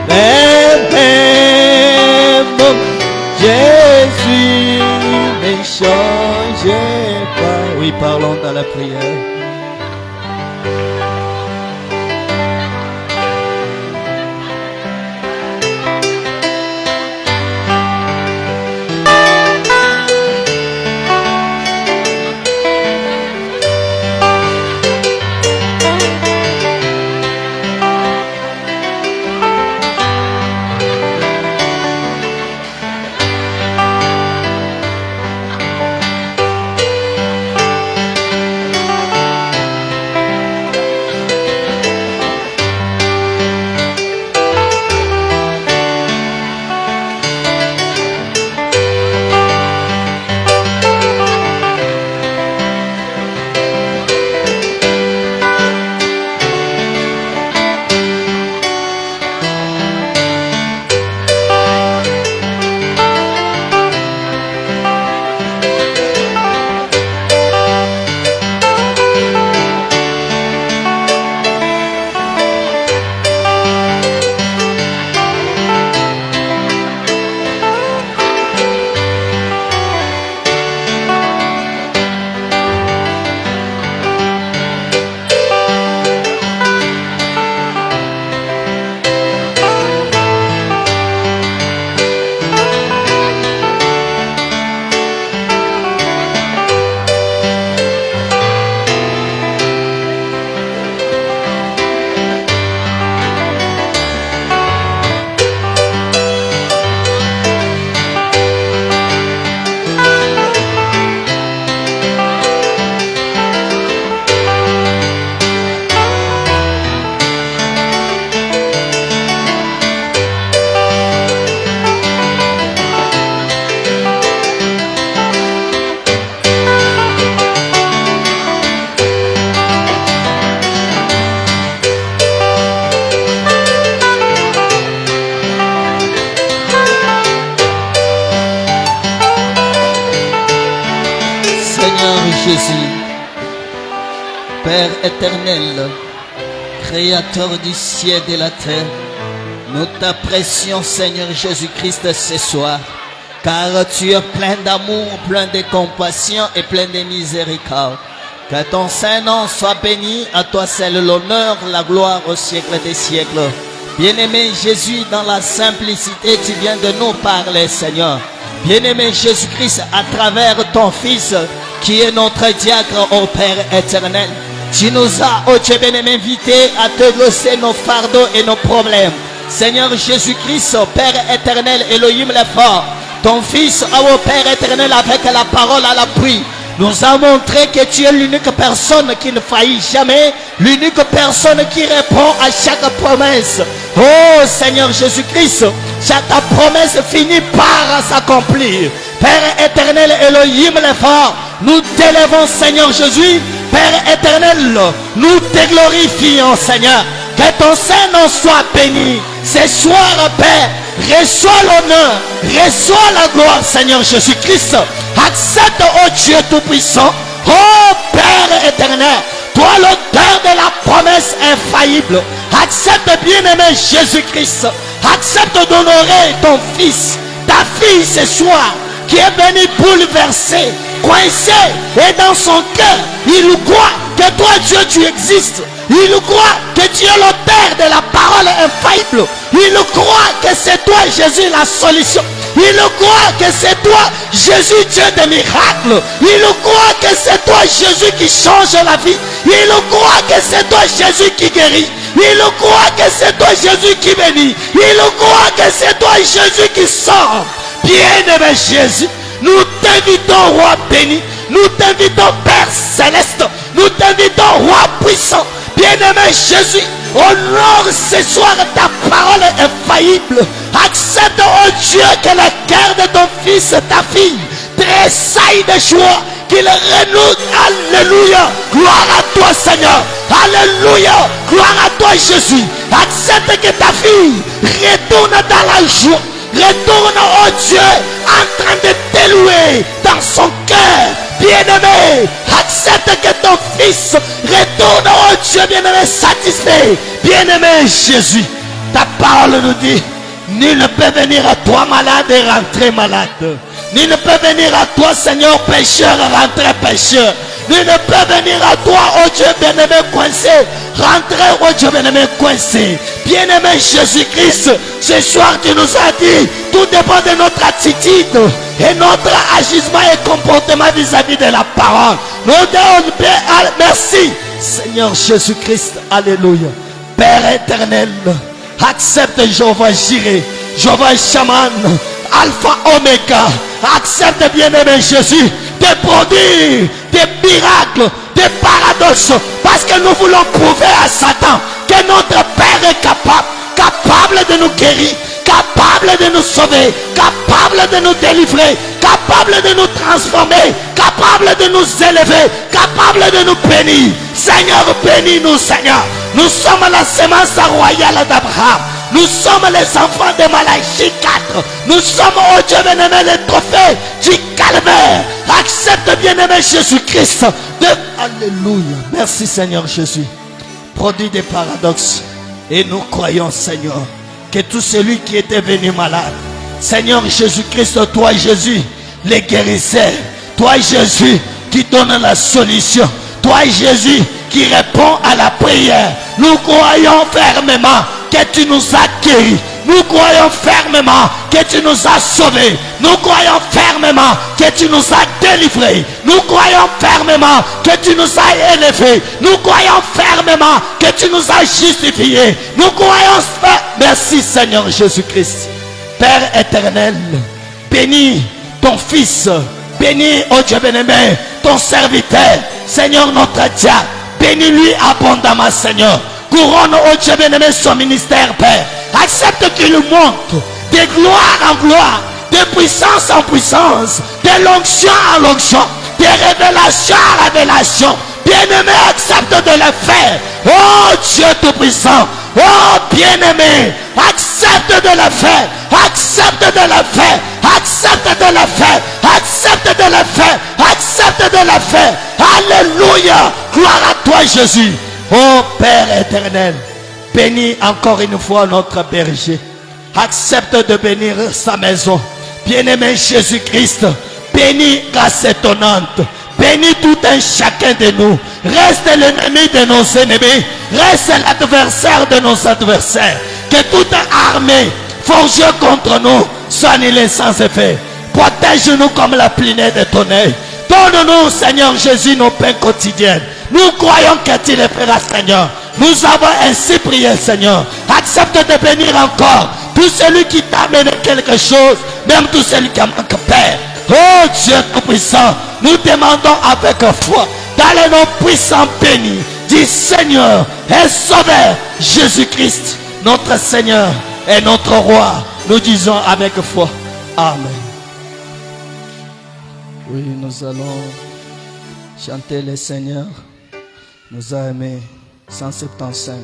le même. Jésus ne change pas. Oui, parlons dans la prière. Jésus, Père éternel, Créateur du ciel et de la terre, nous t'apprécions, Seigneur Jésus-Christ, ce soir, car tu es plein d'amour, plein de compassion et plein de miséricorde. Que ton Saint-Nom soit béni, à toi seul l'honneur, la gloire au siècle des siècles. Bien-aimé Jésus, dans la simplicité, tu viens de nous parler, Seigneur. Bien-aimé Jésus-Christ, à travers ton Fils, qui est notre diacre, ô Père éternel, tu nous as, ô Dieu bien-aimé, invités à te glosser nos fardeaux et nos problèmes. Seigneur Jésus-Christ, Père éternel, Elohim le fort, ton Fils, ô Père éternel, avec la parole à l'appui, nous a montré que tu es l'unique personne qui ne faillit jamais, l'unique personne qui répond à chaque promesse. Oh Seigneur Jésus-Christ, ta promesse finit par s'accomplir. Père éternel, Elohim le fort, nous t'élèvons, Seigneur Jésus. Père éternel, nous te glorifions, Seigneur. Que ton Saint-Nom soit béni. Ce soir, Père, reçois l'honneur, reçois la gloire, Seigneur Jésus-Christ. Accepte, oh Dieu Tout-Puissant, oh Père éternel, toi l'auteur de la promesse infaillible. Accepte, bien-aimé Jésus-Christ, accepte d'honorer ton Fils, ta fille ce soir, qui est venu bouleversé, coincé, et dans son cœur, il croit que toi, Dieu, tu existes. Il croit que tu es l'auteur de la parole infaillible. Il croit que c'est toi, Jésus, la solution. Il croit que c'est toi, Jésus, Dieu des miracles. Il croit que c'est toi, Jésus, qui change la vie. Il croit que c'est toi, Jésus, qui guérit. Il croit que c'est toi, Jésus, qui bénit. Il croit que c'est toi, Jésus, qui sort. Bien-aimé Jésus, nous t'invitons, Roi béni. Nous t'invitons, Père céleste. Nous t'invitons, Roi puissant. Bien-aimé Jésus, honore ce soir ta parole infaillible. Accepte, oh Dieu, que le cœur de ton fils, ta fille, tressaille de joie, qu'il renoue. Alléluia. Gloire à toi, Seigneur. Alléluia. Gloire à toi, Jésus. Accepte que ta fille retourne dans la joie. Retourne, oh Dieu, en train de t'élouer dans son cœur. Bien-aimé, accepte que ton fils retourne, oh Dieu bien-aimé, satisfait. Bien-aimé Jésus, ta parole nous dit, nul ne peut venir à toi malade et rentrer malade. Nul ne peut venir à toi, Seigneur, pécheur et rentrer pécheur. Nul ne peut venir à toi, oh Dieu bien-aimé, coincé. Rentrer, oh Dieu bien-aimé, coincé. Bien-aimé Jésus-Christ, ce soir tu nous as dit, tout dépend de notre attitude et notre agissement et comportement vis-à-vis de la parole. Nous disons merci, Seigneur Jésus-Christ. Alléluia. Père éternel, accepte Jéhovah Jireh, Jéhovah Shaman, Alpha Omega. Accepte, bien-aimé Jésus, des produits, des miracles, des paradoxes, parce que nous voulons prouver à Satan que notre Père est capable de nous guérir, capable de nous sauver, capable de nous délivrer, capable de nous transformer, capable de nous élever, capable de nous bénir. Seigneur, bénis-nous, Seigneur. Nous sommes la sémence royale d'Abraham. Nous sommes les enfants de Malachie 4. Nous sommes, oh Dieu bien-aimé, les trophées du calvaire. Accepte, bien-aimé Jésus-Christ. Alléluia. Merci, Seigneur Jésus. Produit des paradoxes. Et nous croyons, Seigneur, que tout celui qui était venu malade, Seigneur Jésus-Christ, toi Jésus, les guérisseurs, toi Jésus qui donne la solution, toi Jésus qui répond à la prière. Nous croyons fermement que tu nous as guéris. Nous croyons fermement que tu nous as sauvés. Nous croyons fermement que tu nous as délivrés. Nous croyons fermement que tu nous as élevés. Nous croyons fermement que tu nous as justifiés. Nous croyons merci Seigneur Jésus-Christ. Père éternel, bénis ton Fils. Bénis, oh Dieu bien-aimé, ton serviteur. Seigneur notre Dieu, bénis-lui abondamment, Seigneur. Couronne, oh Dieu bien-aimé, son ministère, Père. Accepte qu'il monte de gloire en gloire, de puissance en puissance, de l'onction en l'onction, de révélation en révélation. Bien-aimé, accepte de le faire. Oh Dieu Tout-Puissant, oh bien-aimé, accepte de le faire. Accepte de le faire. Accepte de le faire. Accepte de le faire. Accepte de le faire. Alléluia. Gloire à toi, Jésus. Oh Père éternel, bénis encore une fois notre berger. Accepte de bénir sa maison. Bien-aimé Jésus-Christ, bénis grâce étonnante. Bénis tout un chacun de nous. Reste l'ennemi de nos ennemis. Reste l'adversaire de nos adversaires. Que toute armée forgée contre nous soit annulée sans effet. Protège-nous comme la plinée de ton œil. Donne-nous, Seigneur Jésus, nos pains quotidiennes. Nous croyons que tu les feras, Seigneur. Nous avons ainsi prié, Seigneur. Accepte de bénir encore tout celui qui t'a amené quelque chose, même tout celui qui a manqué, Père. Oh Dieu Tout-Puissant, nous demandons avec foi, dans le nom puissant béni du Seigneur et Sauveur Jésus-Christ, notre Seigneur et notre Roi. Nous disons avec foi, Amen. Oui, nous allons chanter le Seigneur nous a aimés, 175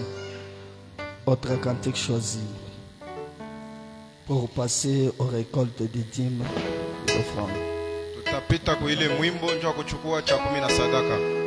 autres cantiques choisis pour passer aux récoltes des dîmes et d'offrandes. Tutapita kuile mwimbo njo kuchukua cha 10 na sadaka.